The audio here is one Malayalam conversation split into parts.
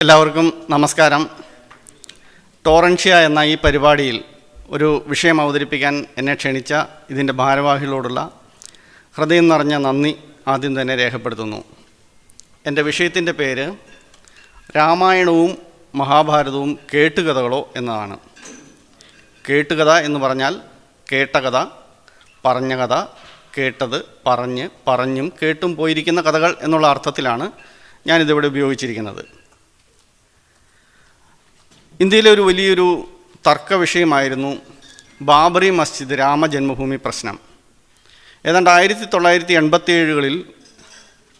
എല്ലാവർക്കും നമസ്കാരം. ടോറൻഷ്യ എന്ന ഈ പരിപാടിയിൽ ഒരു വിഷയം അവതരിപ്പിക്കാൻ എന്നെ ക്ഷണിച്ച ഇതിൻ്റെ ഭാരവാഹികളോടുള്ള ഹൃദയം നിറഞ്ഞ നന്ദി ആദ്യം തന്നെ രേഖപ്പെടുത്തുന്നു. എൻ്റെ വിഷയത്തിൻ്റെ പേര് രാമായണവും മഹാഭാരതവും കേട്ടുകഥകളോ എന്നതാണ്. കേട്ടുകഥ എന്ന് പറഞ്ഞാൽ കേട്ട കഥ, പറഞ്ഞ കഥ, കേട്ടത്, പറഞ്ഞും കേട്ടും പോയിരിക്കുന്ന കഥകൾ എന്നുള്ള അർത്ഥത്തിലാണ് ഞാനിതിവിടെ ഉപയോഗിച്ചിരിക്കുന്നത്. ഇന്ത്യയിലെ ഒരു വലിയൊരു തർക്ക വിഷയമായിരുന്നു ബാബറി മസ്ജിദ് രാമജന്മഭൂമി പ്രശ്നം. ഏതാണ്ട് 1987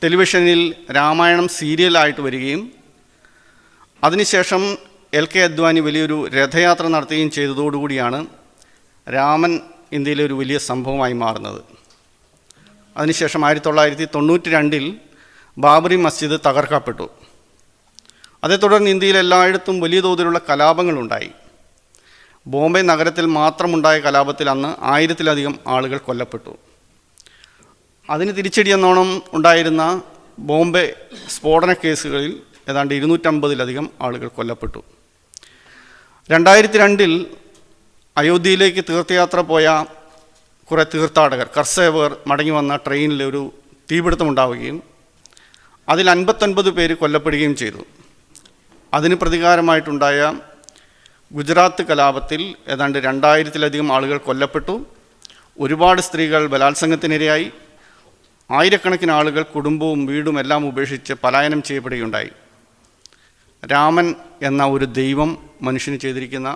ടെലിവിഷനിൽ രാമായണം സീരിയലായിട്ട് വരികയും അതിനുശേഷം LK അദ്വാനി വലിയൊരു രഥയാത്ര നടത്തുകയും ചെയ്തതോടുകൂടിയാണ് രാമൻ ഇന്ത്യയിലെ ഒരു വലിയ സംഭവമായി മാറുന്നത്. അതിനുശേഷം 1992 ബാബറി മസ്ജിദ് തകർക്കപ്പെട്ടു. അതേ തുടർന്ന് ഇന്ത്യയിൽ എല്ലായിടത്തും വലിയ തോതിലുള്ള കലാപങ്ങളുണ്ടായി. ബോംബെ നഗരത്തിൽ മാത്രമുണ്ടായ കലാപത്തിൽ അന്ന് 1000-ലധികം ആളുകൾ കൊല്ലപ്പെട്ടു. അതിന് തിരിച്ചടിയെന്നോണം ഉണ്ടായിരുന്ന ബോംബെ സ്ഫോടന കേസുകളിൽ ഏതാണ്ട് 250-ലധികം ആളുകൾ കൊല്ലപ്പെട്ടു. 2002 അയോധ്യയിലേക്ക് തീർത്ഥയാത്ര പോയ കുറേ തീർത്ഥാടകർ, കർസേവർ മടങ്ങി വന്ന ട്രെയിനിൽ ഒരു തീപിടുത്തമുണ്ടാവുകയും അതിൽ 59 പേര് കൊല്ലപ്പെടുകയും ചെയ്തു. അതിന് പ്രതികാരമായിട്ടുണ്ടായ ഗുജറാത്ത് കലാപത്തിൽ ഏതാണ്ട് 2000-ലധികം ആളുകൾ കൊല്ലപ്പെട്ടു. ഒരുപാട് സ്ത്രീകൾ ബലാത്സംഗത്തിനിരയായി. ആയിരക്കണക്കിന് ആളുകൾ കുടുംബവും വീടും എല്ലാം ഉപേക്ഷിച്ച് പലായനം ചെയ്യപ്പെടുകയുണ്ടായി. രാമൻ എന്ന ഒരു ദൈവം മനുഷ്യന് ചെയ്തിരിക്കുന്ന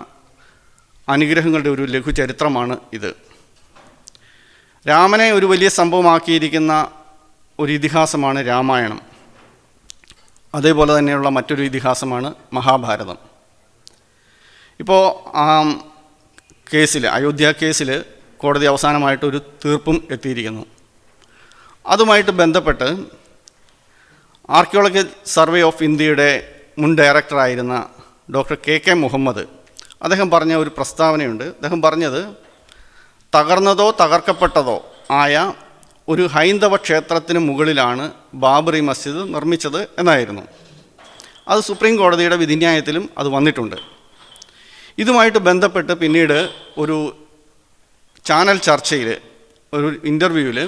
അനുഗ്രഹങ്ങളുടെ ഒരു ലഘുചരിത്രമാണ് ഇത്. രാമനെ ഒരു വലിയ സംഭവമാക്കിയിരിക്കുന്ന ഒരു ഇതിഹാസമാണ് രാമായണം. അതേപോലെ തന്നെയുള്ള മറ്റൊരു ഇതിഹാസമാണ് മഹാഭാരതം. ഇപ്പോൾ ആ കേസിൽ, അയോധ്യ കേസിൽ കോടതി അവസാനമായിട്ടൊരു തീർപ്പും എത്തിയിരിക്കുന്നു. അതുമായിട്ട് ബന്ധപ്പെട്ട് ആർക്കിയോളജിക്കൽ സർവേ ഓഫ് ഇന്ത്യയുടെ മുൻ ഡയറക്ടറായിരുന്ന ഡോക്ടർ KK മുഹമ്മദ് അദ്ദേഹം പറഞ്ഞ ഒരു പ്രസ്താവനയുണ്ട്. അദ്ദേഹം പറഞ്ഞത് തകർന്നതോ തകർക്കപ്പെട്ടതോ ആയ ഒരു ഹൈന്ദവ ക്ഷേത്രത്തിന് മുകളിലാണ് ബാബറി മസ്ജിദ് നിർമ്മിച്ചത് എന്നായിരുന്നു. അത് സുപ്രീം കോടതിയുടെ വിധിന്യായത്തിലും അത് വന്നിട്ടുണ്ട്. ഇതുമായിട്ട് ബന്ധപ്പെട്ട് പിന്നീട് ഒരു ചാനൽ ചർച്ചയിൽ, ഒരു ഇൻ്റർവ്യൂവിൽ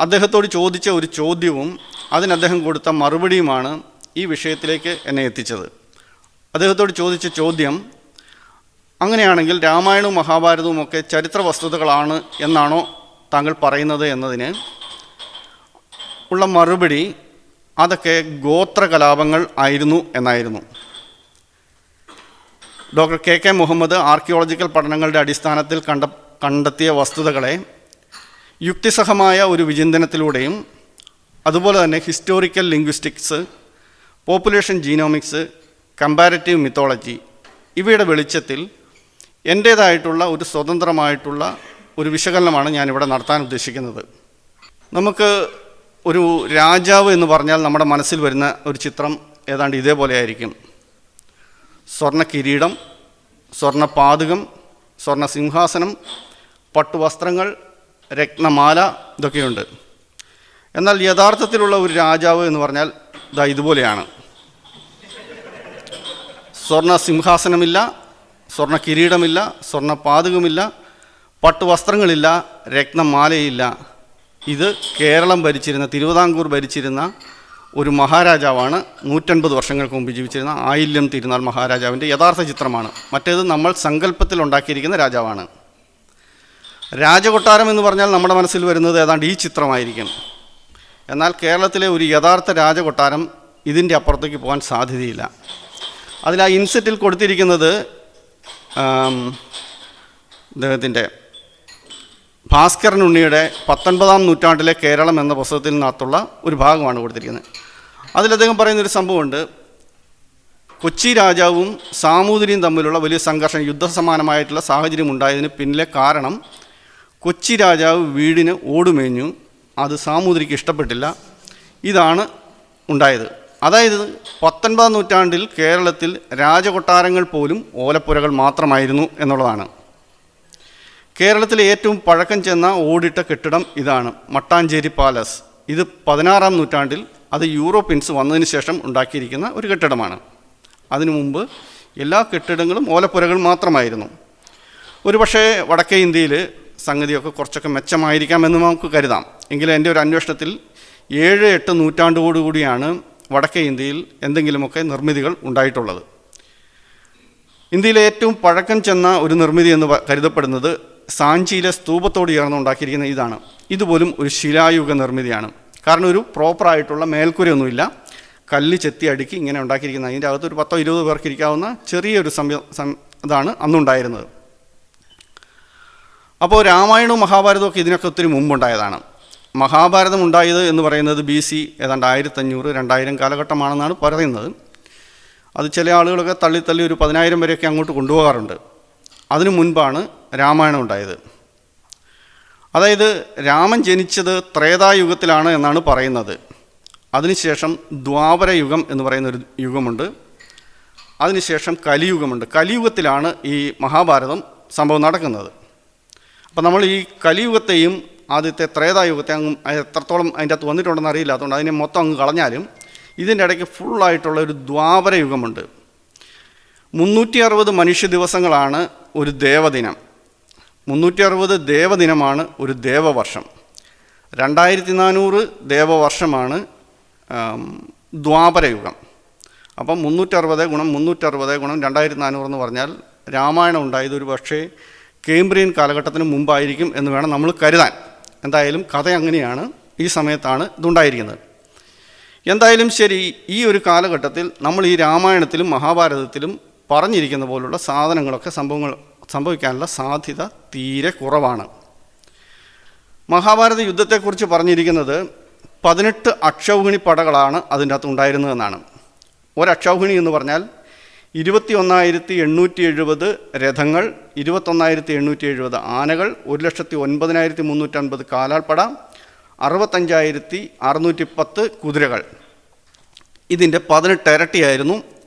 അദ്ദേഹത്തോട് ചോദിച്ച ഒരു ചോദ്യവും അതിന് അദ്ദേഹം കൊടുത്ത മറുപടിയുമാണ് ഈ വിഷയത്തിലേക്ക് എന്നെ എത്തിച്ചത്. അദ്ദേഹത്തോട് ചോദിച്ച ചോദ്യം, അങ്ങനെയാണെങ്കിൽ രാമായണവും മഹാഭാരതവും ഒക്കെ ചരിത്ര വസ്തുതകളാണ് എന്നാണോ താങ്കൾ പറയുന്നത് എന്നതിന് ഉള്ള മറുപടി, അതൊക്കെ ഗോത്ര കലാപങ്ങൾ ആയിരുന്നു എന്നായിരുന്നു. ഡോക്ടർ KK മുഹമ്മദ് ആർക്കിയോളജിക്കൽ പഠനങ്ങളുടെ അടിസ്ഥാനത്തിൽ കണ്ടെത്തിയ വസ്തുതകളെ യുക്തിസഹമായ ഒരു വിചിന്തനത്തിലൂടെയും അതുപോലെ തന്നെ historical linguistics, population genomics, comparative mythology ഇവയുടെ വെളിച്ചത്തിൽ എൻ്റേതായിട്ടുള്ള ഒരു സ്വതന്ത്രമായിട്ടുള്ള ഒരു വിശകലനമാണ് ഞാനിവിടെ നടത്താൻ ഉദ്ദേശിക്കുന്നത്. നമുക്ക് ഒരു രാജാവ് എന്ന് പറഞ്ഞാൽ നമ്മുടെ മനസ്സിൽ വരുന്ന ഒരു ചിത്രം ഏതാണ്ട് ഇതേപോലെ ആയിരിക്കും. സ്വർണ്ണ കിരീടം, സ്വർണ്ണ പാദകം, സ്വർണ്ണ സിംഹാസനം, പട്ടുവസ്ത്രങ്ങൾ, രത്നമാല ഇതൊക്കെയുണ്ട്. എന്നാൽ യഥാർത്ഥത്തിലുള്ള ഒരു രാജാവ് എന്ന് പറഞ്ഞാൽ ഇതുപോലെയാണ്. സ്വർണ്ണ സിംഹാസനമില്ല, സ്വർണ്ണ കിരീടമില്ല, സ്വർണ്ണ പാദകമില്ല, പട്ടുവസ്ത്രങ്ങളില്ല, രത്നമാലയില്ല. ഇത് കേരളം ഭരിച്ചിരുന്ന, തിരുവിതാംകൂർ ഭരിച്ചിരുന്ന ഒരു മഹാരാജാവാണ്. 150 വർഷങ്ങൾക്ക് മുമ്പ് ജീവിച്ചിരുന്ന ആയില്യം തിരുനാൾ മഹാരാജാവിൻ്റെ യഥാർത്ഥ ചിത്രമാണ്. മറ്റേത് നമ്മൾ സങ്കല്പത്തിൽ ഉണ്ടാക്കിയിരിക്കുന്ന രാജാവാണ്. രാജകൊട്ടാരം എന്ന് പറഞ്ഞാൽ നമ്മുടെ മനസ്സിൽ വരുന്നത് ഏതാണ്ട് ഈ ചിത്രമായിരിക്കും. എന്നാൽ കേരളത്തിലെ ഒരു യഥാർത്ഥ രാജകൊട്ടാരം ഇതിൻ്റെ അപ്പുറത്തേക്ക് പോകാൻ സാധ്യതയില്ല. അതിൽ ആ ഇൻസെറ്റിൽ കൊടുത്തിരിക്കുന്നത് അദ്ദേഹത്തിൻ്റെ ഭാസ്കരൻ ഉണ്ണിയുടെ 19-ാം നൂറ്റാണ്ടിലെ കേരളം എന്ന പുസ്തകത്തിൽ നിന്നകത്തുള്ള ഒരു ഭാഗമാണ് കൊടുത്തിരിക്കുന്നത്. അതിൽ അദ്ദേഹം പറയുന്നൊരു സംഭവമുണ്ട്. കൊച്ചി രാജാവും സാമൂതിരിയും തമ്മിലുള്ള വലിയ സംഘർഷം, യുദ്ധസമാനമായിട്ടുള്ള സാഹചര്യം ഉണ്ടായതിന് പിന്നിലെ കാരണം കൊച്ചി രാജാവ് വീടിന് ഓടുമേഞ്ഞു, അത് സാമൂതിരിക്ക് ഇഷ്ടപ്പെട്ടില്ല. ഇതാണ് ഉണ്ടായത്. അതായത് 19-ാം നൂറ്റാണ്ടിൽ കേരളത്തിൽ രാജകൊട്ടാരങ്ങൾ പോലും ഓലപ്പുരകൾ മാത്രമായിരുന്നു എന്നുള്ളതാണ്. കേരളത്തിലെ ഏറ്റവും പഴക്കം ചെന്ന ഓടിട്ട കെട്ടിടം ഇതാണ്, മട്ടാഞ്ചേരി പാലസ്. ഇത് 16-ാം നൂറ്റാണ്ടിൽ അത് യൂറോപ്യൻസ് വന്നതിന് ശേഷം ഉണ്ടാക്കിയിരിക്കുന്ന ഒരു കെട്ടിടമാണ്. അതിനു മുമ്പ് എല്ലാ കെട്ടിടങ്ങളും ഓലപ്പുരകൾ മാത്രമായിരുന്നു. ഒരുപക്ഷേ വടക്കേ ഇന്ത്യയിൽ സംഗതിയൊക്കെ കുറച്ചൊക്കെ മെച്ചമായിരിക്കാമെന്ന് നമുക്ക് കരുതാം. എങ്കിലും എൻ്റെ ഒരു അന്വേഷണത്തിൽ 7-8 നൂറ്റാണ്ടോടുകൂടിയാണ് വടക്കേ ഇന്ത്യയിൽ എന്തെങ്കിലുമൊക്കെ നിർമ്മിതികൾ ഉണ്ടായിട്ടുള്ളത്. ഇന്ത്യയിലെ ഏറ്റവും പഴക്കം ചെന്ന ഒരു നിർമ്മിതി എന്ന് കരുതപ്പെടുന്നത് സാഞ്ചിയിലെ സ്തൂപത്തോട് ചേർന്ന് ഉണ്ടാക്കിയിരിക്കുന്ന ഇതാണ്. ഇതുപോലും ഒരു ശിലായുഗ നിർമ്മിതിയാണ്. കാരണം ഒരു പ്രോപ്പറായിട്ടുള്ള മേൽക്കൂരയൊന്നുമില്ല, കല്ല് ചെത്തി അടുക്കി ഇങ്ങനെ ഉണ്ടാക്കിയിരിക്കുന്നത്. അതിൻ്റെ അകത്ത് ഒരു 10-20 പേർക്ക് ഇരിക്കാവുന്ന ചെറിയൊരു ഇതാണ് അന്നുണ്ടായിരുന്നത്. അപ്പോൾ രാമായണവും മഹാഭാരതവും ഒക്കെ ഇതിനൊക്കെ ഒത്തിരി മുമ്പുണ്ടായതാണ്. മഹാഭാരതം ഉണ്ടായത് എന്ന് പറയുന്നത് BC ഏതാണ്ട് 1500-2000 കാലഘട്ടമാണെന്നാണ് പറയുന്നത്. അത് ചില ആളുകളൊക്കെ തള്ളി ഒരു 10,000 വരെയൊക്കെ അങ്ങോട്ട് കൊണ്ടുപോകാറുണ്ട്. അതിനു മുൻപാണ് രാമായണം ഉണ്ടായത്. അതായത് രാമൻ ജനിച്ചത് ത്രേതായുഗത്തിലാണ് എന്നാണ് പറയുന്നത്. അതിനുശേഷം ദ്വാപര യുഗം എന്ന് പറയുന്നൊരു യുഗമുണ്ട്. അതിനുശേഷം കലിയുഗമുണ്ട്. കലിയുഗത്തിലാണ് ഈ മഹാഭാരതം സംഭവം നടക്കുന്നത്. അപ്പോൾ നമ്മൾ ഈ കലിയുഗത്തെയും ആദ്യത്തെ ത്രേതായുഗത്തെ എത്രത്തോളം അതിൻ്റെ അകത്ത് വന്നിട്ടുണ്ടെന്ന് അറിയില്ല, അതുകൊണ്ട് അതിനെ മൊത്തം അങ്ങ് കളഞ്ഞാലും ഇതിൻ്റെ ഇടയ്ക്ക് ഫുള്ളായിട്ടുള്ള ഒരു ദ്വാപര യുഗമുണ്ട്. 360 മനുഷ്യ ദിവസങ്ങളാണ് ഒരു ദേവദിനം. 360 ദേവദിനമാണ് ഒരു ദേവവർഷം. 2400 ദേവവർഷമാണ് ദ്വാപരയുഗം. അപ്പം 360 ഗുണം 2400 എന്ന് പറഞ്ഞാൽ രാമായണം ഉണ്ടായത് ഒരു പക്ഷേ കേംബ്രിയൻ കാലഘട്ടത്തിന് മുമ്പായിരിക്കും എന്ന് വേണം നമ്മൾ കരുതാൻ. എന്തായാലും കഥ അങ്ങനെയാണ്, ഈ സമയത്താണ് ഇതുണ്ടായിരിക്കുന്നത്. എന്തായാലും ശരി, ഈ ഒരു കാലഘട്ടത്തിൽ നമ്മൾ ഈ രാമായണത്തിലും മഹാഭാരതത്തിലും പറഞ്ഞിരിക്കുന്ന പോലുള്ള സാധനങ്ങളൊക്കെ സംഭവിക്കാനുള്ള സാധ്യത തീരെ കുറവാണ്. മഹാഭാരത യുദ്ധത്തെക്കുറിച്ച് പറഞ്ഞിരിക്കുന്നത് 18 അക്ഷൗഹിണി പടകളാണ് അതിൻ്റെ അകത്ത് ഉണ്ടായിരുന്നതെന്നാണ്. ഒരക്ഷൗഹിണി എന്ന് പറഞ്ഞാൽ 21,870 രഥങ്ങൾ, 21,870 ആനകൾ, 1,09,350 കാലാൾപ്പട, 65,610 കുതിരകൾ. ഇതിൻ്റെ 18 ഇരട്ടിയായിരുന്നു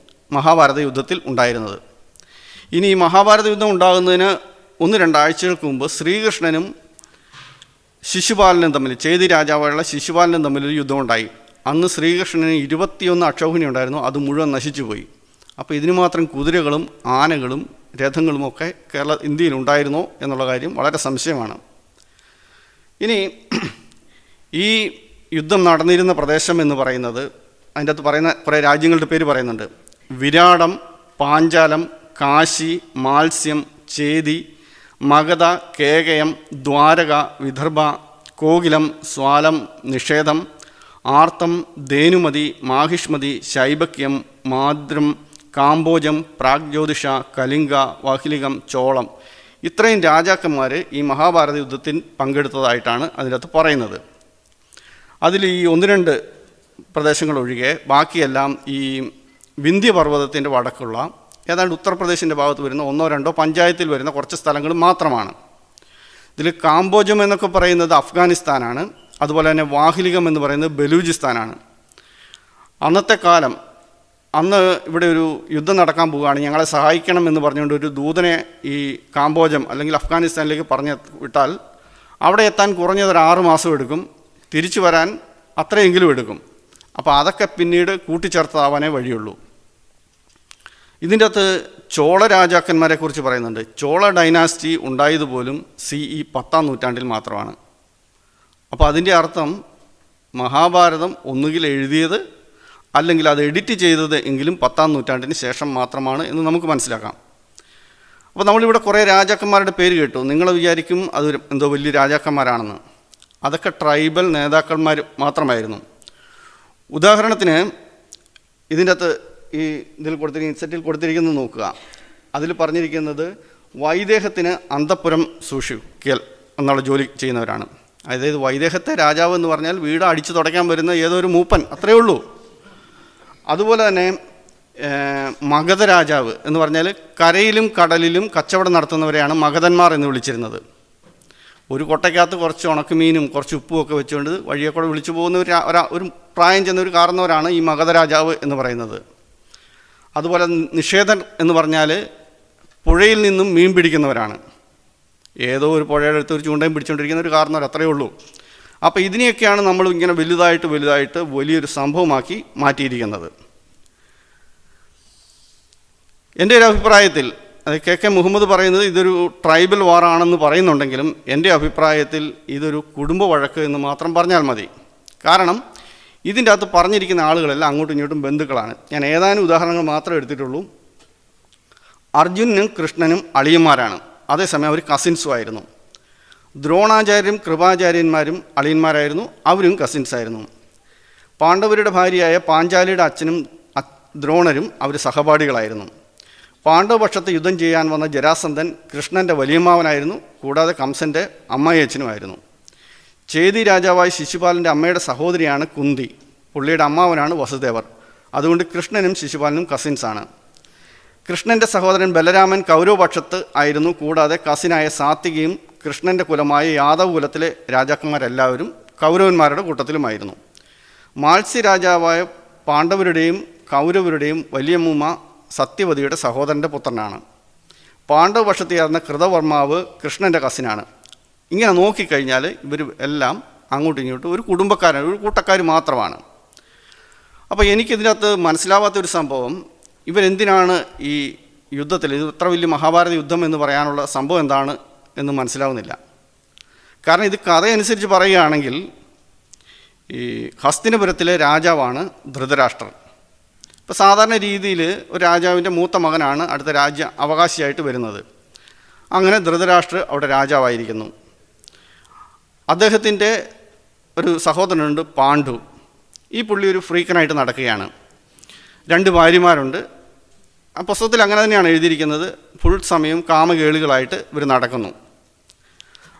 മഹാഭാരത യുദ്ധത്തിൽ ഉണ്ടായിരുന്നത്. ഇനി ഈ മഹാഭാരത യുദ്ധം ഉണ്ടാകുന്നതിന് 1-2 ആഴ്ചകൾക്ക് മുമ്പ് ശ്രീകൃഷ്ണനും ശിശുപാലനും തമ്മിൽ, ചേതി രാജാവായുള്ള ശിശുപാലനും തമ്മിലൊരു യുദ്ധമുണ്ടായി. അന്ന് ശ്രീകൃഷ്ണന് 21 അക്ഷൗഹിണി ഉണ്ടായിരുന്നു, അത് മുഴുവൻ നശിച്ചുപോയി. അപ്പോൾ ഇതിനു മാത്രം കുതിരകളും ആനകളും രഥങ്ങളുമൊക്കെ ഇന്ത്യയിൽ ഉണ്ടായിരുന്നോ എന്നുള്ള കാര്യം വളരെ സംശയമാണ്. ഇനി ഈ യുദ്ധം നടന്നിരുന്ന പ്രദേശം എന്ന് പറയുന്നത്, അതിൻ്റെ അകത്ത് പറയുന്ന കുറേ രാജ്യങ്ങളുടെ പേര് പറയുന്നുണ്ട്. വിരാടം, പാഞ്ചാലം, കാശി, മാത്സ്യം, ചേതി, മഗധ, കേകയം, ദ്വാരക, വിദർഭ, കോകിലം, സ്വാലം, നിഷേധം, ആർത്തം, ധേനുമതി, മാഹിഷ്മതി, ശൈബക്യം, മാദ്രം, കാംബോജം, പ്രാഗ്ജ്യോതിഷ, കലിംഗ, വാഹിലികം, ചോളം, ഇത്രയും രാജാക്കന്മാർ ഈ മഹാഭാരത യുദ്ധത്തിൽ പങ്കെടുത്തതായിട്ടാണ് അതിനകത്ത് പറയുന്നത്. അതിൽ ഈ 1-2 പ്രദേശങ്ങളൊഴികെ ബാക്കിയെല്ലാം ഈ വിന്ധ്യപർവ്വതത്തിൻ്റെ വടക്കുള്ള ഏതാണ്ട് ഉത്തർപ്രദേശിൻ്റെ ഭാഗത്ത് വരുന്ന 1-2 പഞ്ചായത്തിൽ വരുന്ന കുറച്ച് സ്ഥലങ്ങൾ മാത്രമാണ്. ഇതിൽ കാംബോജം എന്നൊക്കെ പറയുന്നത് അഫ്ഗാനിസ്ഥാനാണ്. അതുപോലെ തന്നെ വാഹിലികം എന്ന് പറയുന്നത് ബലൂചിസ്ഥാനാണ്. അന്നത്തെ കാലം, അന്ന് ഇവിടെ ഒരു യുദ്ധം നടക്കാൻ പോവുകയാണ്, ഞങ്ങളെ സഹായിക്കണം എന്ന് പറഞ്ഞുകൊണ്ട് ഒരു ദൂതനെ ഈ കാംബോജം അല്ലെങ്കിൽ അഫ്ഗാനിസ്ഥാനിലേക്ക് പറഞ്ഞു വിട്ടാൽ അവിടെ എത്താൻ കുറഞ്ഞത് 6 മാസം എടുക്കും, തിരിച്ചു വരാൻ അത്രയെങ്കിലും എടുക്കും. അപ്പോൾ അതൊക്കെ പിന്നീട് കൂട്ടിച്ചേർത്താവാനേ വഴിയുള്ളൂ. ഇതിൻ്റെ അകത്ത് ചോള രാജാക്കന്മാരെക്കുറിച്ച് പറയുന്നുണ്ട്. ചോള ഡൈനാസ്റ്റി ഉണ്ടായതുപോലും CE 10-ാം നൂറ്റാണ്ടിൽ മാത്രമാണ്. അപ്പോൾ അതിൻ്റെ അർത്ഥം മഹാഭാരതം ഒന്നുകിൽ എഴുതിയത് അല്ലെങ്കിൽ അത് എഡിറ്റ് ചെയ്തത് എങ്കിലും 10-ാം നൂറ്റാണ്ടിന് ശേഷം മാത്രമാണ് എന്ന് നമുക്ക് മനസ്സിലാക്കാം. അപ്പോൾ നമ്മളിവിടെ കുറേ രാജാക്കന്മാരുടെ പേര് കേട്ടു. നിങ്ങൾ വിചാരിക്കും അത് എന്തോ വലിയ രാജാക്കന്മാരാണെന്ന്. അതൊക്കെ ട്രൈബൽ നേതാക്കന്മാർ മാത്രമായിരുന്നു. ഉദാഹരണത്തിന് ഇതിൻ്റെ അകത്ത് ഈ സെറ്റിൽ കൊടുത്തിരിക്കുന്നത് നോക്കുക. അതിൽ പറഞ്ഞിരിക്കുന്നത് വൈദേഹത്തിന് അന്തഃപുരം സൂക്ഷിക്കൽ എന്നുള്ള ജോലി ചെയ്യുന്നവരാണ്. അതായത് വൈദേഹത്തെ രാജാവ് എന്ന് പറഞ്ഞാൽ വീട് അടിച്ചു തുടയ്ക്കാൻ വരുന്ന ഏതോ ഒരു മൂപ്പൻ, അത്രയേ ഉള്ളൂ. അതുപോലെ തന്നെ മഗധ രാജാവ് എന്ന് പറഞ്ഞാൽ കരയിലും കടലിലും കച്ചവടം നടത്തുന്നവരെയാണ് മഗധന്മാർ എന്ന് വിളിച്ചിരുന്നത്. ഒരു കൊട്ടയ്ക്കകത്ത് കുറച്ച് ഉണക്കുമീനും കുറച്ച് ഉപ്പും ഒക്കെ വെച്ചുകൊണ്ട് വഴിയെക്കൂടെ വിളിച്ചു പോകുന്ന ഒരു പ്രായം ചെന്ന ഒരു കാരണവരാണ് ഈ മഗധ രാജാവ് എന്ന് പറയുന്നത്. അതുപോലെ നിഷേധൻ എന്ന് പറഞ്ഞാൽ പുഴയിൽ നിന്നും മീൻ പിടിക്കുന്നവരാണ്. ഏതോ ഒരു പുഴയുടെ അടുത്ത് ഒരു ചൂണ്ടയും പിടിച്ചുകൊണ്ടിരിക്കുന്ന ഒരു കാരണവർ, അത്രയേ ഉള്ളൂ. അപ്പോൾ ഇതിനെയൊക്കെയാണ് നമ്മൾ ഇങ്ങനെ വലുതായിട്ട് വലിയൊരു സംഭവമാക്കി മാറ്റിയിരിക്കുന്നത്. എൻ്റെ ഒരു അഭിപ്രായത്തിൽ അത് കെ മുഹമ്മദ് പറയുന്നത് ഇതൊരു ട്രൈബൽ വാറാണെന്ന് പറയുന്നുണ്ടെങ്കിലും എൻ്റെ അഭിപ്രായത്തിൽ ഇതൊരു കുടുംബ വഴക്ക് എന്ന് മാത്രം പറഞ്ഞാൽ മതി. കാരണം ഇതിൻ്റെ അകത്ത് പറഞ്ഞിരിക്കുന്ന ആളുകളെല്ലാം അങ്ങോട്ടും ഇങ്ങോട്ടും ബന്ധുക്കളാണ്. ഞാൻ ഏതാനും ഉദാഹരണങ്ങൾ മാത്രമേ എടുത്തിട്ടുള്ളൂ. അർജുനും കൃഷ്ണനും അളിയന്മാരാണ്, അതേസമയം അവർ കസിൻസും ആയിരുന്നു. ദ്രോണാചാര്യരും കൃപാചാര്യന്മാരും അളിയന്മാരായിരുന്നു, അവരും കസിൻസായിരുന്നു. പാണ്ഡവരുടെ ഭാര്യയായ പാഞ്ചാലിയുടെ അച്ഛനും ദ്രോണരും അവർ സഹപാഠികളായിരുന്നു. പാണ്ഡവപക്ഷത്ത് യുദ്ധം ചെയ്യാൻ വന്ന ജരാസന്ധൻ കൃഷ്ണൻ്റെ വലിയമ്മാവനായിരുന്നു, കൂടാതെ കംസൻ്റെ അമ്മായിയച്ഛനുമായിരുന്നു. ചേതി രാജാവായ ശിശുപാലൻ്റെ അമ്മയുടെ സഹോദരിയാണ് കുന്തി, പുള്ളിയുടെ അമ്മാവനാണ് വസുദേവർ. അതുകൊണ്ട് കൃഷ്ണനും ശിശുപാലനും കസിൻസാണ്. കൃഷ്ണൻ്റെ സഹോദരൻ ബലരാമൻ കൗരവപക്ഷത്ത് ആയിരുന്നു, കൂടാതെ കസിനായ സാത്വികയും കൃഷ്ണൻ്റെ കുലമായ യാദവ് കുലത്തിലെ രാജാക്കന്മാരെല്ലാവരും കൗരവന്മാരുടെ കൂട്ടത്തിലുമായിരുന്നു. മാത്സ്യ രാജാവായ പാണ്ഡവരുടെയും കൗരവരുടെയും വലിയമ്മൂമ്മ സത്യവതിയുടെ സഹോദരൻ്റെ പുത്രനാണ്. പാണ്ഡവപക്ഷത്ത് ചേർന്ന കൃതവർമാവ് കൃഷ്ണൻ്റെ കസിനാണ്. ഇങ്ങനെ നോക്കിക്കഴിഞ്ഞാൽ ഇവർ എല്ലാം അങ്ങോട്ടും ഇങ്ങോട്ടും ഒരു കുടുംബക്കാരാണ്, ഒരു കൂട്ടക്കാർ മാത്രമാണ്. അപ്പോൾ എനിക്കിതിനകത്ത് മനസ്സിലാവാത്തൊരു സംഭവം, ഇവരെന്തിനാണ് ഈ യുദ്ധത്തിൽ ഇത് ഇത്ര വലിയ മഹാഭാരത യുദ്ധം എന്ന് പറയാനുള്ള സംഭവം എന്താണ് എന്ന് മനസ്സിലാവുന്നില്ല. കാരണം ഇത് കഥയനുസരിച്ച് പറയുകയാണെങ്കിൽ ഈ ഹസ്തിനപുരത്തിലെ രാജാവാണ് ധൃതരാഷ്ട്രർ. ഇപ്പോൾ സാധാരണ രീതിയിൽ ഒരു രാജാവിൻ്റെ മൂത്ത മകനാണ് അടുത്ത രാജ്യ അവകാശിയായിട്ട് വരുന്നത്. അങ്ങനെ ധൃതരാഷ്ട്രർ അവിടെ രാജാവായിരിക്കുന്നു. അദ്ദേഹത്തിൻ്റെ ഒരു സഹോദരനുണ്ട് പാണ്ഡു. ഈ പുള്ളി ഒരു ഫ്രീക്കനായിട്ട് നടക്കുകയാണ്. 2 ഭാര്യമാരുണ്ട്. ആ പുസ്തകത്തിൽ അങ്ങനെ തന്നെയാണ് എഴുതിയിരിക്കുന്നത്. ഫുൾ സമയം കാമകേളികളായിട്ട് ഇവർ നടക്കുന്നു.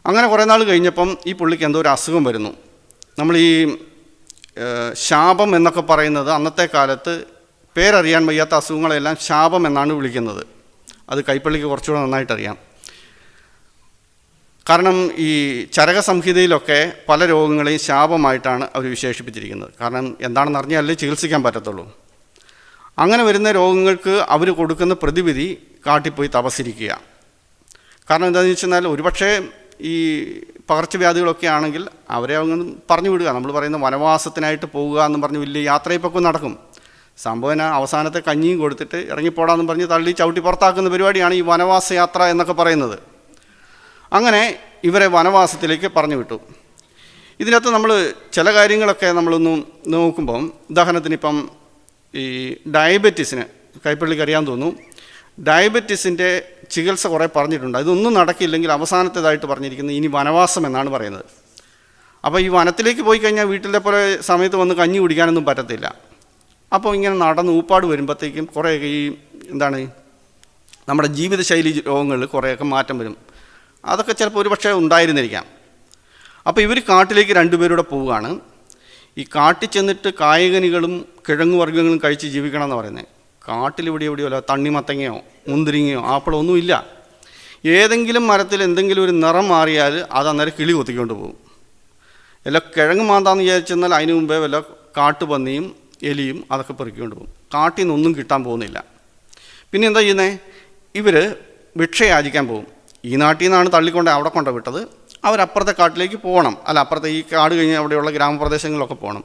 അങ്ങനെ കുറേ നാൾ കഴിഞ്ഞപ്പം ഈ പുള്ളിക്ക് എന്തോ ഒരു അസുഖം വരുന്നു. നമ്മൾ ഈ ശാപം എന്നൊക്കെ പറയുന്നത് അന്നത്തെ കാലത്ത് പേരറിയാൻ വയ്യാത്ത അസുഖങ്ങളെല്ലാം ശാപം എന്നാണ് വിളിക്കുന്നത്. അത് കൈപ്പള്ളിക്ക് കുറച്ചുകൂടെ നന്നായിട്ടറിയാം. കാരണം ഈ ചരക സംഹിതയിലൊക്കെ പല രോഗങ്ങളെയും ശാപമായിട്ടാണ് അവർ വിശേഷിപ്പിച്ചിരിക്കുന്നത്. കാരണം എന്താണെന്ന് അറിഞ്ഞാലേ ചികിത്സിക്കാൻ പറ്റത്തുള്ളൂ. അങ്ങനെ വരുന്ന രോഗങ്ങൾക്ക് അവർ കൊടുക്കുന്ന പ്രതിവിധി കാട്ടിപ്പോയി തപസ്സിരിക്കുക. കാരണം എന്താണെന്ന് വെച്ചാൽ ഒരുപക്ഷെ ഈ പകർച്ചവ്യാധികളൊക്കെ ആണെങ്കിൽ അവരെ അങ്ങ് പറഞ്ഞു വിടുക. നമ്മൾ പറയുന്ന വനവാസത്തിനായിട്ട് പോവുക എന്ന് പറഞ്ഞ് വലിയ യാത്രയിപ്പൊക്കെ നടക്കും. സംഭവന അവസാനത്തെ കഞ്ഞിയും കൊടുത്തിട്ട് ഇറങ്ങിപ്പോടാന്ന് പറഞ്ഞ് തള്ളി ചവിട്ടി പുറത്താക്കുന്ന പരിപാടിയാണ് ഈ വനവാസ യാത്ര എന്നൊക്കെ പറയുന്നത്. അങ്ങനെ ഇവരെ വനവാസത്തിലേക്ക് പറഞ്ഞു വിട്ടു. ഇതിനകത്ത് നമ്മൾ ചില കാര്യങ്ങളൊക്കെ നമ്മളൊന്ന് നോക്കുമ്പം, ഉദാഹരണത്തിന് ഇപ്പം ഈ ഡയബറ്റീസിന് കൈപ്പള്ളിക്ക് അറിയാൻ തോന്നുന്നു, ഡയബറ്റീസിൻ്റെ ചികിത്സ കുറേ പറഞ്ഞിട്ടുണ്ട്. ഇതൊന്നും നടക്കില്ലെങ്കിൽ അവസാനത്തേതായിട്ട് പറഞ്ഞിരിക്കുന്നത് ഇനി വനവാസം എന്നാണ് പറയുന്നത്. അപ്പോൾ ഈ വനത്തിലേക്ക് പോയി കഴിഞ്ഞാൽ വീട്ടിലെ പോലെ സമയത്ത് വന്ന് കഞ്ഞി കുടിക്കാനൊന്നും പറ്റത്തില്ല. അപ്പോൾ ഇങ്ങനെ നടന്ന് ഊപ്പാട് വരുമ്പോഴത്തേക്കും കുറേയൊക്കെ ഈ എന്താണ് നമ്മുടെ ജീവിതശൈലി രോഗങ്ങളിൽ കുറേയൊക്കെ മാറ്റം വരും. അതൊക്കെ ചിലപ്പോൾ ഒരു പക്ഷേ ഉണ്ടായിരുന്നിരിക്കാം. അപ്പോൾ ഇവർ കാട്ടിലേക്ക് 2 പേരൂടെ പോവുകയാണ്. ഈ കാട്ടിൽ ചെന്നിട്ട് കായകനികളും കിഴങ്ങുവർഗ്ഗങ്ങളും കഴിച്ച് ജീവിക്കണം എന്ന് പറയുന്നത്. കാട്ടിലിവിടെ എവിടെയോ തണ്ണിമത്തങ്ങയോ മുന്തിരിങ്ങയോ ആപ്പിളോ ഒന്നുമില്ല. ഏതെങ്കിലും മരത്തിൽ എന്തെങ്കിലും ഒരു നിറം മാറിയാൽ അത് അന്നേരം കിളി കൊത്തിക്കൊണ്ട് പോകും. വല്ല കിഴങ്ങ് മാന്താന്ന് വിചാരിച്ചെന്നാൽ അതിന് മുമ്പേ വല്ല കാട്ടുപന്നിയും എലിയും അതൊക്കെ പെറുക്കിക്കൊണ്ട് പോകും. കാട്ടിൽ നിന്നൊന്നും കിട്ടാൻ പോകുന്നില്ല. പിന്നെ എന്താ ചെയ്യുന്നത്? ഇവർ ഭിക്ഷയാചിക്കാൻ പോകും. ഈ നാട്ടിൽ നിന്നാണ് തള്ളിക്കൊണ്ട് അവിടെ കൊണ്ട് വിട്ടത്. അവരപ്പുറത്തെ കാട്ടിലേക്ക് പോകണം, അല്ല അപ്പുറത്തെ ഈ കാട് കഴിഞ്ഞ് അവിടെയുള്ള ഗ്രാമപ്രദേശങ്ങളിലൊക്കെ പോകണം.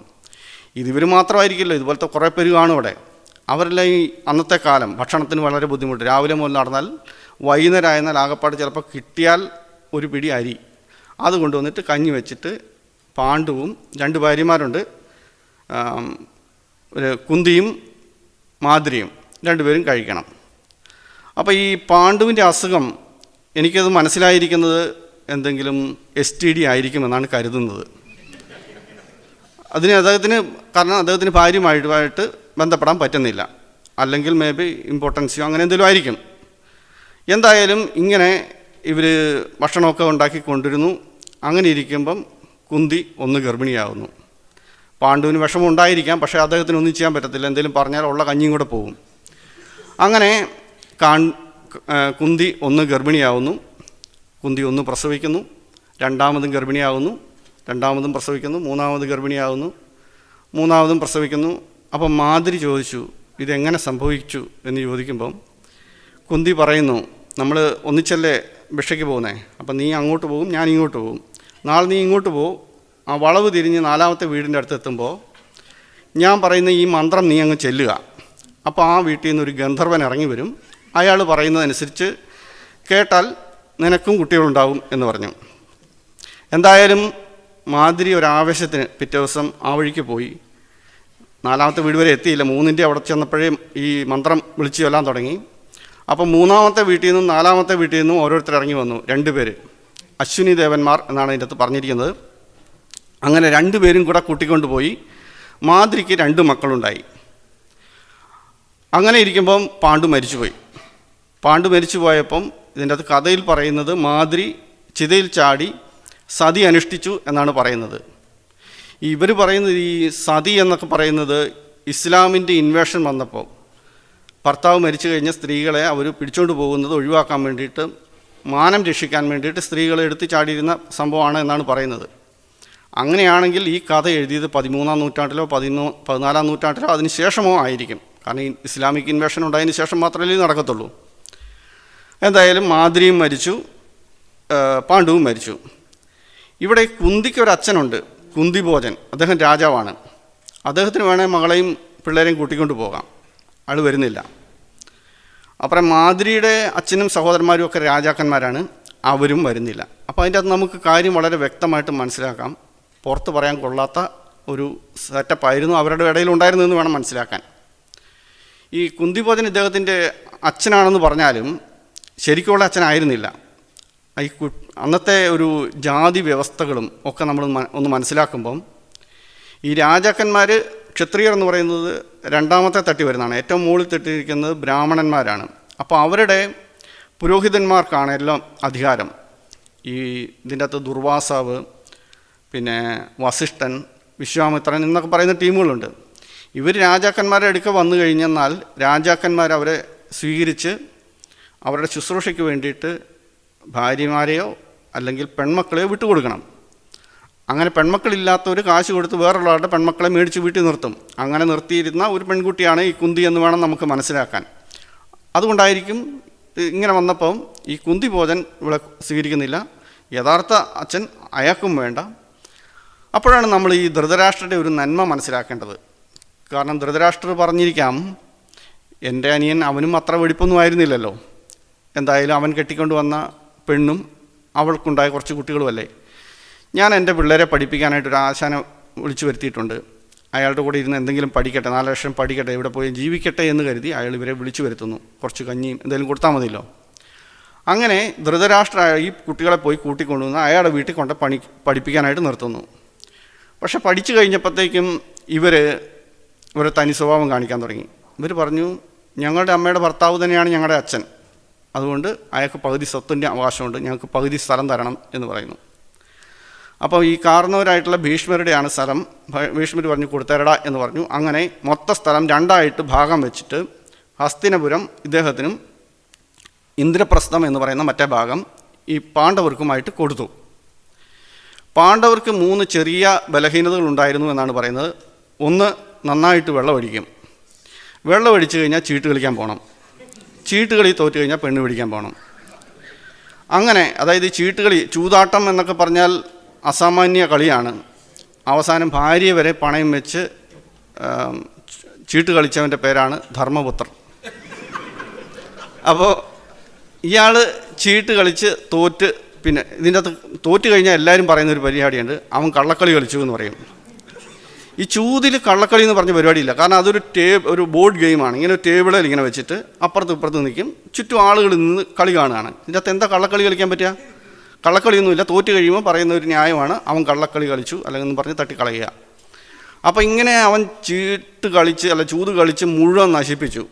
ഇതിവർ മാത്രമായിരിക്കില്ല, ഇതുപോലത്തെ കുറേ പേര് കാണും ഇവിടെ. അവരെല്ലാം ഈ അന്നത്തെ കാലം ഭക്ഷണത്തിന് വളരെ ബുദ്ധിമുട്ട്. രാവിലെ മുതൽ നടന്നാൽ വൈകുന്നേരം ആയെന്നാൽ ആകപ്പാട് ചിലപ്പോൾ കിട്ടിയാൽ ഒരു പിടി അരി അത് കൊണ്ടുവന്നിട്ട് കഞ്ഞി വെച്ചിട്ട് പാണ്ഡുവും 2 ഭാര്യമാരുണ്ട്, ഒരു കുന്തിയും മാദ്രിയും 2 പേരും കഴിക്കണം. അപ്പോൾ ഈ പാണ്ഡുവിൻ്റെ അസുഖം എനിക്കത് മനസ്സിലായിരിക്കുന്നത് എന്തെങ്കിലും STD ആയിരിക്കുമെന്നാണ് കരുതുന്നത്. കാരണം അദ്ദേഹത്തിന് ഭാര്യയുമായിട്ട് ബന്ധപ്പെടാൻ പറ്റുന്നില്ല, അല്ലെങ്കിൽ മേ ബി ഇമ്പോർട്ടൻസിയോ അങ്ങനെ എന്തെങ്കിലും ആയിരിക്കും. എന്തായാലും ഇങ്ങനെ ഇവർ ഭക്ഷണമൊക്കെ ഉണ്ടാക്കി കൊണ്ടിരുന്നു. അങ്ങനെ ഇരിക്കുമ്പം കുന്തി ഒന്ന് ഗർഭിണിയാവുന്നു. പാണ്ഡുവിന് വിഷമം ഉണ്ടായിരിക്കാം, പക്ഷേ അദ്ദേഹത്തിനൊന്നും ചെയ്യാൻ പറ്റത്തില്ല. എന്തെങ്കിലും പറഞ്ഞാൽ ഉള്ള കഞ്ഞിയും കൂടെ പോകും. അങ്ങനെ കുന്തി ഒന്ന് ഗർഭിണിയാവുന്നു. കുന്തി ഒന്ന് പ്രസവിക്കുന്നു, 2ാമതും ഗർഭിണിയാവുന്നു, 2ാമതും പ്രസവിക്കുന്നു, 3ാമത് ഗർഭിണിയാവുന്നു, 3ാമതും പ്രസവിക്കുന്നു. അപ്പം മാതിരി ചോദിച്ചു ഇതെങ്ങനെ സംഭവിച്ചു എന്ന് ചോദിക്കുമ്പം കുന്തി പറയുന്നു, നമ്മൾ ഒന്നിച്ചല്ലേ ഭിക്ഷയ്ക്ക് പോകുന്നേ, അപ്പം നീ അങ്ങോട്ട് പോകും, ഞാൻ ഇങ്ങോട്ട് പോകും. നാളെ നീ ഇങ്ങോട്ട് പോകും, ആ വളവ് തിരിഞ്ഞ് 4ാമത്തെ വീടിൻ്റെ അടുത്ത് എത്തുമ്പോൾ ഞാൻ പറയുന്ന ഈ മന്ത്രം നീ അങ്ങ് ചെല്ലുക. അപ്പോൾ ആ വീട്ടിൽ നിന്നൊരു ഗന്ധർവൻ ഇറങ്ങി വരും, അയാൾ പറയുന്നതനുസരിച്ച് കേട്ടാൽ നിനക്കും കുട്ടികളുണ്ടാവും എന്ന് പറഞ്ഞു. എന്തായാലും മാതിരി ഒരാവേശത്തിന് പിറ്റേ ദിവസം ആ വഴിക്ക് പോയി. 4ാമത്തെ വീട് വരെ എത്തിയില്ല. 3ൻ്റെ അവിടെ ചെന്നപ്പോഴേ ഈ മന്ത്രം വിളിച്ചു ചൊല്ലാൻ തുടങ്ങി. അപ്പം 3ാമത്തെ വീട്ടിൽ നിന്നും 4ാമത്തെ വീട്ടിൽ നിന്നും ഓരോരുത്തർ ഇറങ്ങി വന്നു. 2 പേര്, അശ്വിനി ദേവന്മാർ എന്നാണ് ഇതിൻ്റെ അകത്ത് പറഞ്ഞിരിക്കുന്നത്. അങ്ങനെ 2 പേരും കൂടെ കൂട്ടിക്കൊണ്ടുപോയി. മാതിരിക്ക് 2 മക്കളുണ്ടായി. അങ്ങനെ ഇരിക്കുമ്പം പാണ്ഡു മരിച്ചുപോയി. പാണ്ഡു മരിച്ചു പോയപ്പം ഇതിൻ്റെ അകത്ത് കഥയിൽ പറയുന്നത് മാതിരി ചിതയിൽ ചാടി സതി അനുഷ്ഠിച്ചു എന്നാണ് പറയുന്നത്. ഇവർ പറയുന്നത് ഈ സതി എന്നൊക്കെ പറയുന്നത് ഇസ്ലാമിൻ്റെ ഇൻവേഷൻ വന്നപ്പോൾ ഭർത്താവ് മരിച്ചു കഴിഞ്ഞ സ്ത്രീകളെ അവർ പിടിച്ചുകൊണ്ട് പോകുന്നത് ഒഴിവാക്കാൻ വേണ്ടിയിട്ട്, മാനം രക്ഷിക്കാൻ വേണ്ടിയിട്ട് സ്ത്രീകളെ എടുത്ത് ചാടിയിരുന്ന സംഭവമാണ് എന്നാണ് പറയുന്നത്. അങ്ങനെയാണെങ്കിൽ ഈ കഥ എഴുതിയത് 13ാം നൂറ്റാണ്ടിലോ 14ാം നൂറ്റാണ്ടിലോ അതിന് ശേഷമോ ആയിരിക്കും. കാരണം ഈ ഇസ്ലാമിക് ഇൻവേഷൻ ഉണ്ടായതിന് ശേഷം മാത്രമേ ഇത് നടക്കത്തുള്ളൂ. എന്തായാലും മാതിരിയും മരിച്ചു, പാണ്ഡുവും മരിച്ചു. ഇവിടെ കുന്തിക്ക് ഒരു അച്ഛനുണ്ട്, കുന്തിഭോജൻ. അദ്ദേഹം രാജാവാണ്. അദ്ദേഹത്തിന് വേണേൽ മകളെയും പിള്ളേരെയും കൂട്ടിക്കൊണ്ട് പോകാം. ആൾ വരുന്നില്ല. അப்புறம் മാതിരിയുടെ അച്ഛനും സഹോദരന്മാരും ഒക്കെ രാജാക്കന്മാരാണ്, അവരും വരുന്നില്ല. അപ്പോൾ അതിൻ്റെ അകത്ത് നമുക്ക് കാര്യം വളരെ വ്യക്തമായിട്ട് മനസ്സിലാക്കാം. പുറത്ത് പറയാൻ കൊള്ളാത്ത ഒരു സെറ്റപ്പായിരുന്നു അവരുടെ ഇടയിലുണ്ടായിരുന്നു എന്ന് വേണം മനസ്സിലാക്കാൻ. ഈ കുന്തിഭോജൻ ഇദ്ദേഹത്തിൻ്റെ അച്ഛനാണെന്ന് പറഞ്ഞാലും ശരിക്കുള്ള അച്ഛനായിരുന്നില്ല. ഈ അന്നത്തെ ഒരു ജാതി വ്യവസ്ഥകളും ഒക്കെ നമ്മൾ ഒന്ന് മനസ്സിലാക്കുമ്പം ഈ രാജാക്കന്മാർ, ക്ഷത്രിയർ എന്ന് പറയുന്നത് 2ാമത്തെ തട്ടി വരുന്നതാണ്. ഏറ്റവും മുകളിൽ തട്ടിയിരിക്കുന്നത് ബ്രാഹ്മണന്മാരാണ്. അപ്പോൾ അവരുടെ പുരോഹിതന്മാർക്കാണ് എല്ലാം അധികാരം. ഈ ഇതിൻ്റെ അകത്ത് ദുർവാസാവ്, പിന്നെ വസിഷ്ഠൻ, വിശ്വാമിത്രൻ എന്നൊക്കെ പറയുന്ന ടീമുകളുണ്ട്. ഇവർ രാജാക്കന്മാരുടെ അടുക്ക വന്നു കഴിഞ്ഞെന്നാൽ രാജാക്കന്മാർ അവരെ സ്വീകരിച്ച് അവരുടെ ശുശ്രൂഷയ്ക്ക് വേണ്ടിയിട്ട് ഭാര്യമാരെയോ അല്ലെങ്കിൽ പെൺമക്കളെയോ വിട്ടുകൊടുക്കണം. അങ്ങനെ പെൺമക്കളില്ലാത്തവർ കാശ് കൊടുത്ത് വേറൊരാളുടെ പെൺമക്കളെ മേടിച്ച് വീട്ടിൽ നിർത്തും. അങ്ങനെ നിർത്തിയിരുന്ന ഒരു പെൺകുട്ടിയാണ് ഈ കുന്തി എന്ന് വേണം നമുക്ക് മനസ്സിലാക്കാൻ. അതുകൊണ്ടായിരിക്കും ഇങ്ങനെ വന്നപ്പം ഈ കുന്തിഭോജൻ ഇവിടെ സ്വീകരിക്കുന്നില്ല. യഥാർത്ഥ അച്ഛൻ അയാൾക്കും വേണ്ട. അപ്പോഴാണ് നമ്മൾ ഈ ധൃതരാഷ്ട്രയുടെ ഒരു നന്മ മനസ്സിലാക്കേണ്ടത്. കാരണം ധൃതരാഷ്ട്രർ പറഞ്ഞിരിക്കാം, എൻ്റെ അനിയൻ അവനും അത്ര വെടിപ്പൊന്നും ആയിരുന്നില്ലല്ലോ, എന്തായാലും അവൻ കെട്ടിക്കൊണ്ട് വന്ന പെണ്ണും അവൾക്കുണ്ടായ കുറച്ച് കുട്ടികളുമല്ലേ, ഞാൻ എൻ്റെ പിള്ളേരെ പഠിപ്പിക്കാനായിട്ടൊരു ആശാനെ വിളിച്ചു വരുത്തിയിട്ടുണ്ട്. അയാളുടെ കൂടെ ഇരുന്ന് എന്തെങ്കിലും പഠിക്കട്ടെ, 4 വർഷം പഠിക്കട്ടെ, ഇവിടെ പോയി ജീവിക്കട്ടെ എന്ന് കരുതി അയാൾ ഇവരെ വിളിച്ചു വരുത്തുന്നു. കുറച്ച് കഞ്ഞിയും എന്തെങ്കിലും കൊടുത്താൽ മതിയല്ലോ. അങ്ങനെ ധൃതരാഷ്ട്ര ഈ കുട്ടികളെ പോയി കൂട്ടിക്കൊണ്ടുവന്ന് അയാളുടെ വീട്ടിൽ കൊണ്ട് പഠിപ്പിക്കാനായിട്ട് നിർത്തുന്നു. പക്ഷെ പഠിച്ചു കഴിഞ്ഞപ്പോഴത്തേക്കും ഇവർ ഒരു തനി സ്വഭാവം കാണിക്കാൻ തുടങ്ങി. ഇവർ പറഞ്ഞു, ഞങ്ങളുടെ അമ്മയുടെ ഭർത്താവ് തന്നെയാണ് ഞങ്ങളുടെ അച്ഛൻ, അതുകൊണ്ട് അയാൾക്ക് പകുതി സ്വത്തിൻ്റെ അവകാശമുണ്ട്, ഞങ്ങൾക്ക് പകുതി സ്ഥലം തരണം എന്ന് പറയുന്നു. അപ്പോൾ ഈ കാരണവരായിട്ടുള്ള ഭീഷ്മരുടെയാണ് സ്ഥലം. ഭീഷ്മർ പറഞ്ഞു കൊടുത്തരട എന്ന് പറഞ്ഞു. അങ്ങനെ മൊത്ത സ്ഥലം 2ആയിട്ട് ഭാഗം വെച്ചിട്ട് ഹസ്തിനപുരം ഇദ്ദേഹത്തിനും ഇന്ദ്രപ്രസ്ഥം എന്ന് പറയുന്ന മറ്റേ ഭാഗം ഈ പാണ്ഡവർക്കുമായിട്ട് കൊടുത്തു. പാണ്ഡവർക്ക് 3 ചെറിയ ബലഹീനതകളുണ്ടായിരുന്നു എന്നാണ് പറയുന്നത്. ഒന്ന്, നന്നായിട്ട് വെള്ളമടിക്കും. വെള്ളമടിച്ചു കഴിഞ്ഞാൽ ചീട്ട് കളിക്കാൻ പോകണം. ചീട്ടുകളി തോറ്റു കഴിഞ്ഞാൽ പെണ്ണ് പിടിക്കാൻ പോകണം. അങ്ങനെ അതായത് ചീട്ടുകളി, ചൂതാട്ടം എന്നൊക്കെ പറഞ്ഞാൽ അസാമാന്യ കളിയാണ്. അവസാനം ഭാര്യയെ വരെ പണയം വെച്ച് ചീട്ട് കളിച്ചവൻ്റെ പേരാണ് ധർമ്മപുത്രൻ. അപ്പോൾ ഇയാൾ ചീട്ട് കളിച്ച് തോറ്റ്, പിന്നെ ഇതിൻ്റെ അകത്ത് തോറ്റ് കഴിഞ്ഞാൽ എല്ലാവരും പറയുന്നൊരു പരിപാടിയുണ്ട്, അവൻ കള്ളക്കളി കളിച്ചു എന്ന് പറയും. ഈ ചൂതിൽ കള്ളക്കളി എന്ന് പറഞ്ഞ പരിപാടിയില്ല. കാരണം അതൊരു ഒരു ബോർഡ് ഗെയിമാണ്. ഇങ്ങനെ ഒരു ടേബിളിൽ ഇങ്ങനെ വെച്ചിട്ട് അപ്പുറത്ത് ഇപ്പുറത്ത് നിൽക്കും, ചുറ്റും ആളുകൾ നിന്ന് കളി കാണുകയാണ്. ഇതിൻ്റെ അകത്ത് എന്താ കള്ളക്കളി കളിക്കാൻ പറ്റുക? കള്ളക്കളിയൊന്നുമില്ല. തോറ്റ് കഴിയുമ്പോൾ പറയുന്ന ഒരു ന്യായമാണ് അവൻ കള്ളക്കളി കളിച്ചു അല്ലെങ്കിൽ പറഞ്ഞ് തട്ടിക്കളയുക. അപ്പോൾ ഇങ്ങനെ അവൻ ചീട്ട് കളിച്ച് ചൂത് കളിച്ച് മുഴുവൻ നശിപ്പിച്ചു.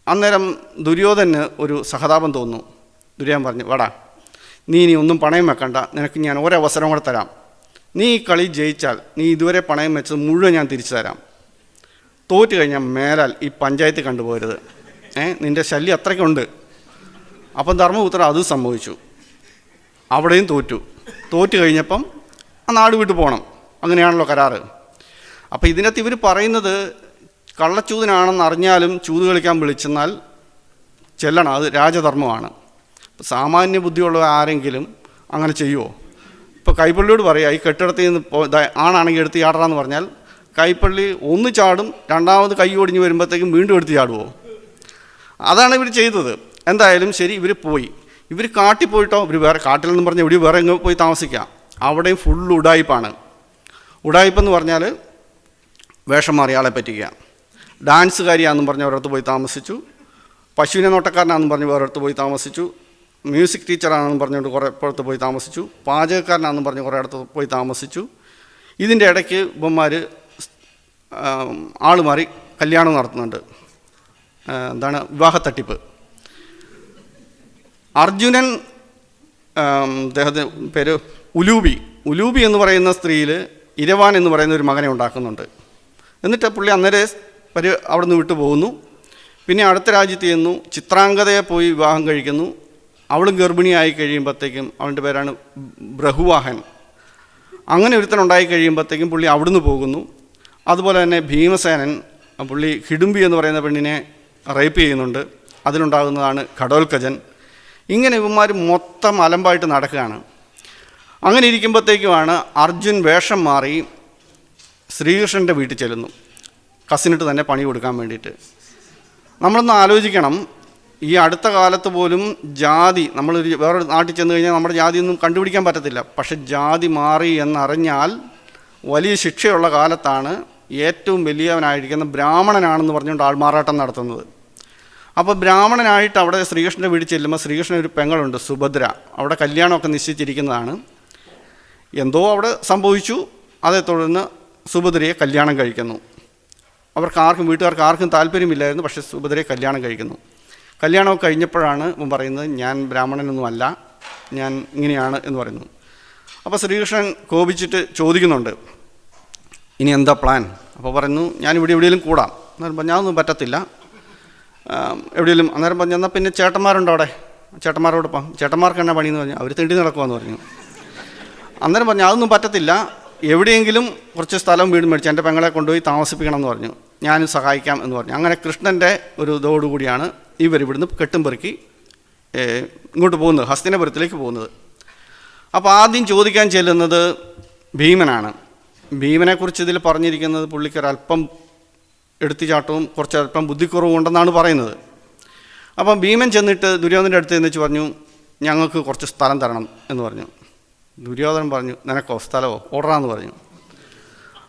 അന്നേരം ദുര്യോധന് ഒരു സഹതാപം തോന്നുന്നു. ദുര്യോധൻ പറഞ്ഞു, വാടാ, നീ ഇനി ഒന്നും പണയം വെക്കണ്ട, നിനക്ക് ഞാൻ ഒരവസരം കൂടെ തരാം. നീ ഈ കളി ജയിച്ചാൽ നീ ഇതുവരെ പണയം വെച്ചത് മുഴുവൻ ഞാൻ തിരിച്ചു തരാം. തോറ്റ് കഴിഞ്ഞാൽ മേലാൽ ഈ പഞ്ചായത്ത് കണ്ടുപോകരുത്, നിൻ്റെ ശല്യം അത്രയ്ക്കുണ്ട്. അപ്പം ധർമ്മപുത്രൻ അത് സംഭവിച്ചു. അവിടെയും തോറ്റു കഴിഞ്ഞപ്പം ആ നാട് വിട്ടു പോകണം. അങ്ങനെയാണല്ലോ കരാറ്. അപ്പോൾ ഇതിനകത്ത് ഇവർ പറയുന്നത് കള്ളച്ചൂതിനാണെന്ന് അറിഞ്ഞാലും ചൂത് കളിക്കാൻ വിളിച്ചെന്നാൽ ചെല്ലണം, അത് രാജധർമ്മമാണ്. സാമാന്യ ബുദ്ധിയുള്ള ആരെങ്കിലും അങ്ങനെ ചെയ്യുമോ? ഇപ്പോൾ കൈപ്പള്ളിയോട് പറയുക, ഈ കെട്ടിടത്തിൽ നിന്ന് ആണാണെങ്കിൽ എടുത്ത് ചാടറാന്ന് പറഞ്ഞാൽ കൈപ്പള്ളി ഒന്ന് ചാടും, രണ്ടാമത് കൈ ഒടിഞ്ഞ് വരുമ്പോഴത്തേക്കും വീണ്ടും എടുത്ത് ചാടുമോ? അതാണ് ഇവർ ചെയ്തത്. എന്തായാലും ശരി, ഇവർ പോയി. ഇവർ കാട്ടിൽ പോയിട്ടോ, ഇവർ വേറെ കാട്ടിൽ നിന്ന് പറഞ്ഞ് എവിടെ വേറെ എങ്ങനെ പോയി താമസിക്കാം. അവിടെയും ഫുൾ ഉഡായിപ്പാണ്. ഉഡായിപ്പെന്ന് പറഞ്ഞാൽ വേഷം മാറി ആളെ പറ്റിക്കുക. ഡാൻസുകാരിയാണെന്നും പറഞ്ഞ് ഒരിടത്ത് പോയി താമസിച്ചു, പശുവിനെ നോട്ടക്കാരനാണെന്നും പറഞ്ഞ് വേറൊരിടത്ത് പോയി താമസിച്ചു, മ്യൂസിക് ടീച്ചറാണെന്നും പറഞ്ഞുകൊണ്ട് കുറേ ഇപ്പുറത്ത് പോയി താമസിച്ചു, പാചകക്കാരനാണെന്നും പറഞ്ഞ് കുറേ ഇടത്ത് പോയി താമസിച്ചു. ഇതിൻ്റെ ഇടയ്ക്ക് ഇവന്മാർ ആൾ മാറി കല്യാണം നടത്തുന്നുണ്ട്. എന്താണ്, വിവാഹത്തട്ടിപ്പ്. അർജുനൻ, അദ്ദേഹത്തിൻ്റെ പേര് ഉലൂബി എന്ന് പറയുന്ന സ്ത്രീയിൽ ഇരവാൻ എന്ന് പറയുന്ന ഒരു മകനെ ഉണ്ടാക്കുന്നുണ്ട്. എന്നിട്ട് പുള്ളി അന്നേരം അവിടെ നിന്ന് വിട്ടു പോകുന്നു. പിന്നെ അടുത്ത രാജ്യത്ത് ചെന്നു, ചിത്രാംഗതയെ പോയി വിവാഹം കഴിക്കുന്നു. അവളും ഗർഭിണിയായി കഴിയുമ്പോഴത്തേക്കും, അവളുടെ പേരാണ് ബ്രഹുവാഹൻ. അങ്ങനെ ഒരുത്തനുണ്ടായി കഴിയുമ്പോഴത്തേക്കും പുള്ളി അവിടുന്ന് പോകുന്നു. അതുപോലെ തന്നെ ഭീമസേനൻ, പുള്ളി ഹിഡുംബി എന്ന് പറയുന്ന പെണ്ണിനെ റേപ്പ് ചെയ്യുന്നുണ്ട്. അതിലുണ്ടാകുന്നതാണ് ഘടോൽക്കജൻ. ഇങ്ങനെ ഇവന്മാർ മൊത്തം അലമ്പായിട്ട് നടക്കുകയാണ്. അങ്ങനെ ഇരിക്കുമ്പോഴത്തേക്കുമാണ് അർജുൻ വേഷം മാറി ശ്രീകൃഷ്ണൻ്റെ വീട്ടിൽ ചെല്ലുന്നു, കസിനിട്ട് തന്നെ പണി കൊടുക്കാൻ വേണ്ടിയിട്ട്. നമ്മളൊന്ന് ആലോചിക്കണം, ഈ അടുത്ത കാലത്ത് പോലും ജാതി, നമ്മളൊരു വേറൊരു നാട്ടിൽ ചെന്ന് കഴിഞ്ഞാൽ നമ്മുടെ ജാതിയൊന്നും കണ്ടുപിടിക്കാൻ പറ്റത്തില്ല. പക്ഷെ ജാതി മാറി എന്നറിഞ്ഞാൽ വലിയ ശിക്ഷയുള്ള കാലത്താണ് ഏറ്റവും വലിയവനായിരിക്കുന്ന ബ്രാഹ്മണനാണെന്ന് പറഞ്ഞുകൊണ്ട് ആൾമാറാട്ടം നടത്തുന്നത്. അപ്പോൾ ബ്രാഹ്മണനായിട്ട് അവിടെ ശ്രീകൃഷ്ണൻ്റെ വീട്ടിൽ ചെല്ലുമ്പോൾ ശ്രീകൃഷ്ണൻ ഒരു പെങ്ങളുണ്ട്, സുഭദ്ര. അവിടെ കല്യാണമൊക്കെ നിശ്ചയിച്ചിരിക്കുന്നതാണ്. എന്തോ അവിടെ സംഭവിച്ചു. അതേ തുടർന്ന് സുഭദ്രയെ കല്യാണം കഴിക്കുന്നു. വീട്ടുകാർക്ക് ആർക്കും താല്പര്യമില്ലായിരുന്നു. പക്ഷേ സുഭദ്രയെ കല്യാണം കഴിക്കുന്നു. കല്യാണമൊക്കെ കഴിഞ്ഞപ്പോഴാണ് ഇവൻ പറയുന്നത്, ഞാൻ ബ്രാഹ്മണനൊന്നുമല്ല, ഞാൻ ഇങ്ങനെയാണ് എന്ന് പറയുന്നു. അപ്പോൾ ശ്രീകൃഷ്ണൻ കോപിച്ചിട്ട് ചോദിക്കുന്നുണ്ട്, ഇനി എന്താ പ്ലാൻ? അപ്പോൾ പറയുന്നു, ഞാൻ എവിടെയെങ്കിലും കൂടാം. അന്നേരം പറഞ്ഞു, അതൊന്നും പറ്റത്തില്ല, എവിടെയെങ്കിലും. അന്നേരം പറഞ്ഞു, എന്നാൽ പിന്നെ ചേട്ടന്മാരുണ്ടോ അവിടെ, ചേട്ടന്മാരോടൊപ്പം, ചേട്ടന്മാർക്ക് എന്നാ പണിയെന്ന് പറഞ്ഞു. അവർ തെണ്ടി നടക്കുമെന്ന് പറഞ്ഞു. അന്നേരം പറഞ്ഞു, അതൊന്നും പറ്റത്തില്ല, എവിടെയെങ്കിലും കുറച്ച് സ്ഥലം വീട് മേടിച്ച് എൻ്റെ പെങ്ങളെ കൊണ്ടുപോയി താമസിപ്പിക്കണം എന്ന് പറഞ്ഞു. ഞാനും സഹായിക്കാം എന്ന് പറഞ്ഞു. അങ്ങനെ കൃഷ്ണൻ്റെ ഒരു ഇതോടുകൂടിയാണ് ഇവരിവിടുന്ന് കെട്ടും പെറുക്കി ഇങ്ങോട്ട് പോകുന്നത്, ഹസ്തിനപുരത്തിലേക്ക് പോകുന്നത്. അപ്പോൾ ആദ്യം ചോദിക്കാൻ ചെല്ലുന്നത് ഭീമനാണ്. ഭീമനെക്കുറിച്ച് ഇതിൽ പറഞ്ഞിരിക്കുന്നത് പുള്ളിക്കൊരല്പം എടുത്തുചാട്ടവും കുറച്ചല്പം ബുദ്ധിക്കുറവും ഉണ്ടെന്നാണ് പറയുന്നത്. അപ്പം ഭീമൻ ചെന്നിട്ട് ദുര്യോധനൻ്റെ അടുത്ത് എന്ന് പറഞ്ഞു, ഞങ്ങൾക്ക് കുറച്ച് സ്ഥലം തരണം എന്ന് പറഞ്ഞു. ദുര്യോധനൻ പറഞ്ഞു, നിനക്കോ സ്ഥലമോ ഓർഡറാന്ന് പറഞ്ഞു.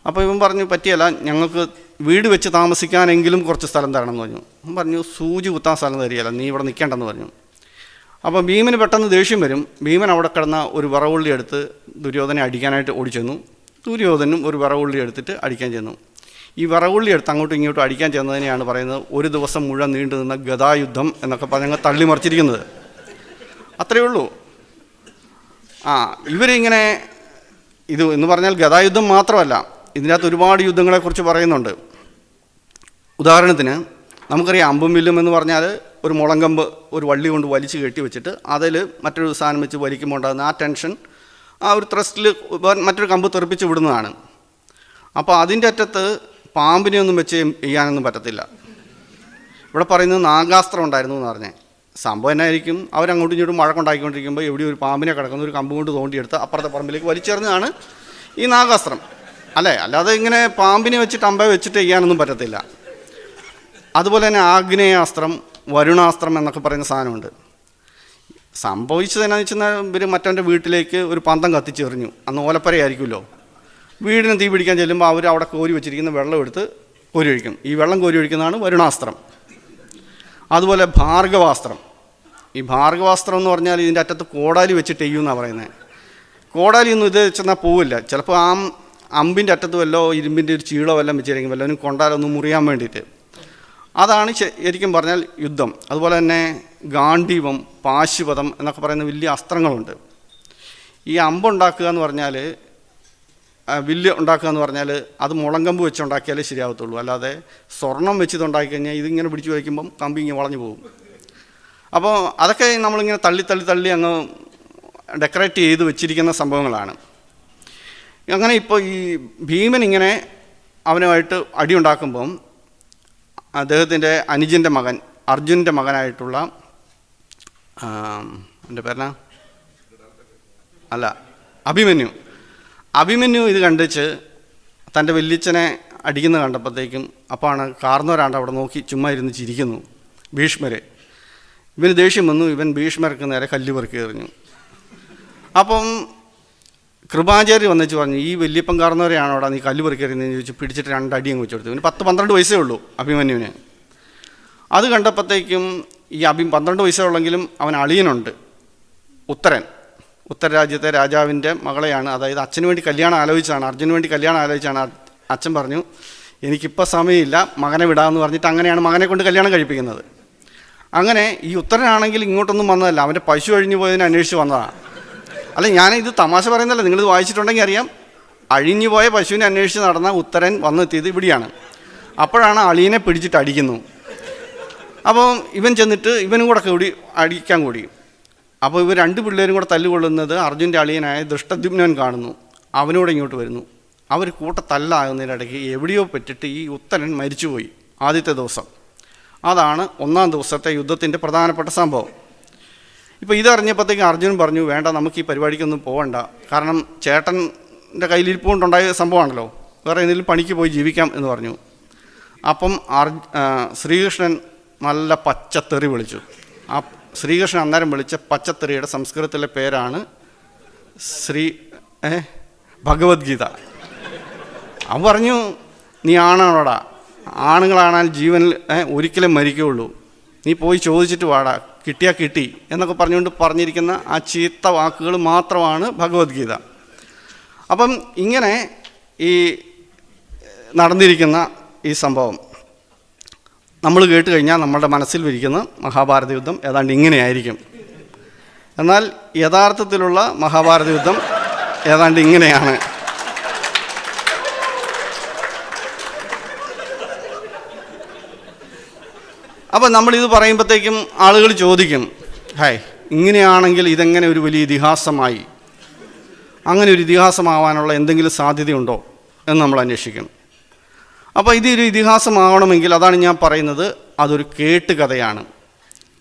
അപ്പോൾ ഇവൻ പറഞ്ഞു, പറ്റിയല്ല, ഞങ്ങൾക്ക് വീട് വെച്ച് താമസിക്കാനെങ്കിലും കുറച്ച് സ്ഥലം തരണം എന്ന് പറഞ്ഞു. അവൻ പറഞ്ഞു, സൂചി കുത്താൻ സ്ഥലം തരികയല്ല, നീ ഇവിടെ നിൽക്കേണ്ടെന്ന് പറഞ്ഞു. അപ്പോൾ ഭീമന് പെട്ടെന്ന് ദേഷ്യം വരും. ഭീമൻ അവിടെ കിടന്ന ഒരു വിറവുള്ളി എടുത്ത് ദുര്യോധനെ അടിക്കാനായിട്ട് ഓടിച്ചെന്നു. ദുര്യോധനും ഒരു വിറവുള്ളി എടുത്തിട്ട് അടിക്കാൻ ചെന്നു. ഈ വിറവുള്ളി എടുത്ത് അങ്ങോട്ടും ഇങ്ങോട്ടും അടിക്കാൻ ചെന്നതിനെയാണ് പറയുന്നത് ഒരു ദിവസം മുഴുവൻ നീണ്ടു നിന്ന ഗദായുദ്ധം എന്നൊക്കെ പറഞ്ഞ് തള്ളിമറിച്ചിരിക്കുന്നത്. അത്രയേ ഉള്ളൂ. ഇവരിങ്ങനെ ഇത് എന്ന് പറഞ്ഞാൽ ഗദായുദ്ധം മാത്രമല്ല, ഇതിനകത്ത് ഒരുപാട് യുദ്ധങ്ങളെക്കുറിച്ച് പറയുന്നുണ്ട്. ഉദാഹരണത്തിന് നമുക്കറിയാം, അമ്പും വില്ലും എന്ന് പറഞ്ഞാൽ ഒരു മുളങ്കമ്പ് ഒരു വള്ളി കൊണ്ട് വലിച്ചു കെട്ടി വെച്ചിട്ട് അതിൽ മറ്റൊരു സാധനം വെച്ച് വലിക്കുമ്പോൾ ഉണ്ടാകുന്ന ആ ടെൻഷൻ, ആ ഒരു ത്രസ്റ്റിൽ മറ്റൊരു കമ്പ് തെറിപ്പിച്ച് വിടുന്നതാണ്. അപ്പോൾ അതിൻ്റെ അറ്റത്ത് പാമ്പിനെ ഒന്നും വെച്ച് ചെയ്യാനൊന്നും പറ്റത്തില്ല. ഇവിടെ പറയുന്നത് നാഗാസ്ത്രം ഉണ്ടായിരുന്നു എന്ന് പറഞ്ഞേ. സംഭവം എന്നായിരിക്കും, അവരങ്ങോട്ടും ഇങ്ങോട്ടും മഴക്കുണ്ടാക്കിക്കൊണ്ടിരിക്കുമ്പോൾ എവിടെ ഒരു പാമ്പിനെ കിടക്കുന്ന ഒരു കമ്പ് കൊണ്ട് തോണ്ടിയെടുത്ത് അപ്പുറത്തെ പറമ്പിലേക്ക് വലിച്ചെറിഞ്ഞതാണ് ഈ നാഗാസ്ത്രം, അല്ലേ? അല്ലാതെ ഇങ്ങനെ പാമ്പിനെ വെച്ചിട്ട് അമ്പ വെച്ചിട്ട് ചെയ്യാനൊന്നും പറ്റത്തില്ല. അതുപോലെ തന്നെ ആഗ്നേയാസ്ത്രം, വരുണാസ്ത്രം എന്നൊക്കെ പറയുന്ന സാധനമുണ്ട്. സംഭവിച്ചത് എന്നാന്ന് വെച്ചാൽ ഇവർ മറ്റവൻ്റെ വീട്ടിലേക്ക് ഒരു പന്തം കത്തിച്ചെറിഞ്ഞു. അന്ന് ഓലപ്പരയായിരിക്കുമല്ലോ. വീടിന് തീ പിടിക്കാൻ ചെല്ലുമ്പോൾ അവർ അവിടെ കോരി വെച്ചിരിക്കുന്ന വെള്ളം എടുത്ത് കോരി ഒഴിക്കും. ഈ വെള്ളം കോരി ഒഴിക്കുന്നതാണ് വരുണാസ്ത്രം. അതുപോലെ ഭാർഗവാസ്ത്രം. ഈ ഭാർഗവാസ്ത്രം എന്ന് പറഞ്ഞാൽ ഇതിൻ്റെ അറ്റത്ത് കോടാലി വെച്ചിട്ട് ചെയ്യുമെന്നാണ് പറയുന്നത്. കോടാലിയൊന്നും ഇത് വെച്ചെന്നാൽ പോവില്ല. ചിലപ്പോൾ ആ അമ്പിൻ്റെ അറ്റത്ത് വല്ലോ ഇരുമ്പിൻ്റെ ഒരു ചീളോ വല്ലതും വെച്ചിരിക്കും, വല്ലവനും കൊണ്ടാലൊന്നും മുറിയാൻ വേണ്ടിയിട്ട്. അതാണ് ശരിക്കും പറഞ്ഞാൽ യുദ്ധം. അതുപോലെ തന്നെ ഗാണ്ഡീവം, പാശുപതം എന്നൊക്കെ പറയുന്ന വലിയ അസ്ത്രങ്ങളുണ്ട്. ഈ അമ്പുണ്ടാക്കുക എന്ന് പറഞ്ഞാൽ, വില്ല് ഉണ്ടാക്കുക എന്ന് പറഞ്ഞാൽ അത് മുളങ്കമ്പ് വെച്ചുണ്ടാക്കിയാലേ ശരിയാവത്തുള്ളൂ. അല്ലാതെ സ്വർണം വെച്ചിട്ടുണ്ടാക്കി കഴിഞ്ഞാൽ ഇതിങ്ങനെ പിടിച്ച് വയ്ക്കുമ്പം കമ്പി ഇങ്ങനെ വളഞ്ഞു പോകും. അപ്പോൾ അതൊക്കെ നമ്മളിങ്ങനെ തള്ളി അങ്ങ് ഡെക്കറേറ്റ് ചെയ്ത് വെച്ചിരിക്കുന്ന സംഭവങ്ങളാണ്. അങ്ങനെ ഇപ്പോൾ ഈ ഭീമൻ ഇങ്ങനെ അവനുമായിട്ട് അടിയുണ്ടാക്കുമ്പം അദ്ദേഹത്തിൻ്റെ അനുജൻ്റെ മകൻ, അർജുനൻ്റെ മകനായിട്ടുള്ള എൻ്റെ പേരെന്നാ അല്ല അഭിമന്യു ഇത് കണ്ടിച്ച് തൻ്റെ വല്യച്ഛനെ അടിക്കുന്നത് കണ്ടപ്പോഴത്തേക്കും അപ്പോഴാണ് കാർന്നവരാണ്ട് അവിടെ നോക്കി ചുമ്മാ ഇരുന്ന് ചിരിക്കുന്നു. ഭീഷ്മരെ. ഇവന് ദേഷ്യം വന്നു, ഇവൻ ഭീഷ്മർക്ക് നേരെ കല്ല് പെറുക്കി എറിഞ്ഞു. അപ്പം കൃപാചാര്യ വന്നിച്ച് പറഞ്ഞു, ഈ വല്യപ്പൻ കാർന്നവരെയാണോ അവിടെ നീ കല്ല് പെറുക്കി എറിയുന്നതെന്ന് ചോദിച്ച് പിടിച്ചിട്ട് 2 അടിയും വെച്ച് കൊടുത്തു. ഇവന് 10-12 വയസ്സേ ഉള്ളൂ അഭിമന്യുവിന്. അത് കണ്ടപ്പോഴത്തേക്കും ഈ 12 വയസ്സേ ഉള്ളെങ്കിലും അവൻ അളിയനുണ്ട്, ഉത്തരരാജ്യത്തെ രാജാവിൻ്റെ മകളെയാണ്, അതായത് അച്ഛന് വേണ്ടി കല്യാണം ആലോചിച്ചാണ്, അർജുന് വേണ്ടി കല്യാണം ആലോചിച്ചാണ്. അച്ഛൻ പറഞ്ഞു എനിക്കിപ്പോൾ സമയമില്ല, മകനെ വിടാമെന്ന് പറഞ്ഞിട്ട് അങ്ങനെയാണ് മകനെ കൊണ്ട് കല്യാണം കഴിപ്പിക്കുന്നത്. അങ്ങനെ ഈ ഉത്തരനാണെങ്കിൽ ഇങ്ങോട്ടൊന്നും വന്നതല്ല, അവൻ്റെ പശു അഴിഞ്ഞു പോയതിനെ അന്വേഷിച്ച് വന്നതാണ്. അല്ല, ഞാനിത് തമാശ പറയുന്നതല്ല, നിങ്ങളിത് വായിച്ചിട്ടുണ്ടെങ്കിൽ അറിയാം. അഴിഞ്ഞു പോയ പശുവിനെ അന്വേഷിച്ച് നടന്ന ഉത്തരൻ വന്നെത്തിയത് ഇവിടെയാണ്. അപ്പോഴാണ് അളിയനെ പിടിച്ചിട്ട് അടിക്കുന്നു. അപ്പോൾ ഇവൻ ചെന്നിട്ട് ഇവനും കൂടെ കൂടി അടിക്കാൻ കൂടി. അപ്പോൾ ഇവർ 2 പിള്ളേരും കൂടെ തല്ലുകൊള്ളുന്നത് അർജുൻ്റെ അളിയനായ ദൃഷ്ടദ്യുമ്നൻ കാണുന്നു. അവനോട് ഇങ്ങോട്ട് വരുന്നു. അവർ തല്ലാകുന്നതിനിടയ്ക്ക് എവിടെയോ പറ്റിയിട്ട് ഈ ഉത്തരൻ മരിച്ചുപോയി ആദ്യത്തെ ദിവസം. അതാണ് 1-ാം ദിവസത്തെ യുദ്ധത്തിൻ്റെ പ്രധാനപ്പെട്ട സംഭവം. ഇപ്പോൾ ഇതറിഞ്ഞപ്പോഴത്തേക്കും അർജുനൻ പറഞ്ഞു, വേണ്ട, നമുക്ക് ഈ പരിപാടിക്കൊന്നും പോകണ്ട, കാരണം ചേട്ടൻ്റെ കയ്യിലിരിപ്പുകൊണ്ടുണ്ടായ സംഭവമാണല്ലോ, വേറെ എന്തെങ്കിലും പണിക്ക് പോയി ജീവിക്കാം എന്ന് പറഞ്ഞു. അപ്പം ശ്രീകൃഷ്ണൻ നല്ല പച്ചത്തെറി വിളിച്ചു. ആ ശ്രീകൃഷ്ണൻ അന്നേരം വിളിച്ച പച്ചത്തെറിയുടെ സംസ്കൃതത്തിലെ പേരാണ് ഭഗവത്ഗീത. അവൻ പറഞ്ഞു, നീ ആണാണോടാ, ആണുങ്ങളാണെങ്കിൽ ജീവനിൽ ഒരിക്കലും മരിക്കുകയുള്ളൂ, നീ പോയി ചോദിച്ചിട്ട് വാടാ, കിട്ടിയാൽ കിട്ടി എന്നൊക്കെ പറഞ്ഞുകൊണ്ട് പറഞ്ഞിരിക്കുന്ന ആ ചീത്ത വാക്കുകൾ മാത്രമാണ് ഭഗവത്ഗീത. അപ്പം ഇങ്ങനെ ഈ നടന്നിരിക്കുന്ന ഈ സംഭവം നമ്മൾ കേട്ട് കഴിഞ്ഞാൽ നമ്മളുടെ മനസ്സിൽ വിരിക്കുന്ന മഹാഭാരത യുദ്ധം ഏതാണ്ട് ഇങ്ങനെയായിരിക്കും. എന്നാൽ യഥാർത്ഥത്തിലുള്ള മഹാഭാരത യുദ്ധം ഏതാണ്ട് ഇങ്ങനെയാണ്. അപ്പം നമ്മളിത് പറയുമ്പോഴത്തേക്കും ആളുകൾ ചോദിക്കും, ഹായ്, ഇങ്ങനെയാണെങ്കിൽ ഇതെങ്ങനെ ഒരു വലിയ ഇതിഹാസമായി? അങ്ങനെ ഒരു ഇതിഹാസമാവാനുള്ള എന്തെങ്കിലും സാധ്യതയുണ്ടോ എന്ന് നമ്മൾ അന്വേഷിക്കും. അപ്പോൾ ഇതൊരു ഇതിഹാസമാവണമെങ്കിൽ അതാണ് ഞാൻ പറയുന്നത്, അതൊരു കേട്ടുകഥയാണ്.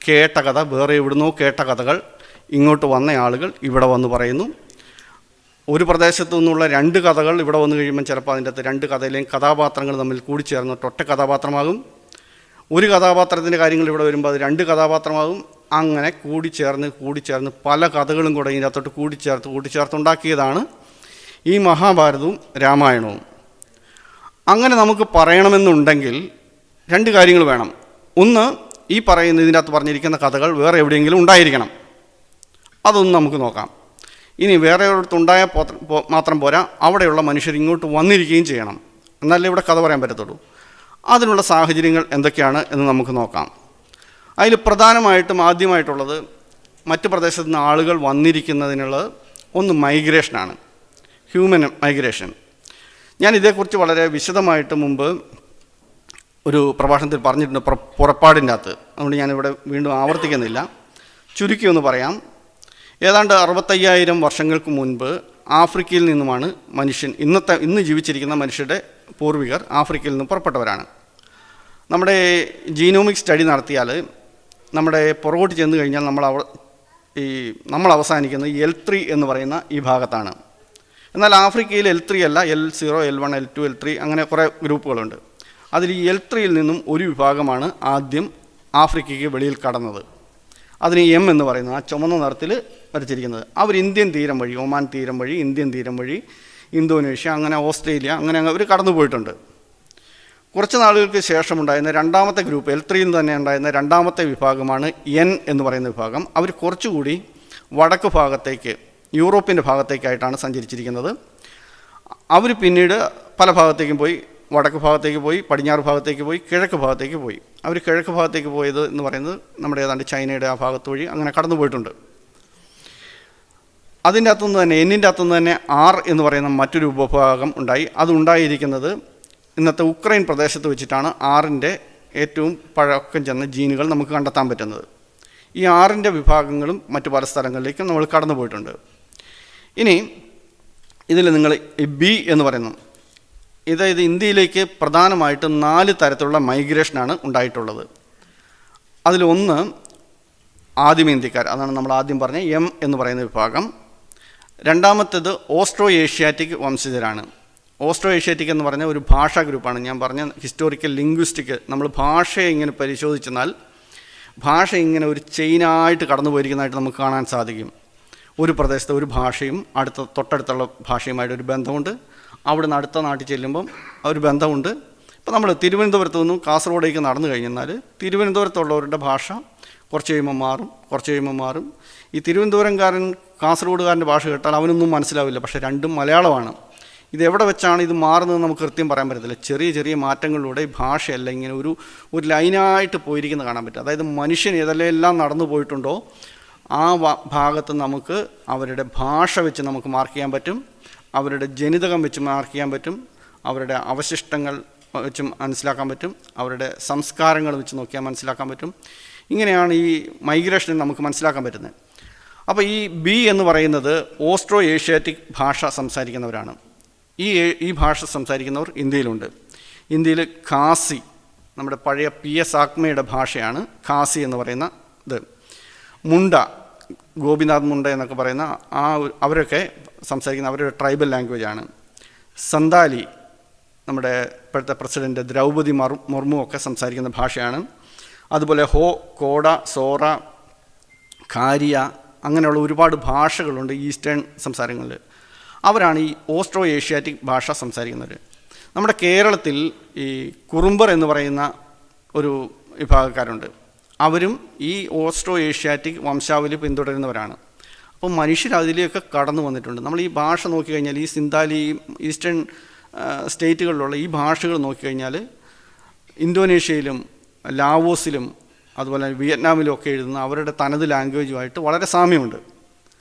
കേട്ട കഥ, വേറെ എവിടുന്നോ കേട്ട കഥകൾ ഇങ്ങോട്ട് വന്ന ആളുകൾ ഇവിടെ വന്ന് പറയുന്നു. ഒരു പ്രദേശത്തു നിന്നുള്ള 2 കഥകൾ ഇവിടെ വന്നു കഴിയുമ്പം ചിലപ്പോൾ അതിൻ്റെ അകത്ത് 2 കഥയിലെയും കഥാപാത്രങ്ങൾ തമ്മിൽ കൂടിച്ചേർന്നിട്ട് ഒറ്റ കഥാപാത്രമാകും. ഒരു കഥാപാത്രത്തിൻ്റെ കാര്യങ്ങൾ ഇവിടെ വരുമ്പോൾ അത് 2 കഥാപാത്രമാകും. അങ്ങനെ കൂടിച്ചേർന്ന് പല കഥകളും കൂടെ ഇതിനകത്തോട്ട് കൂട്ടിച്ചേർത്തുണ്ടാക്കിയതാണ് ഈ മഹാഭാരതവും രാമായണവും. അങ്ങനെ നമുക്ക് പറയണമെന്നുണ്ടെങ്കിൽ 2 കാര്യങ്ങൾ വേണം. ഒന്ന്, ഈ ഇതിനകത്ത് പറഞ്ഞിരിക്കുന്ന കഥകൾ വേറെ എവിടെയെങ്കിലും ഉണ്ടായിരിക്കണം. അതൊന്നും നമുക്ക് നോക്കാം. ഇനി വേറെ ഒരിടത്തുണ്ടായ മാത്രം പോരാ, അവിടെയുള്ള മനുഷ്യർ ഇങ്ങോട്ട് വന്നിരിക്കുകയും ചെയ്യണം, എന്നാലേ ഇവിടെ കഥ പറയാൻ പറ്റത്തുള്ളൂ. അതിനുള്ള സാഹചര്യങ്ങൾ എന്തൊക്കെയാണ് എന്ന് നമുക്ക് നോക്കാം. അതിൽ പ്രധാനമായിട്ടും ആദ്യമായിട്ടുള്ളത് മറ്റ് പ്രദേശത്തു നിന്ന് ആളുകൾ വന്നിരിക്കുന്നതിനുള്ളത് ഒന്ന് മൈഗ്രേഷനാണ്, ഹ്യൂമൻ മൈഗ്രേഷൻ. ഞാൻ ഇതേക്കുറിച്ച് വളരെ വിശദമായിട്ട് മുമ്പ് ഒരു പ്രഭാഷണത്തിൽ പറഞ്ഞിട്ടുണ്ട് പുറപ്പാടിൻ്റെ അകത്ത്, അതുകൊണ്ട് ഞാനിവിടെ വീണ്ടും ആവർത്തിക്കുന്നില്ല. ചുരുക്കി ഒന്ന് പറയാം. ഏതാണ്ട് 65,000 വർഷങ്ങൾക്ക് മുൻപ് ആഫ്രിക്കയിൽ നിന്നുമാണ് ഇന്ന് ജീവിച്ചിരിക്കുന്ന മനുഷ്യരുടെ പൂർവികർ ആഫ്രിക്കയിൽ നിന്ന് പുറപ്പെട്ടവരാണ്. നമ്മുടെ ജീനോമിക് സ്റ്റഡി നടത്തിയാൽ നമ്മുടെ പുറകോട്ട് ചെന്ന് കഴിഞ്ഞാൽ നമ്മൾ അവസാനിക്കുന്നത് L3 എന്ന് പറയുന്ന ഈ ഭാഗത്താണ്. എന്നാൽ ആഫ്രിക്കയിൽ L3 അല്ല, L0, L1, L2, L3 അങ്ങനെ കുറേ ഗ്രൂപ്പുകളുണ്ട്. അതിൽ ഈ L3യിൽ നിന്നും ഒരു വിഭാഗമാണ് ആദ്യം ആഫ്രിക്കയ്ക്ക് വെളിയിൽ കടന്നത്. അതിന് M എന്ന് പറയുന്നത് ആ ചുമന്ന നിറത്തിൽ വരച്ചിരിക്കുന്നത്. അവർ ഇന്ത്യൻ തീരം വഴി, ഒമാൻ തീരം വഴി, ഇന്ത്യൻ തീരം വഴി, ഇന്തോനേഷ്യ, അങ്ങനെ ഓസ്ട്രേലിയ, അങ്ങനെ അവർ കടന്നു പോയിട്ടുണ്ട്. കുറച്ച് നാളുകൾക്ക് ശേഷമുണ്ടായിരുന്ന രണ്ടാമത്തെ ഗ്രൂപ്പ്, L3യിൽ തന്നെ ഉണ്ടായിരുന്ന രണ്ടാമത്തെ വിഭാഗമാണ് N എന്ന് പറയുന്ന വിഭാഗം. അവർ കുറച്ചുകൂടി വടക്ക് ഭാഗത്തേക്ക്, യൂറോപ്പിൻ്റെ ഭാഗത്തേക്കായിട്ടാണ് സഞ്ചരിച്ചിരിക്കുന്നത്. അവർ പിന്നീട് പല ഭാഗത്തേക്കും പോയി. വടക്ക് ഭാഗത്തേക്ക് പോയി, പടിഞ്ഞാറ് ഭാഗത്തേക്ക് പോയി, കിഴക്ക് ഭാഗത്തേക്ക് പോയി. അവർ കിഴക്ക് ഭാഗത്തേക്ക് പോയത് എന്ന് പറയുന്നത് നമ്മുടെ ഏതാണ്ട് ചൈനയുടെ ആ ഭാഗത്ത് വഴി അങ്ങനെ കടന്നു പോയിട്ടുണ്ട്. അതിൻ്റെ അകത്തുനിന്ന് തന്നെ, എന്നിൻ്റെ അകത്തുനിന്ന് തന്നെ R എന്ന് പറയുന്ന മറ്റൊരു ഉപഭാഗം ഉണ്ടായി. അതുണ്ടായിരിക്കുന്നത് ഇന്നത്തെ ഉക്രൈൻ പ്രദേശത്ത് വെച്ചിട്ടാണ് ആറിൻ്റെ ഏറ്റവും പഴക്കം ചെന്ന ജീനുകൾ നമുക്ക് കണ്ടെത്താൻ പറ്റുന്നത്. ഈ ആറിൻ്റെ വിഭാഗങ്ങളും മറ്റു പല സ്ഥലങ്ങളിലേക്കും നമ്മൾ കടന്നു പോയിട്ടുണ്ട്. ഇനി ഇതിൽ നിങ്ങൾ B എന്ന് പറയുന്നു, ഇത് ഇന്ത്യയിലേക്ക് പ്രധാനമായിട്ട് 4 തരത്തിലുള്ള മൈഗ്രേഷനാണ് ഉണ്ടായിട്ടുള്ളത്. അതിലൊന്ന് ആദിമ ഇന്ത്യക്കാർ, അതാണ് നമ്മൾ ആദ്യം പറഞ്ഞ M എന്ന് പറയുന്ന വിഭാഗം. രണ്ടാമത്തേത് ഓസ്ട്രോ ഏഷ്യാറ്റിക് വംശജരാണ്. ഓസ്ട്രോ ഏഷ്യാറ്റിക് എന്ന് പറഞ്ഞ ഒരു ഭാഷാ ഗ്രൂപ്പാണ്. ഞാൻ പറഞ്ഞ ഹിസ്റ്റോറിക്കൽ ലിംഗ്വിസ്റ്റിക്, നമ്മൾ ഭാഷയെ ഇങ്ങനെ പരിശോധിച്ചെന്നാൽ ഭാഷ ഇങ്ങനെ ഒരു ചെയിനായിട്ട് കടന്നു പോയിരിക്കുന്നതായിട്ട് നമുക്ക് കാണാൻ സാധിക്കും. ഒരു പ്രദേശത്തെ ഒരു ഭാഷയും തൊട്ടടുത്തുള്ള ഭാഷയുമായിട്ടൊരു ബന്ധമുണ്ട്. അവിടുന്ന് അടുത്ത നാട്ടിൽ ചെല്ലുമ്പം ഒരു ബന്ധമുണ്ട്. ഇപ്പോൾ നമ്മൾ തിരുവനന്തപുരത്ത് നിന്നും കാസർഗോഡേക്ക് നടന്നു കഴിഞ്ഞാൽ തിരുവനന്തപുരത്തുള്ളവരുടെ ഭാഷ കുറച്ച് കഴിയുമ്പോൾ മാറും. ഈ തിരുവനന്തപുരംകാരൻ കാസർഗോഡുകാരൻ്റെ ഭാഷ കേട്ടാൽ അവനൊന്നും മനസ്സിലാവില്ല. പക്ഷേ രണ്ടും മലയാളമാണ്. ഇതെവിടെ വെച്ചാണ് ഇത് മാറുന്നത് നമുക്ക് കൃത്യം പറയാൻ പറ്റത്തില്ല. ചെറിയ ചെറിയ മാറ്റങ്ങളിലൂടെ ഈ ഭാഷയല്ല ഇങ്ങനെ ഒരു ലൈനായിട്ട് പോയിരിക്കുന്നത് കാണാൻ പറ്റും. അതായത് മനുഷ്യൻ ഏതെല്ലാം നടന്നു പോയിട്ടുണ്ടോ ആ ഭാഗത്ത് നമുക്ക് അവരുടെ ഭാഷ വെച്ച് നമുക്ക് മാർക്ക് ചെയ്യാൻ പറ്റും, അവരുടെ ജനിതകം വെച്ച് മാർക്ക് ചെയ്യാൻ പറ്റും, അവരുടെ അവശിഷ്ടങ്ങൾ വെച്ച് മനസ്സിലാക്കാൻ പറ്റും, അവരുടെ സംസ്കാരങ്ങൾ വെച്ച് നോക്കിയാൽ മനസ്സിലാക്കാൻ പറ്റും. ഇങ്ങനെയാണ് ഈ മൈഗ്രേഷനിൽ നമുക്ക് മനസ്സിലാക്കാൻ പറ്റുന്നത്. അപ്പോൾ ഈ ബി എന്ന് പറയുന്നത് ഓസ്ട്രോ ഏഷ്യാറ്റിക് ഭാഷ സംസാരിക്കുന്നവരാണ്. ഈ ഭാഷ സംസാരിക്കുന്നവർ ഇന്ത്യയിലുണ്ട്. ഇന്ത്യയിൽ ഖാസി, നമ്മുടെ പഴയ PS ആക്മയുടെ ഭാഷയാണ് ഖാസി എന്ന് പറയുന്ന ഇത്. മുണ്ട, ഗോപിനാഥ് മുണ്ട എന്നൊക്കെ പറയുന്ന അവരൊക്കെ സംസാരിക്കുന്ന അവരുടെ ട്രൈബൽ ലാംഗ്വേജാണ്. സന്താലി, നമ്മുടെ ഇപ്പോഴത്തെ പ്രസിഡൻറ്റ് ദ്രൗപദി മുർമു ഒക്കെ സംസാരിക്കുന്ന ഭാഷയാണ്. അതുപോലെ ഹോ, കോഡ, സോറ, ഖാരിയ അങ്ങനെയുള്ള ഒരുപാട് ഭാഷകളുണ്ട് ഈസ്റ്റേൺ സംസാരങ്ങളിൽ. അവരാണ് ഈ ഓസ്ട്രോ ഏഷ്യാറ്റിക് ഭാഷ സംസാരിക്കുന്നവർ. നമ്മുടെ കേരളത്തിൽ ഈ കുറുമ്പർ എന്ന് പറയുന്ന ഒരു വിഭാഗക്കാരുണ്ട്. അവരും ഈ ഓസ്ട്രോ ഏഷ്യാറ്റിക് വംശാവലി പിന്തുടരുന്നവരാണ്. അപ്പോൾ മനുഷ്യർ അതിലേക്ക് കടന്നു വന്നിട്ടുണ്ട്. നമ്മൾ ഈ ഭാഷ നോക്കിക്കഴിഞ്ഞാൽ ഈ സിന്താലി, ഈസ്റ്റേൺ സ്റ്റേറ്റുകളിലുള്ള ഈ ഭാഷകൾ നോക്കിക്കഴിഞ്ഞാൽ ഇന്തോനേഷ്യയിലും ലാവോസിലും അതുപോലെ വിയറ്റ്നാമിലും ഒക്കെ എഴുതുന്ന അവരുടെ തനത് ലാംഗ്വേജുമായിട്ട് വളരെ സാമ്യമുണ്ട്.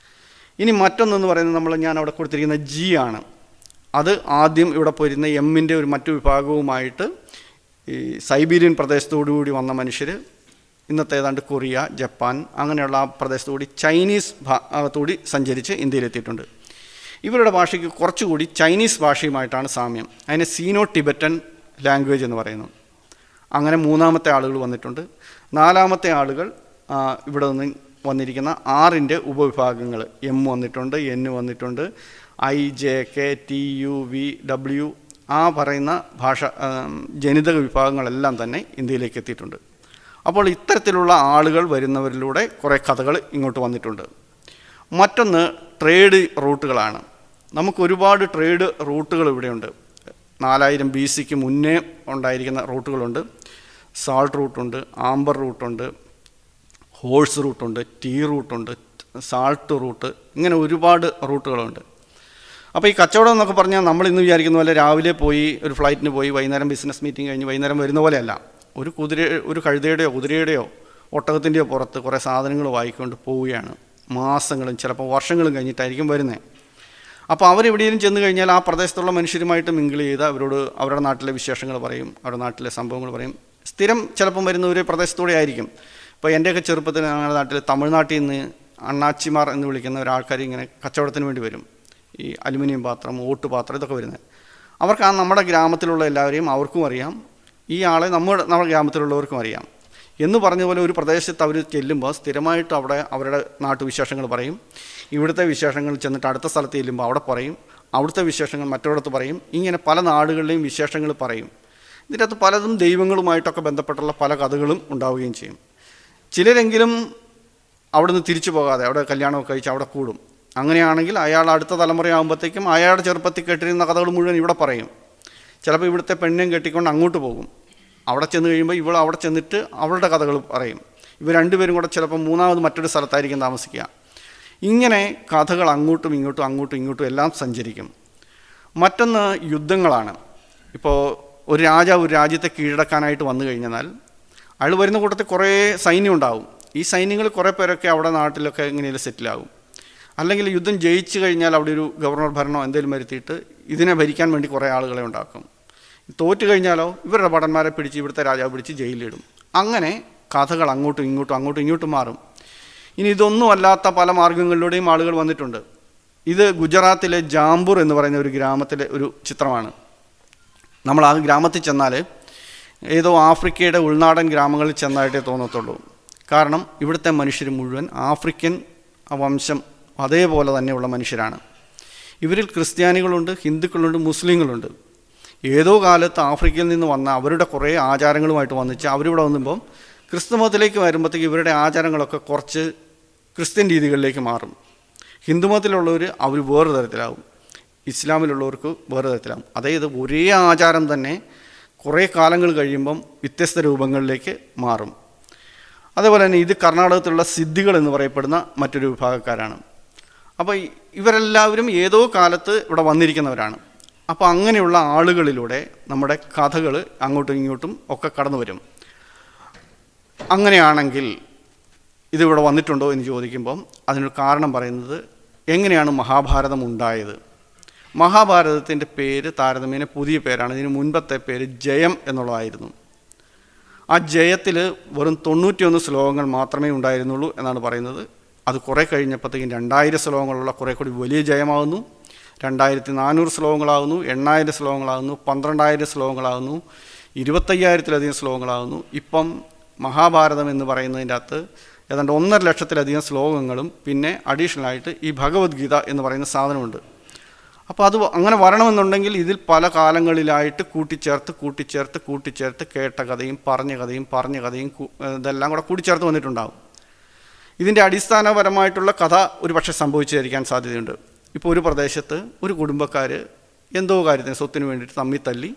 ഇനി മറ്റൊന്നെന്ന് പറയുന്നത് ഞാൻ അവിടെ കൊടുത്തിരിക്കുന്ന ജി ആണ്. അത് ആദ്യം ഇവിടെ പോയിരുന്ന എമ്മിൻ്റെ ഒരു വിഭാഗവുമായിട്ട് ഈ സൈബീരിയൻ പ്രദേശത്തോടുകൂടി വന്ന മനുഷ്യർ ഇന്നത്തെ ഏതാണ്ട് കൊറിയ, ജപ്പാൻ അങ്ങനെയുള്ള ആ പ്രദേശത്തുകൂടി ചൈനീസ് ഭാഗത്തുകൂടി സഞ്ചരിച്ച് ഇന്ത്യയിലെത്തിയിട്ടുണ്ട്. ഇവരുടെ ഭാഷയ്ക്ക് കുറച്ചുകൂടി ചൈനീസ് ഭാഷയുമായിട്ടാണ് സാമ്യം. അതിനെ സീനോ ടിബറ്റൻ ലാംഗ്വേജ് എന്ന് പറയുന്നു. അങ്ങനെ മൂന്നാമത്തെ ആളുകൾ വന്നിട്ടുണ്ട്. നാലാമത്തെ ആളുകൾ ഇവിടെ നിന്ന് വന്നിരിക്കുന്ന 6 ഉപവിഭാഗങ്ങൾ, എം വന്നിട്ടുണ്ട്, എൻ വന്നിട്ടുണ്ട്, IJK TUV W ആ പറയുന്ന ഭാഷ ജനിതക വിഭാഗങ്ങളെല്ലാം തന്നെ ഇന്ത്യയിലേക്ക് എത്തിയിട്ടുണ്ട്. അപ്പോൾ ഇത്തരത്തിലുള്ള ആളുകൾ വരുന്നവരിലൂടെ കുറേ കഥകൾ ഇങ്ങോട്ട് വന്നിട്ടുണ്ട്. മറ്റൊന്ന് ട്രേഡ് റൂട്ടുകളാണ്. നമുക്കൊരുപാട് ട്രേഡ് റൂട്ടുകൾ ഇവിടെയുണ്ട്. 4000 BCക്ക് മുന്നേ ഉണ്ടായിരിക്കുന്ന റൂട്ടുകളുണ്ട്. സാൾട്ട് റൂട്ടുണ്ട്, ആംബർ റൂട്ടുണ്ട്, ഹോഴ്സ് റൂട്ടുണ്ട്, ടീ റൂട്ടുണ്ട്, സാൾട്ട് റൂട്ട്, ഇങ്ങനെ ഒരുപാട് റൂട്ടുകളുണ്ട്. അപ്പോൾ ഈ കച്ചവടം എന്നൊക്കെ പറഞ്ഞാൽ നമ്മളിന്ന് വിചാരിക്കുന്ന പോലെ രാവിലെ പോയി ഒരു ഫ്ലൈറ്റിന് പോയി വൈകുന്നേരം ബിസിനസ് മീറ്റിംഗ് കഴിഞ്ഞ് വൈകുന്നേരം വരുന്ന പോലെയല്ല. ഒരു കഴുതയുടെയോ കുതിരയുടെയോ ഒട്ടകത്തിൻ്റെയോ പുറത്ത് കുറേ സാധനങ്ങൾ വാങ്ങിക്കൊണ്ട് പോവുകയാണ്. മാസങ്ങളും ചിലപ്പോൾ വർഷങ്ങളും കഴിഞ്ഞിട്ടായിരിക്കും വരുന്നത്. അപ്പോൾ അവരെവിടെയും ചെന്ന് കഴിഞ്ഞാൽ ആ പ്രദേശത്തുള്ള മനുഷ്യരുമായിട്ട് മിങ്കിൾ ചെയ്ത് അവരുടെ നാട്ടിലെ വിശേഷങ്ങൾ പറയും, അവരുടെ നാട്ടിലെ സംഭവങ്ങൾ പറയും. സ്ഥിരം ചിലപ്പം വരുന്ന ഒരു പ്രദേശത്തൂടെ ആയിരിക്കും. ഇപ്പോൾ എൻ്റെയൊക്കെ ചെറുപ്പത്തിൽ ഞങ്ങളുടെ നാട്ടിൽ തമിഴ്നാട്ടിൽ നിന്ന് അണ്ണാച്ചിമാർ എന്ന് വിളിക്കുന്ന ഒരാൾക്കാർ ഇങ്ങനെ കച്ചവടത്തിന് വേണ്ടി വരും. ഈ അലുമിനിയം പാത്രം, ഓട്ടുപാത്രം ഇതൊക്കെ വരുന്നത്. അവർക്ക് നമ്മുടെ ഗ്രാമത്തിലുള്ള എല്ലാവരെയും അവർക്കും അറിയാം, ഈ ആളെ നമ്മുടെ ഗ്രാമത്തിലുള്ളവർക്കും അറിയാം. എന്ന് പറഞ്ഞ പോലെ ഒരു പ്രദേശത്ത് അവർ ചെല്ലുമ്പോൾ സ്ഥിരമായിട്ട് അവിടെ അവരുടെ നാട്ടുവിശേഷങ്ങൾ പറയും. ഇവിടുത്തെ വിശേഷങ്ങൾ ചെന്നിട്ട് അടുത്ത സ്ഥലത്ത് ചെല്ലുമ്പോൾ അവിടെ പറയും, അവിടുത്തെ വിശേഷങ്ങൾ മറ്റൊരിടത്ത് പറയും. ഇങ്ങനെ പല നാടുകളിലെയും വിശേഷങ്ങൾ പറയും. ഇതിൻ്റെ അകത്ത് പലതും ദൈവങ്ങളുമായിട്ടൊക്കെ ബന്ധപ്പെട്ടുള്ള പല കഥകളും ഉണ്ടാവുകയും ചെയ്യും. ചിലരെങ്കിലും അവിടുന്ന് തിരിച്ചു പോകാതെ അവിടെ കല്യാണമൊക്കെ കഴിച്ച് അവിടെ കൂടും. അങ്ങനെയാണെങ്കിൽ അയാൾ അടുത്ത തലമുറയാകുമ്പോഴത്തേക്കും അയാളുടെ ചെറുപ്പത്തിൽ കേട്ടിരുന്ന കഥകൾ മുഴുവൻ ഇവിടെ പറയും. ചിലപ്പോൾ ഇവിടുത്തെ പെണ്ണിനെയും കെട്ടിക്കൊണ്ട് അങ്ങോട്ട് പോകും. അവിടെ ചെന്ന് കഴിയുമ്പോൾ ഇവൾ അവിടെ ചെന്നിട്ട് അവളുടെ കഥകൾ പറയും. ഇവർ രണ്ടുപേരും കൂടെ ചിലപ്പോൾ മൂന്നാമത് മറ്റൊരു സ്ഥലത്തായിരിക്കും താമസിക്കുക. ഇങ്ങനെ കഥകൾ അങ്ങോട്ടും ഇങ്ങോട്ടും എല്ലാം സഞ്ചരിക്കും. മറ്റൊന്ന് യുദ്ധങ്ങളാണ്. ഇപ്പോൾ ഒരു രാജാവ് ഒരു രാജ്യത്തെ കീഴടക്കാനായിട്ട് വന്നു കഴിഞ്ഞാൽ അയാൾ വരുന്ന കൂട്ടത്തിൽ കുറേ സൈന്യം ഉണ്ടാവും. ഈ സൈന്യങ്ങൾ കുറേ പേരൊക്കെ അവിടെ നാട്ടിലൊക്കെ എങ്ങനെയും സെറ്റിലാകും. അല്ലെങ്കിൽ യുദ്ധം ജയിച്ചു കഴിഞ്ഞാൽ അവിടെ ഒരു ഗവർണർ ഭരണോ എന്തെങ്കിലും വരുത്തിയിട്ട് ഇതിനെ ഭരിക്കാൻ വേണ്ടി കുറേ ആളുകളെ ഉണ്ടാക്കും. തോറ്റു കഴിഞ്ഞാലോ ഇവരുടെ ഭടന്മാരെ പിടിച്ച് ഇവിടുത്തെ രാജാവ് പിടിച്ച് ജയിലിലിടും. അങ്ങനെ കഥകൾ അങ്ങോട്ടും ഇങ്ങോട്ടും മാറും. ഇനി ഇതൊന്നും അല്ലാത്ത പല മാർഗങ്ങളിലൂടെയും ആളുകൾ വന്നിട്ടുണ്ട്. ഇത് ഗുജറാത്തിലെ ജാംബൂർ എന്ന് പറയുന്ന ഒരു ഗ്രാമത്തിലെ ഒരു ചിത്രമാണ്. നമ്മൾ ആ ഗ്രാമത്തിൽ ചെന്നാൽ ഏതോ ആഫ്രിക്കയുടെ ഉൾനാടൻ ഗ്രാമങ്ങളിൽ ചെന്നായിട്ടേ തോന്നത്തുള്ളൂ. കാരണം ഇവിടുത്തെ മനുഷ്യർ മുഴുവൻ ആഫ്രിക്കൻ വംശം അതേപോലെ തന്നെയുള്ള മനുഷ്യരാണ്. ഇവരിൽ ക്രിസ്ത്യാനികളുണ്ട്, ഹിന്ദുക്കളുണ്ട്, മുസ്ലിങ്ങളുണ്ട്. ഏതോ കാലത്ത് ആഫ്രിക്കയിൽ നിന്ന് വന്ന അവരുടെ കുറേ ആചാരങ്ങളുമായിട്ട് വന്നിച്ച് അവരിവിടെ വന്നുമ്പം ക്രിസ്തുമതത്തിലേക്ക് വരുമ്പോഴത്തേക്ക് ഇവരുടെ ആചാരങ്ങളൊക്കെ കുറച്ച് ക്രിസ്ത്യൻ രീതികളിലേക്ക് മാറും. ഹിന്ദുമതത്തിലുള്ളവർ അവർ വേറെ തരത്തിലാവും, ഇസ്ലാമിലുള്ളവർക്ക് വേറെ തരത്തിലാവും. അതായത് ഒരേ ആചാരം തന്നെ കുറേ കാലങ്ങൾ കഴിയുമ്പം വ്യത്യസ്ത രൂപങ്ങളിലേക്ക് മാറും. അതേപോലെ തന്നെ ഇത് കർണാടകത്തിലുള്ള സിദ്ധികൾ എന്ന് പറയപ്പെടുന്ന മറ്റൊരു വിഭാഗക്കാരാണ്. അപ്പോൾ ഇവരെല്ലാവരും ഏതോ കാലത്ത് ഇവിടെ വന്നിരിക്കുന്നവരാണ്. അപ്പോൾ അങ്ങനെയുള്ള ആളുകളിലൂടെ നമ്മുടെ കഥകൾ അങ്ങോട്ടും ഇങ്ങോട്ടും ഒക്കെ കടന്നു വരും. അങ്ങനെയാണെങ്കിൽ ഇതിവിടെ വന്നിട്ടുണ്ടോ എന്ന് ചോദിക്കുമ്പം അതിനൊരു കാരണം പറയുന്നത് എങ്ങനെയാണ് മഹാഭാരതം ഉണ്ടായത്. മഹാഭാരതത്തിൻ്റെ പേര് താരതമ്യേന പുതിയ പേരാണ്. ഇതിന് മുൻപത്തെ പേര് ജയം എന്നുള്ളതായിരുന്നു. ആ ജയത്തിൽ വെറും 91 ശ്ലോകങ്ങൾ മാത്രമേ ഉണ്ടായിരുന്നുള്ളൂ എന്നാണ് പറയുന്നത്. അത് കുറേ കഴിഞ്ഞപ്പോഴത്തേക്കും 2000 ശ്ലോകങ്ങളുള്ള കുറേ കൂടി വലിയ ജയമാകുന്നു. 2400 ശ്ലോകങ്ങളാകുന്നു, 8000 ശ്ലോകങ്ങളാകുന്നു, 12000 ശ്ലോകങ്ങളാകുന്നു, 25000-ലധികം ശ്ലോകങ്ങളാകുന്നു. ഇപ്പം മഹാഭാരതം എന്ന് പറയുന്നതിൻ്റെ അകത്ത് ഏതാണ്ട് 1.5 ലക്ഷത്തിലധികം ശ്ലോകങ്ങളും പിന്നെ അഡീഷണലായിട്ട് ഈ ഭഗവത്ഗീത എന്ന് പറയുന്ന സാധനമുണ്ട്. അപ്പോൾ അത് അങ്ങനെ വരണമെന്നുണ്ടെങ്കിൽ ഇതിൽ പല കാലങ്ങളിലായിട്ട് കൂട്ടിച്ചേർത്ത് കേട്ട കഥയും പറഞ്ഞ കഥയും ഇതെല്ലാം കൂടെ കൂട്ടിച്ചേർത്ത് വന്നിട്ടുണ്ടാകും. ഇതിൻ്റെ അടിസ്ഥാനപരമായിട്ടുള്ള കഥ ഒരു പക്ഷേ സംഭവിച്ചിരിക്കാൻ സാധ്യതയുണ്ട്. ഇപ്പോൾ ഒരു പ്രദേശത്ത് ഒരു കുടുംബക്കാർ എന്തോ കാര്യത്തിന് സ്വത്തിന് വേണ്ടിയിട്ട് തമ്മിൽ തല്ലി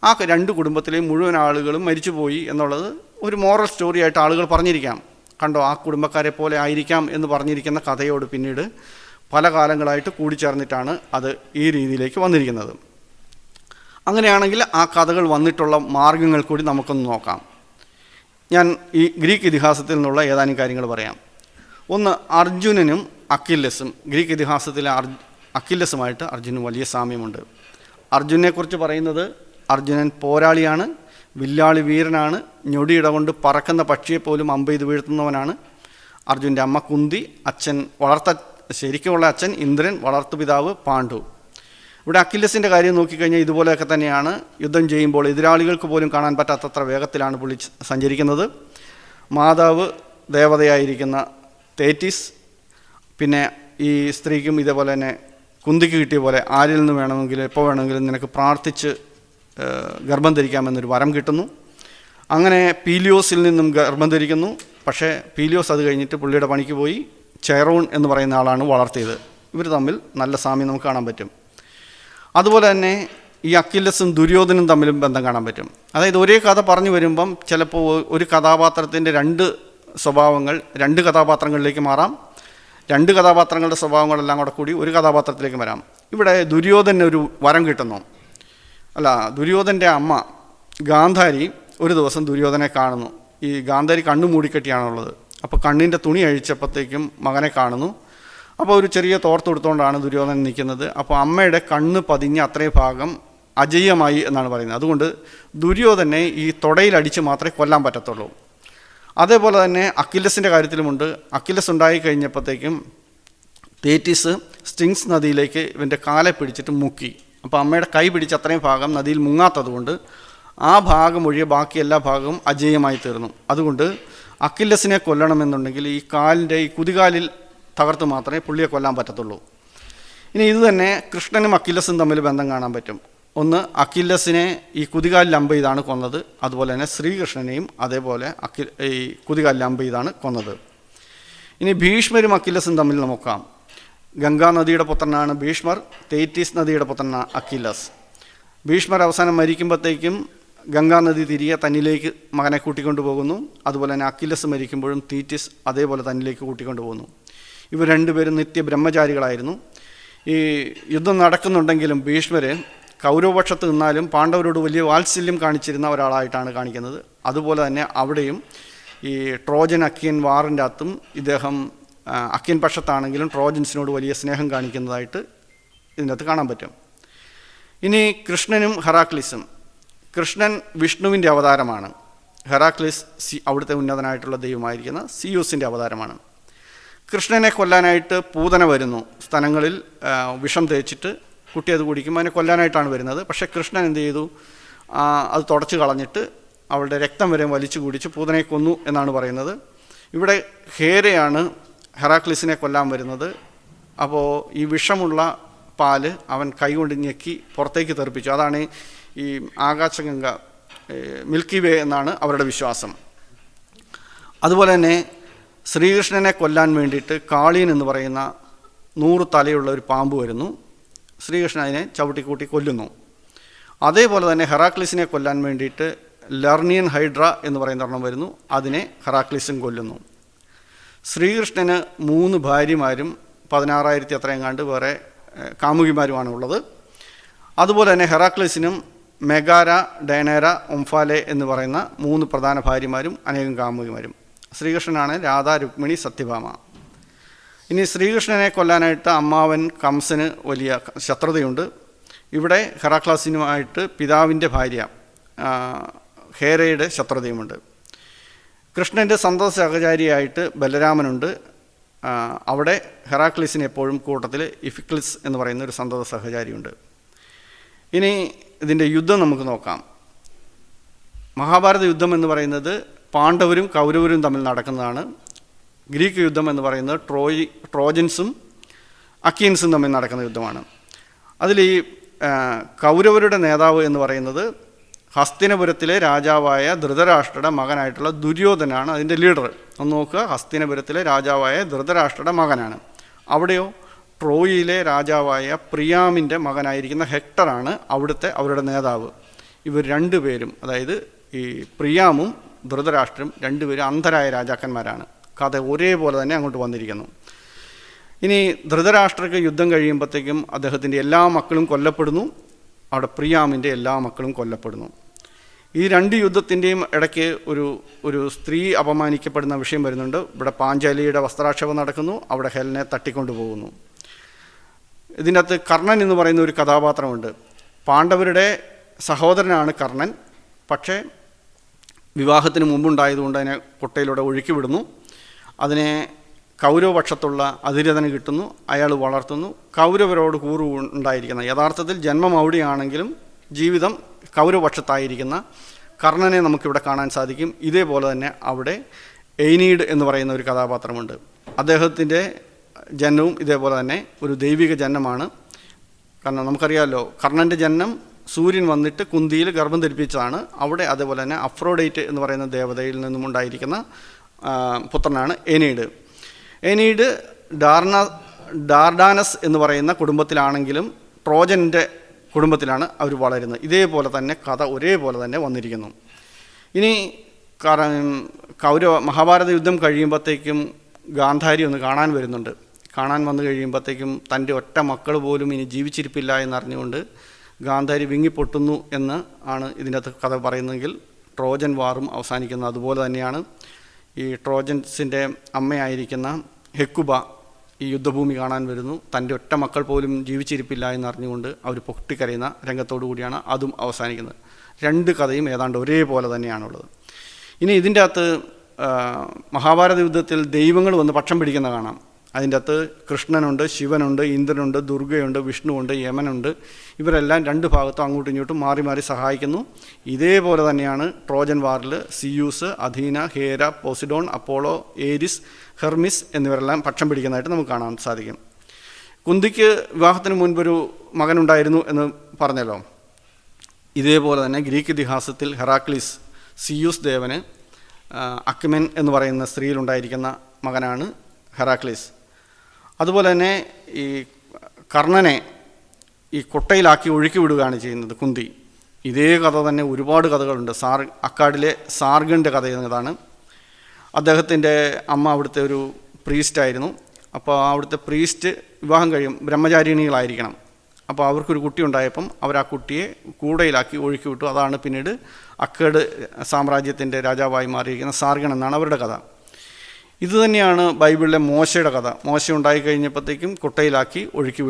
ആ 2 കുടുംബത്തിലെ മുഴുവൻ ആളുകളും മരിച്ചുപോയി എന്നുള്ളത് ഒരു മോറൽ സ്റ്റോറി ആയിട്ട് ആളുകൾ പറഞ്ഞിരിക്കാം. കണ്ടോ, ആ കുടുംബക്കാരെ പോലെ ആയിരിക്കാം എന്ന് പറഞ്ഞിരിക്കുന്ന കഥയോട് പിന്നീട് പല കാലങ്ങളായിട്ട് കൂടിച്ചേർന്നിട്ടാണ് അത് ഈ രീതിയിലേക്ക് വന്നിരിക്കുന്നത്. അങ്ങനെയാണെങ്കിൽ ആ കഥകൾ വന്നിട്ടുള്ള മാർഗങ്ങൾ കൂടി നമുക്കൊന്ന് നോക്കാം. ഞാൻ ഈ ഗ്രീക്ക് ഇതിഹാസത്തിൽ നിന്നുള്ള ഏതാനും കാര്യങ്ങൾ പറയാം. ഒന്ന്, അർജുനനും അക്കില്ലസും. ഗ്രീക്ക് ഇതിഹാസത്തിലെ അക്കില്ലസുമായിട്ട് അർജുനന് വലിയ സാമ്യമുണ്ട്. അർജുനെക്കുറിച്ച് പറയുന്നത് അർജുനൻ പോരാളിയാണ്, വില്ലാളി വീരനാണ്, ഞൊടിയിട കൊണ്ട് പറക്കുന്ന പക്ഷിയെപ്പോലും അമ്പെയ്ത് വീഴ്ത്തുന്നവനാണ്. അർജുൻ്റെ അമ്മ കുന്തി, അച്ഛൻ ശരിക്കുമുള്ള അച്ഛൻ ഇന്ദ്രൻ, വളർത്തുപിതാവ് പാണ്ഡു. ഇവിടെ അക്കില്ലസിൻ്റെ കാര്യം നോക്കിക്കഴിഞ്ഞാൽ ഇതുപോലെയൊക്കെ തന്നെയാണ്. യുദ്ധം ചെയ്യുമ്പോൾ എതിരാളികൾക്ക് പോലും കാണാൻ പറ്റാത്തത്ര വേഗത്തിലാണ് പുള്ളി സഞ്ചരിക്കുന്നത്. മാതാവ് ദേവതയായിരിക്കുന്ന തേറ്റിസ്, പിന്നെ ഈ സ്ത്രീക്കും ഇതേപോലെ തന്നെ കുന്തിക്ക് കിട്ടിയ പോലെ ആരിൽ നിന്ന് വേണമെങ്കിലും എപ്പോൾ വേണമെങ്കിലും നിനക്ക് പ്രാർത്ഥിച്ച് ഗർഭം ധരിക്കാമെന്നൊരു വരം കിട്ടുന്നു. അങ്ങനെ പീലിയോസിൽ നിന്നും ഗർഭം ധരിക്കുന്നു. പക്ഷേ പീലിയോസ് അത് കഴിഞ്ഞിട്ട് പുള്ളിയുടെ പണിക്ക് പോയി ചെറോൺ എന്ന് പറയുന്ന ആളാണ് വളർത്തിയത്. ഇവർ തമ്മിൽ നല്ല സാമ്യം നമുക്ക് കാണാൻ പറ്റും. അതുപോലെ തന്നെ ഈ അക്കില്ലസും ദുര്യോധനും തമ്മിലും ബന്ധം കാണാൻ പറ്റും. അതായത് ഒരേ കഥ പറഞ്ഞു വരുമ്പം ചിലപ്പോൾ ഒരു കഥാപാത്രത്തിൻ്റെ 2 സ്വഭാവങ്ങൾ 2 കഥാപാത്രങ്ങളിലേക്ക് മാറാം. 2 കഥാപാത്രങ്ങളുടെ സ്വഭാവങ്ങളെല്ലാം കൂടി ഒരു കഥാപാത്രത്തിലേക്ക് വരാം. ഇവിടെ ദുര്യോധനൊരു വരം കിട്ടുന്നു. ദുര്യോധൻ്റെ അമ്മ ഗാന്ധാരി ഒരു ദിവസം ദുര്യോധനെ കാണുന്നു. ഈ ഗാന്ധാരി കണ്ണു മൂടിക്കെട്ടിയാണുള്ളത്. അപ്പോൾ കണ്ണിൻ്റെ തുണി അഴിച്ചപ്പോഴത്തേക്കും മകനെ കാണുന്നു. അപ്പോൾ ഒരു ചെറിയ തോർത്തെടുത്തുകൊണ്ടാണ് ദുര്യോധനൻ നിൽക്കുന്നത്. അപ്പോൾ അമ്മയുടെ കണ്ണ് പതിഞ്ഞ് അത്രയും ഭാഗം അജയ്യമായി എന്നാണ് പറയുന്നത്. അതുകൊണ്ട് ദുര്യോധനെ ഈ തുടയിലടിച്ച് മാത്രമേ കൊല്ലാൻ പറ്റത്തുള്ളൂ. അതേപോലെ തന്നെ അക്കില്ലസിൻ്റെ കാര്യത്തിലുമുണ്ട്. അക്കില്ലസ് ഉണ്ടായി കഴിഞ്ഞപ്പോഴത്തേക്കും തേറ്റിസ് സ്റ്റിങ്സ് നദിയിലേക്ക് ഇവൻ്റെ കാലെ പിടിച്ചിട്ട് മുക്കി. അപ്പോൾ അമ്മയുടെ കൈ പിടിച്ച് അത്രയും ഭാഗം നദിയിൽ മുങ്ങാത്തത് കൊണ്ട് ആ ഭാഗം ഒഴികെ ബാക്കി എല്ലാ ഭാഗവും അജയ്യമായി തീർന്നു. അതുകൊണ്ട് അക്കില്ലസിനെ കൊല്ലണമെന്നുണ്ടെങ്കിൽ ഈ കാലിൻ്റെ ഈ കുതികാലിൽ തകർത്ത് മാത്രമേ പുള്ളിയെ കൊല്ലാൻ പറ്റത്തുള്ളൂ. ഇനി ഇത് തന്നെ കൃഷ്ണനും അക്കില്ലസും തമ്മിൽ ബന്ധം കാണാൻ പറ്റും. ഒന്ന്, അക്കില്ലസിനെ ഈ കുതികാലിൽ അമ്പ് ചെയ്താണ് കൊന്നത്. അതുപോലെ തന്നെ ശ്രീകൃഷ്ണനെയും അതേപോലെ ഈ കുതികാലിൽ അമ്പ് ചെയ്താണ് കൊന്നത്. ഇനി ഭീഷ്മരും അക്കില്ലസും തമ്മിൽ നോക്കാം. ഗംഗാ നദിയുടെ പുത്രനാണ് ഭീഷ്മർ, തേറ്റീസ് നദിയുടെ പുത്രനാണ് അക്കില്ലസ്. ഭീഷ്മർ അവസാനം മരിക്കുമ്പോഴത്തേക്കും ഗംഗാനദി തിരികെ തന്നിലേക്ക് മകനെ കൂട്ടിക്കൊണ്ടു പോകുന്നു. അതുപോലെ തന്നെ അക്കില്ലസ് മരിക്കുമ്പോഴും തീറ്റിസ് അതേപോലെ തന്നിലേക്ക് കൂട്ടിക്കൊണ്ടു പോകുന്നു. ഇവർ 2 പേരും നിത്യബ്രഹ്മചാരികളായിരുന്നു. ഈ യുദ്ധം നടക്കുന്നുണ്ടെങ്കിലും ഭീഷ്മർ കൗരവപക്ഷത്ത് നിന്നാലും പാണ്ഡവരോട് വലിയ വാത്സല്യം കാണിച്ചിരുന്ന ഒരാളായിട്ടാണ് കാണിക്കുന്നത്. അതുപോലെ തന്നെ അവിടെയും ഈ ട്രോജൻ അക്കിയൻ വാറിൻ്റെ അകത്തും ഇദ്ദേഹം അക്കിയൻ പക്ഷത്താണെങ്കിലും ട്രോജൻസിനോട് വലിയ സ്നേഹം കാണിക്കുന്നതായിട്ട് ഇതിൻ്റെ അകത്ത് കാണാൻ പറ്റും. ഇനി കൃഷ്ണനും ഹെറാക്ലിസും. കൃഷ്ണൻ വിഷ്ണുവിൻ്റെ അവതാരമാണ്. ഹെറാക്ലിസ് അവിടുത്തെ ഉന്നതനായിട്ടുള്ള ദൈവമായിരിക്കുന്ന സിയൂസിൻ്റെ അവതാരമാണ്. കൃഷ്ണനെ കൊല്ലാനായിട്ട് പൂതന വരുന്നു. സ്ഥലങ്ങളിൽ വിഷം തേച്ചിട്ട് കുട്ടി അത് കുടിക്കുമ്പോൾ അതിനെ കൊല്ലാനായിട്ടാണ് വരുന്നത്. പക്ഷേ കൃഷ്ണൻ എന്ത് ചെയ്തു? അത് തുടച്ച് കളഞ്ഞിട്ട് അവളുടെ രക്തം വരെ വലിച്ചു കുടിച്ച് പൂതനയെ കൊന്നു എന്നാണ് പറയുന്നത്. ഇവിടെ ഹേരയാണ് ഹെറാക്ലിസിനെ കൊല്ലാൻ വരുന്നത്. അപ്പോൾ ഈ വിഷമുള്ള പാല് അവൻ കൈകൊണ്ട് ഞെക്കി പുറത്തേക്ക് തെറിപ്പിച്ചു. അതാണ് ഈ ആകാശഗംഗ, മിൽക്കി വേ എന്നാണ് അവരുടെ വിശ്വാസം. അതുപോലെ തന്നെ ശ്രീകൃഷ്ണനെ കൊല്ലാൻ വേണ്ടിയിട്ട് കാളിയൻ എന്ന് പറയുന്ന 100 തലയുള്ള ഒരു പാമ്പ് വരുന്നു. ശ്രീകൃഷ്ണൻ അതിനെ ചവിട്ടിക്കൂട്ടി കൊല്ലുന്നു. അതേപോലെ തന്നെ ഹെറാക്ലിസിനെ കൊല്ലാൻ വേണ്ടിയിട്ട് ലർണിയൻ ഹൈഡ്ര എന്ന് പറയുന്ന ഒരെണ്ണം വരുന്നു. അതിനെ ഹെറാക്ലിസും കൊല്ലുന്നു. ശ്രീകൃഷ്ണന് 3 ഭാര്യമാരും 16,000 എത്രയെങ്ങാണ്ട് വേറെ കാമുകിമാരുമാണ് ഉള്ളത്. അതുപോലെ തന്നെ ഹെറാക്ലിസിനും മെഗാര, ഡയനേര, ഒംഫാലെ എന്ന് പറയുന്ന 3 പ്രധാന ഭാര്യമാരും അനേകം കാമുകിമാരും. ശ്രീകൃഷ്ണനാണ് രാധ, രുക്മിണി, സത്യഭാമ. ഇനി ശ്രീകൃഷ്ണനെ കൊല്ലാനായിട്ട് അമ്മാവൻ കംസന് വലിയ ശത്രുതയുണ്ട്. ഇവിടെ ഹെറാക്ലിസിനുമായിട്ട് പിതാവിൻ്റെ ഭാര്യ ഹേരയുടെ ശത്രുതയുമുണ്ട്. കൃഷ്ണൻ്റെ സന്തത സഹചാരിയായിട്ട് ബലരാമനുണ്ട്. അവിടെ ഹെറാക്ലിസിന് എപ്പോഴും കൂട്ടത്തിൽ ഇഫിക്ലിസ് എന്ന് പറയുന്ന ഒരു സന്തത സഹചാരിയുണ്ട്. ഇനി ഇതിൻ്റെ യുദ്ധം നമുക്ക് നോക്കാം. മഹാഭാരത യുദ്ധം എന്ന് പറയുന്നത് പാണ്ഡവരും കൗരവരും തമ്മിൽ നടക്കുന്നതാണ്. ഗ്രീക്ക് യുദ്ധം എന്ന് പറയുന്നത് ട്രോജൻസും അക്കിയൻസും തമ്മിൽ നടക്കുന്ന യുദ്ധമാണ്. അതിൽ ഈ കൗരവരുടെ നേതാവ് എന്ന് പറയുന്നത് ഹസ്തിനപുരത്തിലെ രാജാവായ ധൃതരാഷ്ട്രയുടെ മകനായിട്ടുള്ള ദുര്യോധനാണ് അതിൻ്റെ ലീഡർ. ഒന്ന് നോക്കുക, ഹസ്തിനപുരത്തിലെ രാജാവായ ധൃതരാഷ്ട്രയുടെ മകനാണ്. അവിടെയോ ട്രോയിലെ രാജാവായ പ്രിയാമിൻ്റെ മകനായിരിക്കുന്ന ഹെക്ടറാണ് അവരുടെ നേതാവ്. ഇവർ രണ്ടുപേരും, അതായത് ഈ പ്രിയാമും ധൃതരാഷ്ട്രം രണ്ടുപേരും അന്ധരായ രാജാക്കന്മാരാണ്. കഥ ഒരേപോലെ തന്നെ അങ്ങോട്ട് വന്നിരിക്കുന്നു. ഇനി ധൃതരാഷ്ട്രക്ക് യുദ്ധം കഴിയുമ്പോഴത്തേക്കും അദ്ദേഹത്തിൻ്റെ എല്ലാ മക്കളും കൊല്ലപ്പെടുന്നു. അവിടെ പ്രിയാമിൻ്റെ എല്ലാ മക്കളും കൊല്ലപ്പെടുന്നു. ഈ 2 യുദ്ധത്തിൻ്റെയും ഇടയ്ക്ക് ഒരു സ്ത്രീ അപമാനിക്കപ്പെടുന്ന വിഷയം വരുന്നുണ്ട്. ഇവിടെ പാഞ്ചാലിയുടെ വസ്ത്രാക്ഷേപം നടക്കുന്നു. അവിടെ ഹെലനെ തട്ടിക്കൊണ്ടു പോകുന്നു. ഇതിൻ്റെ അകത്ത് കർണൻ എന്ന് പറയുന്ന ഒരു കഥാപാത്രമുണ്ട്. പാണ്ഡവരുടെ സഹോദരനാണ് കർണൻ. പക്ഷേ വിവാഹത്തിന് മുമ്പുണ്ടായതുകൊണ്ട് അതിനെ കൊട്ടയിലൂടെ ഒഴുക്കി വിടുന്നു. അതിനെ കൗരവപക്ഷത്തുള്ള അതിരഥന് കിട്ടുന്നു. അയാൾ വളർത്തുന്നു. കൗരവരോട് കൂറ് ഉണ്ടായിരിക്കുന്ന, യഥാർത്ഥത്തിൽ ജന്മം അവിടെയാണെങ്കിലും ജീവിതം കൗരവപക്ഷത്തായിരിക്കുന്ന കർണനെ നമുക്കിവിടെ കാണാൻ സാധിക്കും. ഇതേപോലെ തന്നെ അവിടെ എയ്നീഡ് എന്ന് പറയുന്ന ഒരു കഥാപാത്രമുണ്ട്. അദ്ദേഹത്തിൻ്റെ ജനനവും ഇതേപോലെ തന്നെ ഒരു ദൈവിക ജനനമാണ്. കാരണം നമുക്കറിയാമല്ലോ, കർണൻ്റെ ജനനം സൂര്യൻ വന്നിട്ട് കുന്തിയിൽ ഗർഭം ധരിപ്പിച്ചതാണ്. അവിടെ അതേപോലെ തന്നെ അഫ്രോഡൈറ്റ് എന്ന് പറയുന്ന ദേവതയിൽ നിന്നും ഉണ്ടായിരിക്കുന്ന പുത്രനാണ് എനീഡ്. എനീഡ് ഡാർഡാനസ് എന്ന് പറയുന്ന കുടുംബത്തിലാണെങ്കിലും ട്രോജൻ്റെ കുടുംബത്തിലാണ് അവർ വളരുന്നത്. ഇതേപോലെ തന്നെ കഥ ഒരേപോലെ തന്നെ വന്നിരിക്കുന്നു. ഇനി മഹാഭാരത യുദ്ധം കഴിയുമ്പോഴത്തേക്കും ഗാന്ധാരി ഒന്ന് കാണാൻ വരുന്നുണ്ട്. കാണാൻ വന്നു കഴിയുമ്പോഴത്തേക്കും തൻ്റെ ഒറ്റ മക്കൾ പോലും ഇനി ജീവിച്ചിരിപ്പില്ല എന്നറിഞ്ഞുകൊണ്ട് ഗാന്ധാരി വിങ്ങിപ്പൊട്ടുന്നു എന്ന് ആണ് ഇതിനകത്ത് കഥ പറയുന്നതെങ്കിൽ ട്രോജൻ വാറും അവസാനിക്കുന്നത് അതുപോലെ തന്നെയാണ്. ഈ ട്രോജൻസിൻ്റെ അമ്മയായിരിക്കുന്ന ഹെക്കുബ ഈ യുദ്ധഭൂമി കാണാൻ വരുന്നു. തൻ്റെ ഒറ്റ മക്കൾ പോലും ജീവിച്ചിരിപ്പില്ല എന്നറിഞ്ഞുകൊണ്ട് അവർ പൊട്ടിക്കരയുന്ന രംഗത്തോടു കൂടിയാണ് അതും അവസാനിക്കുന്നത്. 2 കഥയും ഏതാണ്ട് ഒരേപോലെ തന്നെയാണുള്ളത്. ഇനി ഇതിൻ്റെ അകത്ത് മഹാഭാരത യുദ്ധത്തിൽ ദൈവങ്ങൾ വന്ന് പക്ഷം പിടിക്കുന്ന കാണാം. അതിൻ്റെ അകത്ത് കൃഷ്ണനുണ്ട്, ശിവനുണ്ട്, ഇന്ദ്രനുണ്ട്, ദുർഗയുണ്ട്, വിഷ്ണുവുണ്ട്, യമനുണ്ട്. ഇവരെല്ലാം 2 ഭാഗത്തും അങ്ങോട്ടും ഇങ്ങോട്ടും മാറി മാറി സഹായിക്കുന്നു. ഇതേപോലെ തന്നെയാണ് ട്രോജൻ വാറിൽ Zeus, Athena, Hera, Poseidon, Apollo, Ares, Hermes എന്നിവരെല്ലാം പക്ഷം പിടിക്കുന്നതായിട്ട് നമുക്ക് കാണാൻ സാധിക്കും. കുന്തിക്ക് വിവാഹത്തിന് മുൻപൊരു മകനുണ്ടായിരുന്നു എന്ന് പറഞ്ഞല്ലോ. ഇതേപോലെ തന്നെ ഗ്രീക്ക് ഇതിഹാസത്തിൽ ഹെറാക്ലിസ് സിയൂസ് ദേവന് അക്മെൻ എന്ന് പറയുന്ന സ്ത്രീയിലുണ്ടായിരിക്കുന്ന മകനാണ് ഹെറാക്ലിസ്. അതുപോലെ തന്നെ ഈ കർണനെ ഈ കൊട്ടയിലാക്കി ഒഴുക്കി വിടുകയാണ് ചെയ്യുന്നത് കുന്തി. ഇതേ കഥ തന്നെ ഒരുപാട് കഥകളുണ്ട്. അക്കാഡിലെ സാർഗൻ്റെ കഥ എന്നതാണ്. അദ്ദേഹത്തിൻ്റെ അമ്മ അവിടുത്തെ ഒരു പ്രീസ്റ്റായിരുന്നു. അപ്പോൾ അവിടുത്തെ പ്രീസ്റ്റ് വിവാഹം കഴിയും ബ്രഹ്മചാരിണികളായിരിക്കണം. അപ്പോൾ അവർക്കൊരു കുട്ടി ഉണ്ടായപ്പം അവർ ആ കുട്ടിയെ കൂടയിലാക്കി ഒഴുക്കി വിട്ടു. അതാണ് പിന്നീട് അക്കേഡ് സാമ്രാജ്യത്തിൻ്റെ രാജാവായി മാറിയിരിക്കുന്ന സാർഗൺ എന്നാണ് അവരുടെ കഥ. ഇതുതന്നെയാണ് ബൈബിളിലെ മോശയുടെ കഥ. മോശ ഉണ്ടായിക്കഴിഞ്ഞപ്പോഴത്തേക്കും കുട്ടയിലാക്കി ഒഴുക്കി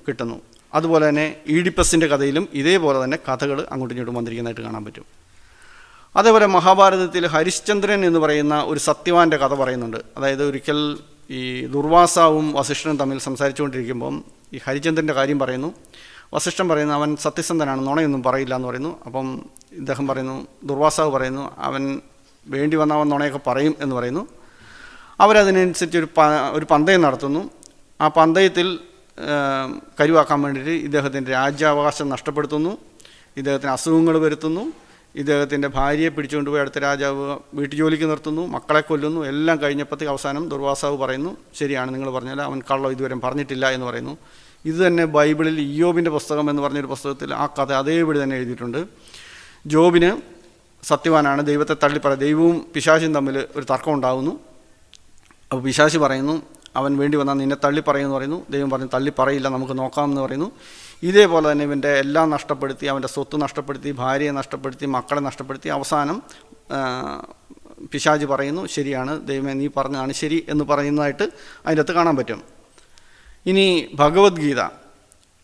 കിട്ടുന്നു. അതുപോലെ തന്നെ ഈഡിപ്പസിൻ്റെ കഥയിലും ഇതേപോലെ തന്നെ കഥകൾ അങ്ങോട്ടും ഇങ്ങോട്ടും വന്നിരിക്കുന്നതായിട്ട് കാണാൻ പറ്റും. അതേപോലെ മഹാഭാരതത്തിൽ ഹരിശ്ചന്ദ്രൻ എന്ന് പറയുന്ന ഒരു സത്യവാൻ്റെ കഥ പറയുന്നുണ്ട്. അതായത് ഒരിക്കൽ ഈ ദുർവാസാവും വസിഷ്ഠനും തമ്മിൽ സംസാരിച്ചുകൊണ്ടിരിക്കുമ്പം ഈ ഹരിചന്ദ്രൻ്റെ കാര്യം പറയുന്നു. വസിഷ്ഠൻ പറയുന്നു അവൻ സത്യസന്ധനാണ്, നുണയൊന്നും പറയില്ല എന്ന് പറയുന്നു. അപ്പം ഇദ്ദേഹം പറയുന്നു, ദുർവാസാവ് പറയുന്നു അവൻ വേണ്ടി വന്ന അവൻ നുണയൊക്കെ പറയും എന്ന് പറയുന്നു. അവരതിനനുസരിച്ച് ഒരു പന്തയം നടത്തുന്നു. ആ പന്തയത്തിൽ കരുവാക്കാൻ വേണ്ടിയിട്ട് ഇദ്ദേഹത്തിൻ്റെ രാജ്യാവകാശം നഷ്ടപ്പെടുത്തുന്നു, ഇദ്ദേഹത്തിന് അസുഖങ്ങൾ വരുത്തുന്നു. ഇദ്ദേഹത്തിൻ്റെ ഭാര്യയെ പിടിച്ചുകൊണ്ട് പോയി അടുത്ത രാജാവ് വീട്ടുജോലിക്ക് നിർത്തുന്നു, മക്കളെ കൊല്ലുന്നു. എല്ലാം കഴിഞ്ഞപ്പോഴത്തേക്ക് അവസാനം ദുർവാസാവ് പറയുന്നു, ശരിയാണ് നിങ്ങൾ പറഞ്ഞാൽ അവൻ കള്ളം ഇതുവരെ പറഞ്ഞിട്ടില്ല എന്ന് പറയുന്നു. ഇത് തന്നെ ബൈബിളിൽ ഇയ്യോബിൻ്റെ പുസ്തകം എന്ന് പറഞ്ഞൊരു പുസ്തകത്തിൽ ആ കഥ അതേപടി തന്നെ എഴുതിയിട്ടുണ്ട്. ജോബിന് സത്യവാനാണ്, ദൈവത്തെ ദൈവവും പിശാചും തമ്മിൽ ഒരു തർക്കം ഉണ്ടാകുന്നു. അപ്പോൾ പിശാച് പറയുന്നു അവൻ വേണ്ടി വന്നാൽ നിന്നെ തള്ളിപ്പറയുമെന്ന് പറയുന്നു. ദൈവം പറഞ്ഞു തള്ളിപ്പറയില്ല, നമുക്ക് നോക്കാമെന്ന് പറയുന്നു. ഇതേപോലെ തന്നെ ഇവൻ്റെ എല്ലാം നഷ്ടപ്പെടുത്തി, അവൻ്റെ സ്വത്ത് നഷ്ടപ്പെടുത്തി, ഭാര്യയെ നഷ്ടപ്പെടുത്തി, മക്കളെ നഷ്ടപ്പെടുത്തി. അവസാനം പിശാച് പറയുന്നു ശരിയാണ് ദൈവമേ നീ പറഞ്ഞതാണ് ശരി എന്ന് പറയുന്നതായിട്ട് അതിൻ്റെ അകത്ത് കാണാൻ പറ്റും. ഇനി ഭഗവത്ഗീത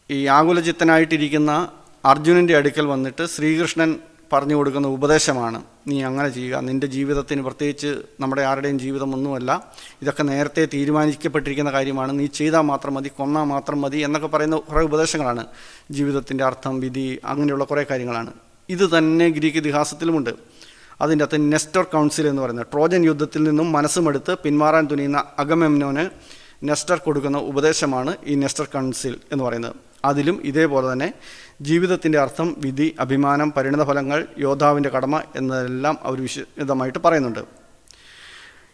ഈ ആകുലചിത്തനായിട്ടിരിക്കുന്ന അർജുനൻ്റെ അടുക്കൽ വന്നിട്ട് ശ്രീകൃഷ്ണൻ പറഞ്ഞു കൊടുക്കുന്ന ഉപദേശമാണ്, നീ അങ്ങനെ ചെയ്യുക, നിൻ്റെ ജീവിതത്തിന് പ്രത്യേകിച്ച് നമ്മുടെ ആരുടെയും ജീവിതമൊന്നുമല്ല, ഇതൊക്കെ നേരത്തെ തീരുമാനിക്കപ്പെട്ടിരിക്കുന്ന കാര്യമാണ്, നീ ചെയ്താൽ മാത്രം മതി, കൊന്നാൽ മാത്രം മതി എന്നൊക്കെ പറയുന്ന കുറേ ഉപദേശങ്ങളാണ്. ജീവിതത്തിൻ്റെ അർത്ഥം, വിധി, അങ്ങനെയുള്ള കുറേ കാര്യങ്ങളാണ്. ഇത് തന്നെ ഗ്രീക്ക് ഇതിഹാസത്തിലുമുണ്ട്. അതിൻ്റെ അകത്ത് നെസ്റ്റർ കൗൺസിൽ എന്ന് പറയുന്നത് ട്രോജൻ യുദ്ധത്തിൽ നിന്നും മനസ്സുമെടുത്ത് പിന്മാറാൻ തുനിയുന്ന അഗമെമ്നോന് നെസ്റ്റർ കൊടുക്കുന്ന ഉപദേശമാണ് ഈ നെസ്റ്റർ കൗൺസിൽ എന്ന് പറയുന്നത്. അതിലും ഇതേപോലെ തന്നെ ജീവിതത്തിൻ്റെ അർത്ഥം, വിധി, അഭിമാനം, പരിണിതഫലങ്ങൾ, യോദ്ധാവിൻ്റെ കടമ എന്നതെല്ലാം അവർ വിശദമായിട്ട് പറയുന്നുണ്ട്.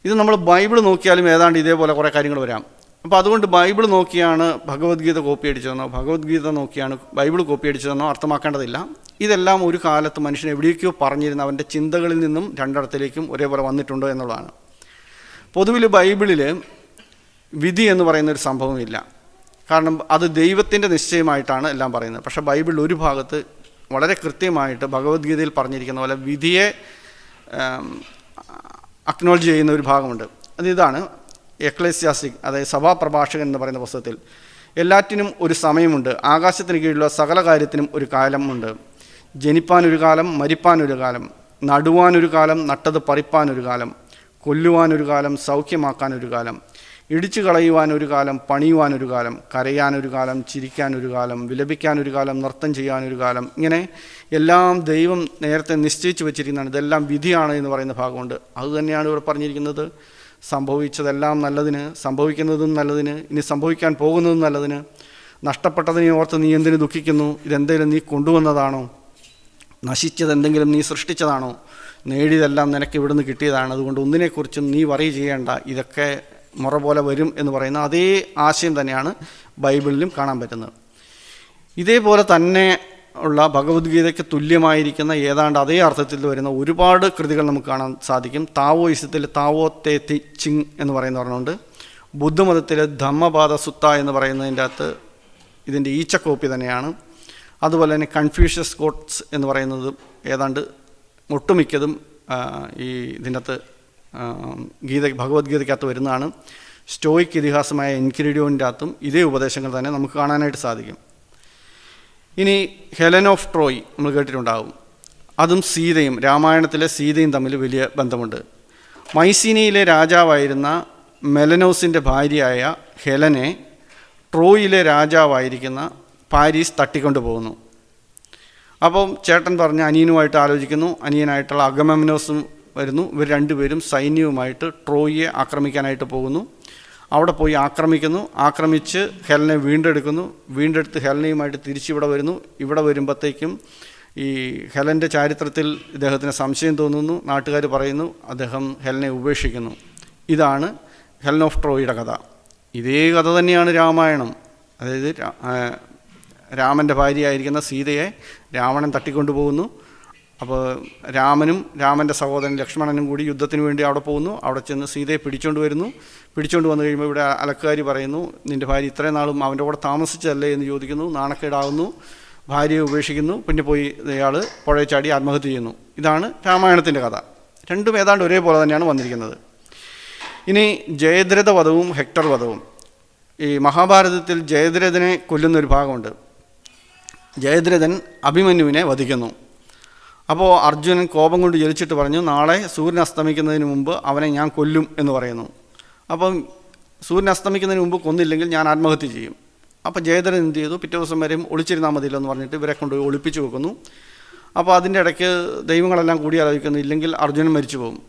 ഇത് നമ്മൾ ബൈബിൾ നോക്കിയാലും ഏതാണ്ട് ഇതേപോലെ കുറേ കാര്യങ്ങൾ വരാം. അപ്പോൾ അതുകൊണ്ട് ബൈബിൾ നോക്കിയാണ് ഭഗവത്ഗീത കോപ്പി അടിച്ചതെന്നോ ഭഗവത്ഗീത നോക്കിയാണ് ബൈബിൾ കോപ്പി അടിച്ചതെന്നോ അർത്ഥമാക്കേണ്ടതില്ല. ഇതെല്ലാം ഒരു കാലത്ത് മനുഷ്യൻ എവിടേക്കോ പറഞ്ഞിരുന്ന അവൻ്റെ ചിന്തകളിൽ നിന്നും രണ്ടിടത്തിലേക്കും ഒരേപോലെ വന്നിട്ടുണ്ടോ എന്നുള്ളതാണ്. പൊതുവിൽ ബൈബിളിൽ വിധി എന്ന് പറയുന്നൊരു സംഭവമില്ല. കാരണം അത് ദൈവത്തിൻ്റെ നിശ്ചയമായിട്ടാണ് എല്ലാം പറയുന്നത്. പക്ഷേ ബൈബിളിൽ ഒരു ഭാഗത്ത് വളരെ കൃത്യമായിട്ട് ഭഗവത്ഗീതയിൽ പറഞ്ഞിരിക്കുന്ന പോലെ വിധിയെ അക്നോളജ് ചെയ്യുന്ന ഒരു ഭാഗമുണ്ട്. അതിതാണ് എക്ലേസ്യാസ്റ്റിക്, അതായത് സഭാപ്രഭാഷകൻ എന്ന് പറയുന്ന പുസ്തകത്തിൽ. എല്ലാറ്റിനും ഒരു സമയമുണ്ട്, ആകാശത്തിന് കീഴിലുള്ള സകല കാര്യത്തിനും ഒരു കാലമുണ്ട്. ജനിപ്പാനൊരു കാലം, മരിപ്പാനൊരു കാലം, നടുവാനൊരു കാലം, നട്ടത് പറിപ്പാനൊരു കാലം, കൊല്ലുവാനൊരു കാലം, സൗഖ്യമാക്കാനൊരു കാലം, ഇടിച്ചു കളയുവാനൊരു കാലം, പണിയുവാനൊരു കാലം, കരയാനൊരു കാലം, ചിരിക്കാനൊരു കാലം, വിലപിക്കാനൊരു കാലം, നൃത്തം ചെയ്യാനൊരു കാലം. ഇങ്ങനെ എല്ലാം ദൈവം നേരത്തെ നിശ്ചയിച്ച് വെച്ചിരിക്കുന്നതാണ്. ഇതെല്ലാം വിധിയാണ് എന്ന് പറയുന്ന ഭാഗമുണ്ട്. അതുതന്നെയാണ് ഇവിടെ പറഞ്ഞിരിക്കുന്നത്. സംഭവിച്ചതെല്ലാം നല്ലതിന്, സംഭവിക്കുന്നതും നല്ലതിന്, ഇനി സംഭവിക്കാൻ പോകുന്നതും നല്ലതിന്. നഷ്ടപ്പെട്ടതിനെ ഓർത്ത് നീ എന്തിനു ദുഃഖിക്കുന്നു? ഇതെന്തെങ്കിലും നീ കൊണ്ടുവന്നതാണോ? നശിച്ചതെന്തെങ്കിലും നീ സൃഷ്ടിച്ചതാണോ? നേടിയതെല്ലാം നിനക്ക് ഇവിടുന്ന് കിട്ടിയതാണ്, അതുകൊണ്ട് ഒന്നിനെക്കുറിച്ചും നീ വറി ചെയ്യേണ്ട, ഇതൊക്കെ മുറ പോലെ വരും എന്ന് പറയുന്ന അതേ ആശയം തന്നെയാണ് ബൈബിളിലും കാണാൻ പറ്റുന്നത്. ഇതേപോലെ തന്നെ ഉള്ള ഭഗവത്ഗീതയ്ക്ക് തുല്യമായിരിക്കുന്ന ഏതാണ്ട് അതേ അർത്ഥത്തിൽ വരുന്ന ഒരുപാട് കൃതികൾ നമുക്ക് കാണാൻ സാധിക്കും. താവോയിസത്തിൽ താവോ തേ തി ചിങ് എന്ന് പറയുന്ന പറഞ്ഞുകൊണ്ട്, ബുദ്ധമതത്തിൽ ധമ്മപാദ സുത്ത എന്ന് പറയുന്നതിൻ്റെ അകത്ത് ഇതിൻ്റെ ഈച്ച കോപ്പി തന്നെയാണ്. അതുപോലെ തന്നെ കൺഫ്യൂഷ്യസ് കോട്ട്സ് എന്ന് പറയുന്നത് ഏതാണ്ട് ഒട്ടുമിക്കതും ഈ ഇതിൻ്റെ അകത്ത് ഭഗവത്ഗീതയ്ക്കകത്ത് വരുന്നതാണ്. സ്റ്റോയിക് ഇതിഹാസമായ എൻകിരിഡിയോൻ്റെ അകത്തും ഇതേ ഉപദേശങ്ങൾ തന്നെ നമുക്ക് കാണാനായിട്ട് സാധിക്കും. ഇനി ഹെലൻ ഓഫ് ട്രോയ് നമ്മൾ കേട്ടിട്ടുണ്ടാകും. അതും സീതയും, രാമായണത്തിലെ സീതയും തമ്മിൽ വലിയ ബന്ധമുണ്ട്. മൈസീനിയിലെ രാജാവായിരുന്ന മെലനോസിൻ്റെ ഭാര്യയായ ഹെലനെ ട്രോയിലെ രാജാവായിരിക്കുന്ന പാരീസ് തട്ടിക്കൊണ്ടു പോകുന്നു. അപ്പം ചേട്ടൻ പറഞ്ഞ് അനിയനുമായിട്ട് ആലോചിക്കുന്നു. അനിയനായിട്ടുള്ള അഗമെമ്നോസും വരുന്നു. ഇവർ രണ്ടുപേരും സൈന്യവുമായിട്ട് ട്രോയിയെ ആക്രമിക്കാനായിട്ട് പോകുന്നു. അവിടെ പോയി ആക്രമിച്ച് ഹെലനെ വീണ്ടെടുത്ത് ഹെലനയുമായിട്ട് തിരിച്ചിവിടെ വരുന്നു. ഇവിടെ വരുമ്പോഴത്തേക്കും ഈ ഹെലൻ്റെ ചരിത്രത്തിൽ ഇദ്ദേഹത്തിന് സംശയം തോന്നുന്നു. നാട്ടുകാർ പറയുന്നു അദ്ദേഹം ഹെലനെ ഉപേക്ഷിക്കുന്നു. ഇതാണ് ഹെലൻ ഓഫ് ട്രോയിയുടെ കഥ. ഇതേ കഥ തന്നെയാണ് രാമായണം. അതായത് രാമൻ്റെ ഭാര്യയായിരിക്കുന്ന സീതയെ രാവണൻ തട്ടിക്കൊണ്ടുപോകുന്നു. അപ്പോൾ രാമനും രാമൻ്റെ സഹോദരൻ ലക്ഷ്മണനും കൂടി യുദ്ധത്തിന് വേണ്ടി അവിടെ പോകുന്നു. അവിടെ ചെന്ന് സീതയെ പിടിച്ചുകൊണ്ട് വന്നു കഴിയുമ്പോൾ ഇവിടെ അലക്കുകാരി പറയുന്നു, നിൻ്റെ ഭാര്യ ഇത്രയും നാളും അവൻ്റെ കൂടെ താമസിച്ചതല്ലേ എന്ന് ചോദിക്കുന്നു. നാണക്കേടാവുന്നു, ഭാര്യയെ ഉപേക്ഷിക്കുന്നു. പിന്നെ പോയി ഇയാൾ പുഴയിൽ ചാടി ആത്മഹത്യ ചെയ്യുന്നു. ഇതാണ് രാമായണത്തിൻ്റെ കഥ. രണ്ടും ഏതാണ്ട് ഒരേപോലെ തന്നെയാണ് വന്നിരിക്കുന്നത്. ഇനി ജയദ്രഥ വധവും ഹെക്ടർ വധവും. ഈ മഹാഭാരതത്തിൽ ജയദ്രഥനെ കൊല്ലുന്നൊരു ഭാഗമുണ്ട്. ജയദ്രഥൻ അഭിമന്യുവിനെ വധിക്കുന്നു. അപ്പോൾ അർജുനൻ കോപം കൊണ്ട് ജ്വലിച്ചിട്ട് പറഞ്ഞു, നാളെ സൂര്യൻ അസ്തമിക്കുന്നതിന് മുമ്പ് അവനെ ഞാൻ കൊല്ലും എന്ന് പറയുന്നു. അപ്പം സൂര്യൻ അസ്തമിക്കുന്നതിന് മുമ്പ് കൊന്നില്ലെങ്കിൽ ഞാൻ ആത്മഹത്യ ചെയ്യും. അപ്പോൾ ജയദ്രഥൻ എന്ത് ചെയ്തു? പിറ്റേ ദിവസം വരെയും ഒളിച്ചിരുന്നാൽ മതിയല്ലോ എന്ന് പറഞ്ഞിട്ട് ഇവരെ കൊണ്ട് ഒളിപ്പിച്ച് വെക്കുന്നു. അപ്പോൾ അതിൻ്റെ ഇടയ്ക്ക് ദൈവങ്ങളെല്ലാം കൂടി ആലോചിക്കുന്നു, ഇല്ലെങ്കിൽ അർജുനൻ മരിച്ചു പോകും.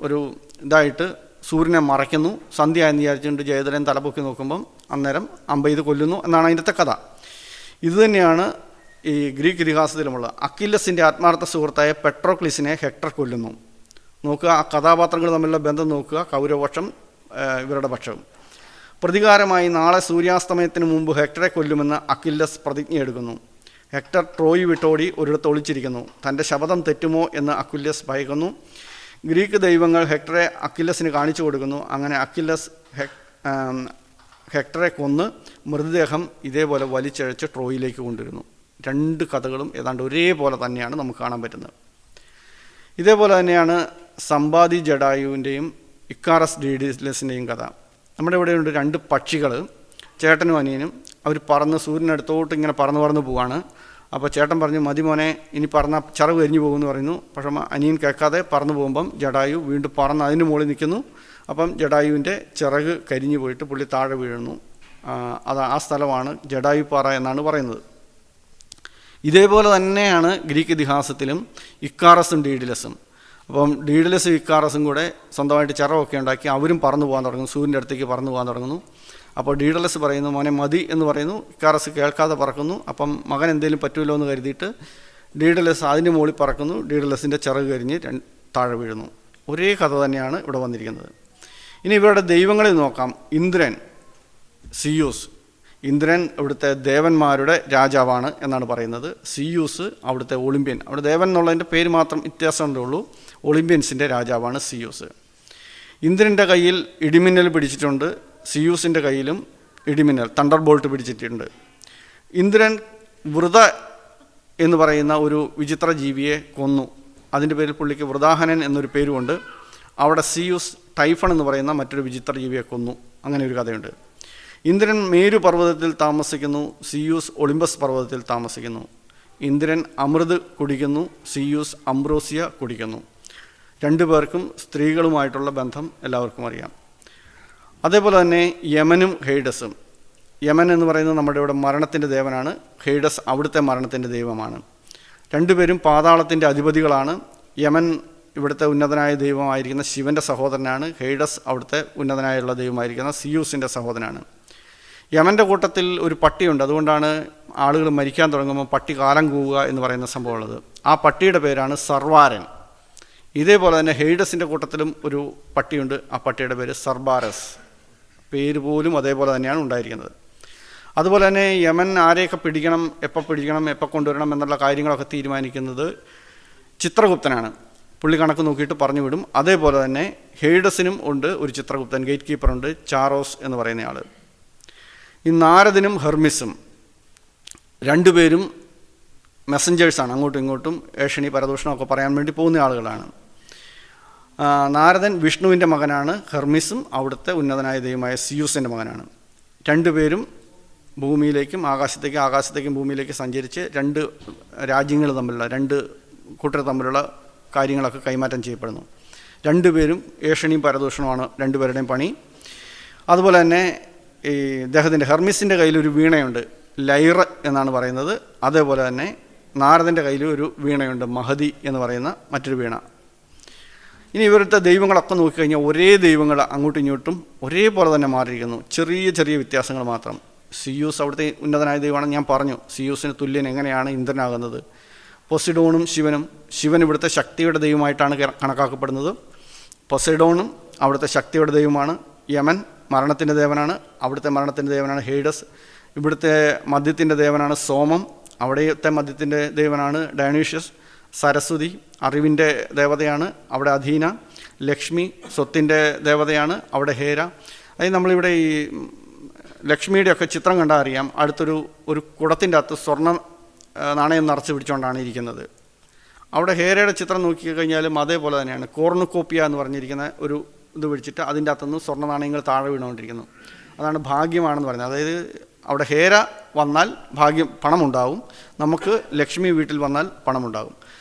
ഒരു ഇതായിട്ട് സൂര്യനെ മറയ്ക്കുന്നു. സന്ധ്യ എന്ന് വിചാരിച്ചുകൊണ്ട് ജയദ്രഥൻ തലപൊക്കി നോക്കുമ്പം അന്നേരം അമ്പെയ്ത് കൊല്ലുന്നു എന്നാണ് അതിൻ്റെ കഥ. ഇതുതന്നെയാണ് ഈ ഗ്രീക്ക് ഇതിഹാസത്തിലുമുള്ള അക്കില്ലസിൻ്റെ ആത്മാർത്ഥ സുഹൃത്തായ പെട്രോക്ലിസിനെ ഹെക്ടർ കൊല്ലുന്നു. നോക്കുക, ആ കഥാപാത്രങ്ങൾ തമ്മിലുള്ള ബന്ധം നോക്കുക. കൗരവപക്ഷം, ഇവരുടെ പക്ഷവും. പ്രതികാരമായി നാളെ സൂര്യാസ്തമയത്തിന് മുമ്പ് ഹെക്ടറെ കൊല്ലുമെന്ന് അക്കില്ലസ് പ്രതിജ്ഞയെടുക്കുന്നു. ഹെക്ടർ ട്രോയ് വിട്ടോടി ഒരിടത്ത് ഒളിച്ചിരിക്കുന്നു. തൻ്റെ ശപഥം തെറ്റുമോ എന്ന് അക്കില്ലസ് ഭയക്കുന്നു. ഗ്രീക്ക് ദൈവങ്ങൾ ഹെക്ടറെ അക്കില്ലസിന് കാണിച്ചു കൊടുക്കുന്നു. അങ്ങനെ അക്കില്ലസ് ഹെക്ടറെ കൊന്ന് മൃതദേഹം ഇതേപോലെ വലിച്ചഴച്ച് ട്രോയിലേക്ക് കൊണ്ടുവരുന്നു. രണ്ട് കഥകളും ഏതാണ്ട് ഒരേപോലെ തന്നെയാണ് നമുക്ക് കാണാൻ പറ്റുന്നത്. ഇതേപോലെ തന്നെയാണ് സമ്പാദി ജഡായുവിൻ്റെയും ഇക്കാറസ് ഡീഡിലസിൻ്റെയും കഥ. നമ്മുടെ ഇവിടെയുണ്ട് രണ്ട് പക്ഷികൾ, ചേട്ടനും അനിയനും. അവർ പറന്ന് സൂര്യനടുത്തോട്ട് ഇങ്ങനെ പറന്ന് പോവാണ്. അപ്പോൾ ചേട്ടൻ പറഞ്ഞു, മതി മോനെ, ഇനി പറന്ന ചിറക് കരിഞ്ഞു പോകുമെന്ന് പറയുന്നു. പക്ഷേ അനിയൻ കേൾക്കാതെ പറന്നു പോകുമ്പം ജഡായു വീണ്ടും പറന്ന് അതിന് മുകളിൽ നിൽക്കുന്നു. അപ്പം ജഡായുവിൻ്റെ ചിറക് കരിഞ്ഞു പോയിട്ട് പുള്ളി താഴെ വീഴുന്നു. ആ സ്ഥലമാണ് ജഡായുപ്പാറ എന്നാണ് പറയുന്നത്. ഇതേപോലെ തന്നെയാണ് ഗ്രീക്ക് ഇതിഹാസത്തിലും ഇക്കാറസും ഡീഡിലസും. അപ്പം ഡീഡിലസും ഇക്കാറസും കൂടെ സ്വന്തമായിട്ട് ചിറകൊക്കെ ഉണ്ടാക്കി അവരും പറന്നു പോകാൻ തുടങ്ങുന്നു. സൂര്യൻ്റെ അടുത്തേക്ക് പറന്നു പോകാൻ തുടങ്ങുന്നു. അപ്പോൾ ഡീഡലസ് പറയുന്നു, മോനെ മതി എന്ന് പറയുന്നു. ഇക്കാറസ് കേൾക്കാതെ പറക്കുന്നു. അപ്പം മകൻ എന്തെങ്കിലും പറ്റുമല്ലോ എന്ന് കരുതിയിട്ട് ഡീഡലസ് അതിൻ്റെ മുകളിൽ പറക്കുന്നു. ഡീഡലസിൻ്റെ ചിറക് കരിഞ്ഞ് താഴെ വീഴുന്നു. ഒരേ കഥ തന്നെയാണ് ഇവിടെ വന്നിരിക്കുന്നത്. ഇനി ഇവരുടെ ദൈവങ്ങളെ നോക്കാം. ഇന്ദ്രൻ, സിയൂസ്. ഇന്ദ്രൻ ഇവിടുത്തെ ദേവന്മാരുടെ രാജാവാണ് എന്നാണ് പറയുന്നത്. സിയൂസ് അവിടുത്തെ ഒളിമ്പ്യൻ. അവിടെ ദേവൻ എന്നുള്ളതിൻ്റെ പേര് മാത്രം വ്യത്യാസമേ ഉള്ളൂ. ഒളിമ്പ്യൻസിൻ്റെ രാജാവാണ് സിയൂസ്. ഇന്ദ്രൻ്റെ കയ്യിൽ ഇടിമിന്നൽ പിടിച്ചിട്ടുണ്ട്. സിയൂസിൻ്റെ കയ്യിലും ഇടിമിന്നൽ, തണ്ടർ ബോൾട്ട് പിടിച്ചിട്ടുണ്ട്. ഇന്ദ്രൻ വൃത എന്ന് പറയുന്ന ഒരു വിചിത്ര ജീവിയെ കൊന്നു. അതിൻ്റെ പേരിൽ പുള്ളിക്ക് വൃതാഹനൻ എന്നൊരു പേരുമുണ്ട്. അവിടെ സിയൂസ് ടൈഫൺ എന്ന് പറയുന്ന മറ്റൊരു വിചിത്ര ജീവിയെ കൊന്നു. അങ്ങനെ ഒരു കഥയുണ്ട്. ഇന്ദ്രൻ മേരു പർവ്വതത്തിൽ താമസിക്കുന്നു. സിയൂസ് ഒളിമ്പസ് പർവ്വതത്തിൽ താമസിക്കുന്നു. ഇന്ദ്രൻ അമൃത് കുടിക്കുന്നു. സിയൂസ് അംബ്രോസിയ കുടിക്കുന്നു. രണ്ടുപേർക്കും സ്ത്രീകളുമായിട്ടുള്ള ബന്ധം എല്ലാവർക്കും അറിയാം. അതേപോലെ തന്നെ യമനും ഹെയ്ഡസും. യമൻ എന്ന് പറയുന്നത് നമ്മുടെ ഇവിടെ മരണത്തിൻ്റെ ദേവനാണ്. ഹെയ്ഡസ് അവിടുത്തെ മരണത്തിൻ്റെ ദൈവമാണ്. രണ്ടുപേരും പാതാളത്തിൻ്റെ അധിപതികളാണ്. യമൻ ഇവിടുത്തെ ഉന്നതനായ ദൈവമായിരിക്കുന്ന ശിവൻ്റെ സഹോദരനാണ്. ഹെയ്ഡസ് അവിടുത്തെ ഉന്നതനായുള്ള ദൈവമായിരിക്കുന്ന സിയൂസിൻ്റെ സഹോദരനാണ്. യമൻ്റെ കൂട്ടത്തിൽ ഒരു പട്ടിയുണ്ട്. അതുകൊണ്ടാണ് ആളുകൾ മരിക്കാൻ തുടങ്ങുമ്പോൾ പട്ടി കാലം കൂവുക എന്ന് പറയുന്ന സംഭവമുള്ളത്. ആ പട്ടിയുടെ പേരാണ് സർവാരൻ. ഇതേപോലെ തന്നെ ഹെയ്ഡസിൻ്റെ കൂട്ടത്തിലും ഒരു പട്ടിയുണ്ട്. ആ പട്ടിയുടെ പേര് സർബാരസ്. പേര് പോലും അതേപോലെ തന്നെയാണ് ഉണ്ടായിരിക്കുന്നത്. അതുപോലെ തന്നെ യമൻ ആരെയൊക്കെ പിടിക്കണം, എപ്പോൾ കൊണ്ടുവരണം എന്നുള്ള കാര്യങ്ങളൊക്കെ തീരുമാനിക്കുന്നത് ചിത്രഗുപ്തനാണ്. പുള്ളി കണക്ക് നോക്കിയിട്ട് പറഞ്ഞു വിടും. അതേപോലെ തന്നെ ഹെയ്ഡസിനും ഉണ്ട് ഒരു ചിത്രഗുപ്തൻ, ഗേറ്റ് കീപ്പറുണ്ട്, ചാറോസ് എന്ന് പറയുന്നയാൾ. ഈ നാരദനും ഹെർമിസും രണ്ടുപേരും മെസ്സഞ്ചേഴ്സാണ്. അങ്ങോട്ടും ഇങ്ങോട്ടും ഏഷണി പരദൂഷണമൊക്കെ പറയാൻ വേണ്ടി പോകുന്ന ആളുകളാണ്. നാരദൻ വിഷ്ണുവിൻ്റെ മകനാണ്. ഹെർമിസും അവിടുത്തെ ഉന്നതനായ ദൈവമായ സിയൂസിൻ്റെ മകനാണ്. രണ്ടുപേരും ഭൂമിയിലേക്കും ആകാശത്തേക്കും ഭൂമിയിലേക്ക് സഞ്ചരിച്ച് രണ്ട് രാജ്യങ്ങൾ തമ്മിലുള്ള, രണ്ട് കൂട്ടർ തമ്മിലുള്ള കാര്യങ്ങളൊക്കെ കൈമാറ്റം ചെയ്യപ്പെടുന്നു. രണ്ടുപേരും ഏഷണിയും പരദൂഷണമാണ് രണ്ടുപേരുടെയും പണി. അതുപോലെ തന്നെ ഈ അദ്ദേഹത്തിൻ്റെ ഹെർമിസിൻ്റെ കയ്യിലൊരു വീണയുണ്ട്, ലൈറ എന്നാണ് പറയുന്നത്. അതേപോലെ തന്നെ നാരദൻ്റെ കയ്യിൽ ഒരു വീണയുണ്ട്, മഹതി എന്ന് പറയുന്ന മറ്റൊരു വീണ. ഇനി ഇവരുടെ ദൈവങ്ങളൊക്കെ നോക്കിക്കഴിഞ്ഞാൽ ഒരേ ദൈവങ്ങൾ അങ്ങോട്ടും ഇങ്ങോട്ടും ഒരേപോലെ തന്നെ മാറിയിരിക്കുന്നു. ചെറിയ ചെറിയ വ്യത്യാസങ്ങൾ മാത്രം. സിയൂസ് അവിടുത്തെ ഉന്നതനായ ദൈവമാണെന്ന് ഞാൻ പറഞ്ഞു. സിയൂസിന് തുല്യൻ എങ്ങനെയാണ് ഇന്ദ്രനാകുന്നത്? പൊസിഡോണും ശിവൻ ഇവിടുത്തെ ശക്തിയുടെ ദൈവമായിട്ടാണ് കണക്കാക്കപ്പെടുന്നത്. പൊസൈഡോണും അവിടുത്തെ ശക്തിയുടെ ദൈവമാണ്. യമൻ മരണത്തിൻ്റെ ദേവനാണ്. അവിടുത്തെ മരണത്തിൻ്റെ ദേവനാണ് ഹെയ്ഡസ്. ഇവിടുത്തെ മദ്യത്തിൻ്റെ ദേവനാണ് സോമം. അവിടുത്തെ മദ്യത്തിൻ്റെ ദേവനാണ് ഡയനീഷ്യസ്. സരസ്വതി അറിവിൻ്റെ ദേവതയാണ്, അവിടെ അധീന. ലക്ഷ്മി സ്വത്തിൻ്റെ ദേവതയാണ്, അവിടെ ഹേര. അതായത് നമ്മളിവിടെ ഈ ലക്ഷ്മിയുടെയൊക്കെ ചിത്രം കണ്ടാൽ അറിയാം. ഒരു കുടത്തിൻ്റെ അകത്ത് സ്വർണ്ണ നാണയം നിറച്ച് പിടിച്ചുകൊണ്ടാണ് ഇരിക്കുന്നത്. അവിടെ ഹേരയുടെ ചിത്രം നോക്കിക്കഴിഞ്ഞാലും അതേപോലെ തന്നെയാണ്. കോർണുകോപ്പിയ എന്ന് പറഞ്ഞിരിക്കുന്ന ഒരു ഇത് പിടിച്ചിട്ട് അതിൻ്റെ അകത്തുനിന്ന് സ്വർണ്ണ നാണയങ്ങൾ താഴെ വീണുകൊണ്ടിരിക്കുന്നു. അതാണ് ഭാഗ്യമാണെന്ന് പറയുന്നത്. അതായത് അവിടെ ഹേര വന്നാൽ പണമുണ്ടാവും, നമുക്ക് ലക്ഷ്മി വീട്ടിൽ വന്നാൽ പണമുണ്ടാകും.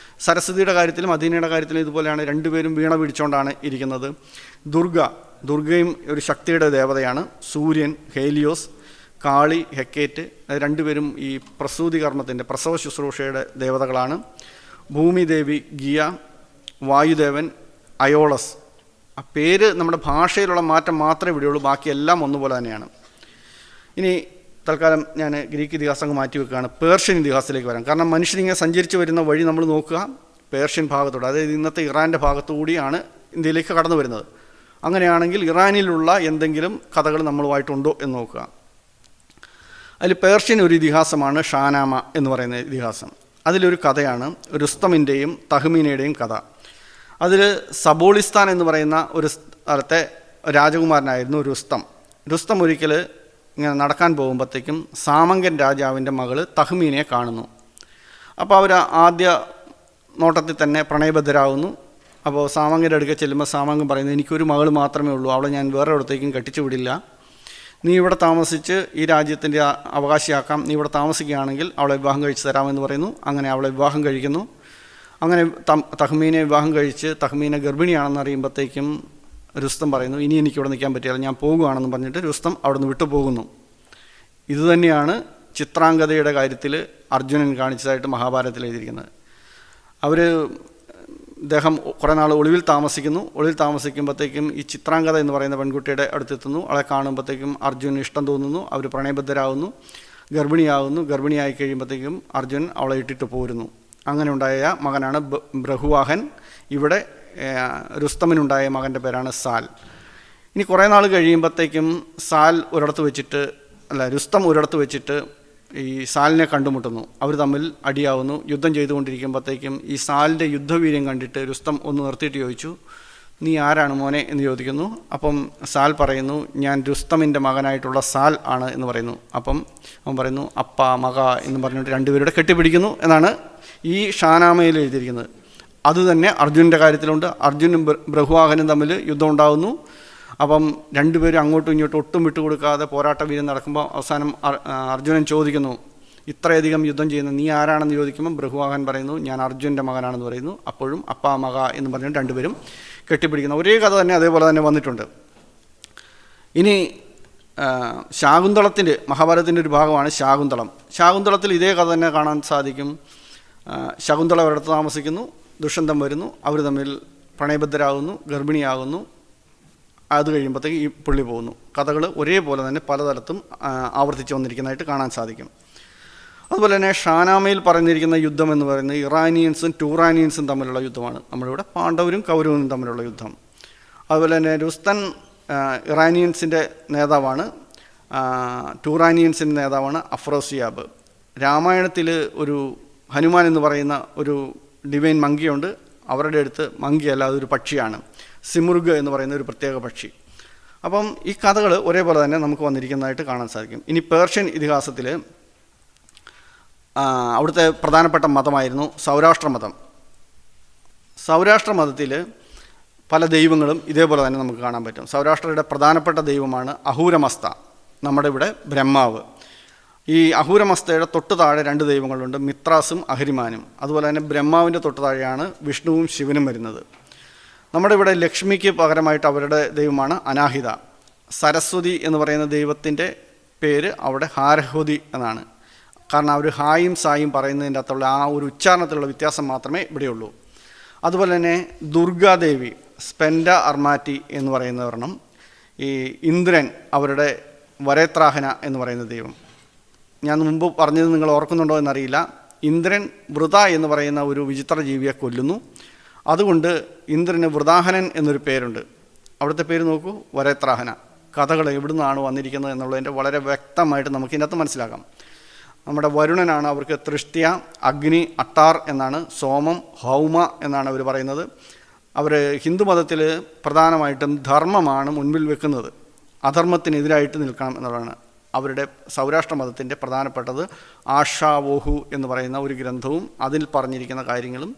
സരസ്വതിയുടെ കാര്യത്തിലും അധീനയുടെ കാര്യത്തിലും ഇതുപോലെയാണ്. രണ്ടുപേരും വീണ പിടിച്ചുകൊണ്ടാണ് ഇരിക്കുന്നത്. ദുർഗയും ഒരു ശക്തിയുടെ ദേവതയാണ്. സൂര്യൻ ഹേലിയോസ്, കാളി ഹെക്കേറ്റ്. രണ്ടുപേരും ഈ പ്രസൂതി കർമ്മത്തിൻ്റെ പ്രസവ ശുശ്രൂഷയുടെ ദേവതകളാണ്. ഭൂമിദേവി ഗിയ, വായുദേവൻ അയോളസ്. ആ പേര് നമ്മുടെ ഭാഷയിലുള്ള മാറ്റം മാത്രമേ ഇവിടെയുള്ളൂ, ബാക്കിയെല്ലാം ഒന്നുപോലെ തന്നെയാണ്. ഇനി തൽക്കാലം ഞാൻ ഗ്രീക്ക് ഇതിഹാസം മാറ്റി വെക്കുകയാണ്. പേർഷ്യൻ ഇതിഹാസത്തിലേക്ക് വരാം. കാരണം മനുഷ്യനിങ്ങനെ സഞ്ചരിച്ച് വരുന്ന വഴി നമ്മൾ നോക്കുക പേർഷ്യൻ ഭാഗത്തൂടെ, അതായത് ഇന്നത്തെ ഇറാൻ്റെ ഭാഗത്തുകൂടിയാണ് ഇന്ത്യയിലേക്ക് കടന്നു വരുന്നത്. അങ്ങനെയാണെങ്കിൽ ഇറാനിലുള്ള എന്തെങ്കിലും കഥകൾ നമ്മളുമായിട്ടുണ്ടോ എന്ന് നോക്കുക. അതിൽ പേർഷ്യൻ ഒരു ഇതിഹാസമാണ് ഷാനാമ എന്ന് പറയുന്ന ഇതിഹാസം. അതിലൊരു കഥയാണ് രുസ്തമിൻ്റെയും തഹ്മീനയുടെയും കഥ. അതിൽ സബോളിസ്ഥാൻ എന്ന് പറയുന്ന ഒരു സ്ഥലത്തെ രാജകുമാരനായിരുന്നു രുസ്തം. രുസ്തം ഒരിക്കൽ ഇങ്ങനെ നടക്കാൻ പോകുമ്പോഴത്തേക്കും സാമങ്കൻ രാജാവിൻ്റെ മകൾ തഹ്മീനയെ കാണുന്നു. അപ്പോൾ അവർ ആദ്യ നോട്ടത്തിൽ തന്നെ പ്രണയബദ്ധരാകുന്നു. അപ്പോൾ സാമങ്കൻ്റെ അടുക്കൽ ചെല്ലുമ്പോൾ സാമങ്കൻ പറയുന്നത്, എനിക്കൊരു മകൾ മാത്രമേ ഉള്ളൂ, അവളെ ഞാൻ വേറെ ഇടത്തേക്കും കെട്ടിച്ചു വിടില്ല, നീ ഇവിടെ താമസിച്ച് ഈ രാജ്യത്തിൻ്റെ അവകാശിയാക്കാം, നീ ഇവിടെ താമസിക്കുകയാണെങ്കിൽ അവളെ വിവാഹം കഴിച്ച് തരാമെന്ന് പറയുന്നു. അങ്ങനെ അവളെ വിവാഹം കഴിക്കുന്നു. അങ്ങനെ തഹ്മീനെ വിവാഹം കഴിച്ച് തഹ്മീനെ ഗർഭിണിയാണെന്ന് അറിയുമ്പോഴത്തേക്കും രുസ്തം പറയുന്നു, ഇനി എനിക്കിവിടെ നിൽക്കാൻ പറ്റില്ല, ഞാൻ പോകുകയാണെന്ന് പറഞ്ഞിട്ട് രുസ്തം അവിടെ നിന്ന് വിട്ടുപോകുന്നു. ഇതുതന്നെയാണ് ചിത്രാംഗതയുടെ കാര്യത്തിൽ അർജുനൻ കാണിച്ചതായിട്ട് മഹാഭാരതത്തിൽ എഴുതിയിരിക്കുന്നത്. അദ്ദേഹം കുറേ നാൾ ഒളിവിൽ താമസിക്കുന്നു. ഒളിവിൽ താമസിക്കുമ്പോഴത്തേക്കും ഈ ചിത്രാംഗത എന്ന് പറയുന്ന പെൺകുട്ടിയുടെ അടുത്തെത്തുന്നു. അവളെ കാണുമ്പോഴത്തേക്കും അർജുനന് ഇഷ്ടം തോന്നുന്നു. അവർ പ്രണയബദ്ധരാകുന്നു. ഗർഭിണിയാകുന്നു. ഗർഭിണിയായി കഴിയുമ്പോഴത്തേക്കും അർജുനൻ അവളെ ഇട്ടിട്ട് പോരുന്നു. അങ്ങനെ ഉണ്ടായ മകനാണ് ബ്രഹുവാഹൻ. ഇവിടെ രുസ്തമിനുണ്ടായ മകൻ്റെ പേരാണ് സാൽ. ഇനി കുറേ നാൾ കഴിയുമ്പോഴത്തേക്കും രുസ്തം ഒരിടത്ത് വെച്ചിട്ട് ഈ സാലിനെ കണ്ടുമുട്ടുന്നു. അവർ തമ്മിൽ അടിയാവുന്നു. യുദ്ധം ചെയ്തുകൊണ്ടിരിക്കുമ്പോഴത്തേക്കും ഈ സാലിൻ്റെ യുദ്ധവീര്യം കണ്ടിട്ട് രുസ്തം ഒന്ന് നിർത്തിയിട്ട് ചോദിച്ചു, നീ ആരാണ് മോനെ എന്ന് ചോദിക്കുന്നു. അപ്പം സാൽ പറയുന്നു, ഞാൻ രുസ്തമിൻ്റെ മകനായിട്ടുള്ള സാൽ ആണ് എന്ന് പറയുന്നു. അപ്പം അവൻ പറയുന്നു, അപ്പ മക എന്ന് പറഞ്ഞിട്ട് രണ്ടുപേരുടെ കെട്ടിപ്പിടിക്കുന്നു എന്നാണ് ഈ ഷാനാമയിൽ എഴുതിയിരിക്കുന്നത്. അതുതന്നെ അർജുനൻ്റെ കാര്യത്തിലുണ്ട്. അർജുനും ബ്രഹ്വാഹനും തമ്മിൽ യുദ്ധം ഉണ്ടാകുന്നു. അപ്പം രണ്ടുപേരും അങ്ങോട്ടും ഇങ്ങോട്ടും ഒട്ടും വിട്ടുകൊടുക്കാതെ പോരാട്ട വീരം നടക്കുമ്പോൾ അവസാനം അർജുനൻ ചോദിക്കുന്നു, ഇത്രയധികം യുദ്ധം ചെയ്യുന്ന നീ ആരാണെന്ന് ചോദിക്കുമ്പോൾ ബ്രഹ്വാഹൻ പറയുന്നു, ഞാൻ അർജുനൻ്റെ മകനാണെന്ന് പറയുന്നു. അപ്പോഴും അപ്പാ മക എന്ന് പറഞ്ഞിട്ട് രണ്ടുപേരും കെട്ടിപ്പിടിക്കുന്ന ഒരേ കഥ തന്നെ അതേപോലെ തന്നെ വന്നിട്ടുണ്ട്. ഇനി ശാകുന്തളത്തിൻ്റെ മഹാഭാരതത്തിൻ്റെ ഒരു ഭാഗമാണ് ശാകുന്തളം. ശാകുന്തളത്തിൽ ഇതേ കഥ തന്നെ കാണാൻ സാധിക്കും. ശകുന്തള ഒരിടത്ത് താമസിക്കുന്നു. ദുഷ്യന്തൻ വരുന്നു. അവർ തമ്മിൽ പ്രണയബദ്ധരാകുന്നു. ഗർഭിണിയാകുന്നു. അത് കഴിയുമ്പോഴത്തേക്ക് ഈ പുള്ളി പോകുന്നു. കഥകൾ ഒരേപോലെ തന്നെ പലതരത്തും ആവർത്തിച്ച് വന്നിരിക്കുന്നതായിട്ട് കാണാൻ സാധിക്കും. അതുപോലെ തന്നെ ഷാനാമയിൽ പറഞ്ഞിരിക്കുന്ന യുദ്ധം എന്ന് പറയുന്നത് ഇറാനിയൻസും ടൂറാനിയൻസും തമ്മിലുള്ള യുദ്ധമാണ്. നമ്മളിവിടെ പാണ്ഡവരും കൗരവരും തമ്മിലുള്ള യുദ്ധം. അതുപോലെ തന്നെ രുസ്തൻ ഇറാനിയൻസിൻ്റെ നേതാവാണ്. ടൂറാനിയൻസിൻ്റെ നേതാവാണ് അഫ്രോസിയാബ്. രാമായണത്തിൽ ഒരു ഹനുമാൻ എന്ന് പറയുന്ന ഒരു ഡിവൈൻ മങ്കിയുണ്ട്. അവരുടെ അടുത്ത് മങ്കിയല്ല, അതൊരു പക്ഷിയാണ്. സിമുർഗ് എന്ന് പറയുന്ന ഒരു പ്രത്യേക പക്ഷി. അപ്പം ഈ കഥകൾ ഒരേപോലെ തന്നെ നമുക്ക് വന്നിരിക്കുന്നതായിട്ട് കാണാൻ സാധിക്കും. ഇനി പേർഷ്യൻ ഇതിഹാസത്തിൽ അവിടുത്തെ പ്രധാനപ്പെട്ട മതമായിരുന്നു സൗരാഷ്ട്ര മതം. സൗരാഷ്ട്ര മതത്തിൽ പല ദൈവങ്ങളും ഇതേപോലെ തന്നെ നമുക്ക് കാണാൻ പറ്റും. സൗരാഷ്ട്രയുടെ പ്രധാനപ്പെട്ട ദൈവമാണ് അഹൂരമസ്ത, നമ്മുടെ ഇവിടെ ബ്രഹ്മാവ്. ഈ അഹൂരമസ്തയുടെ തൊട്ട് താഴെ രണ്ട് ദൈവങ്ങളുണ്ട്, മിത്രാസും അഹരിമാനും. അതുപോലെ തന്നെ ബ്രഹ്മാവിൻ്റെ തൊട്ട് താഴെയാണ് വിഷ്ണുവും ശിവനും വരുന്നത്. നമ്മുടെ ഇവിടെ ലക്ഷ്മിക്ക് പകരമായിട്ട് അവരുടെ ദൈവമാണ് അനാഹിത. സരസ്വതി എന്ന് പറയുന്ന ദൈവത്തിൻ്റെ പേര് അവിടെ ഹാരഹോതി എന്നാണ്. കാരണം അവർ ഹായും സായും പറയുന്നതിൻ്റെ അകത്തുള്ള ആ ഒരു ഉച്ചാരണത്തിലുള്ള വ്യത്യാസം മാത്രമേ ഇവിടെയുള്ളൂ. അതുപോലെ തന്നെ ദുർഗാദേവി, സ്പെൻഡ അർമാറ്റി എന്ന് പറയുന്ന ഒരെണ്ണം. ഈ ഇന്ദ്രൻ അവരുടെ വരേത്രാഹന എന്ന് പറയുന്ന ദൈവം. ഞാൻ മുമ്പ് പറഞ്ഞത് നിങ്ങൾ ഓർക്കുന്നുണ്ടോ എന്നറിയില്ല. ഇന്ദ്രൻ വൃത എന്ന് പറയുന്ന ഒരു വിചിത്ര ജീവിയെ കൊല്ലുന്നു. അതുകൊണ്ട് ഇന്ദ്രന് വൃതാഹനൻ എന്നൊരു പേരുണ്ട്. അവിടുത്തെ പേര് നോക്കൂ, വരേത്രാഹന. കഥകൾ എവിടെ നിന്നാണ് വന്നിരിക്കുന്നത് എന്നുള്ളതിൻ്റെ വളരെ വ്യക്തമായിട്ട് നമുക്കിതിനകത്ത് മനസ്സിലാക്കാം. നമ്മുടെ വരുണനാണ് അവർക്ക് തൃഷ്ട്യ, അഗ്നി, അട്ടാർ എന്നാണ്. സോമം, ഹൗമ എന്നാണ് അവർ പറയുന്നത്. അവർ ഹിന്ദുമതത്തിൽ പ്രധാനമായിട്ടും ധർമ്മമാണ് മുൻപിൽ വെക്കുന്നത്. അധർമ്മത്തിനെതിരായിട്ട് നിൽക്കണം എന്നുള്ളതാണ്. അവരുടെ സൗരാഷ്ട്ര മതത്തിൻ്റെ പ്രധാനപ്പെട്ടത് ആഷാവോഹു എന്ന് പറയുന്ന ഒരു ഗ്രന്ഥവും അതിൽ പറഞ്ഞിരിക്കുന്ന കാര്യങ്ങളും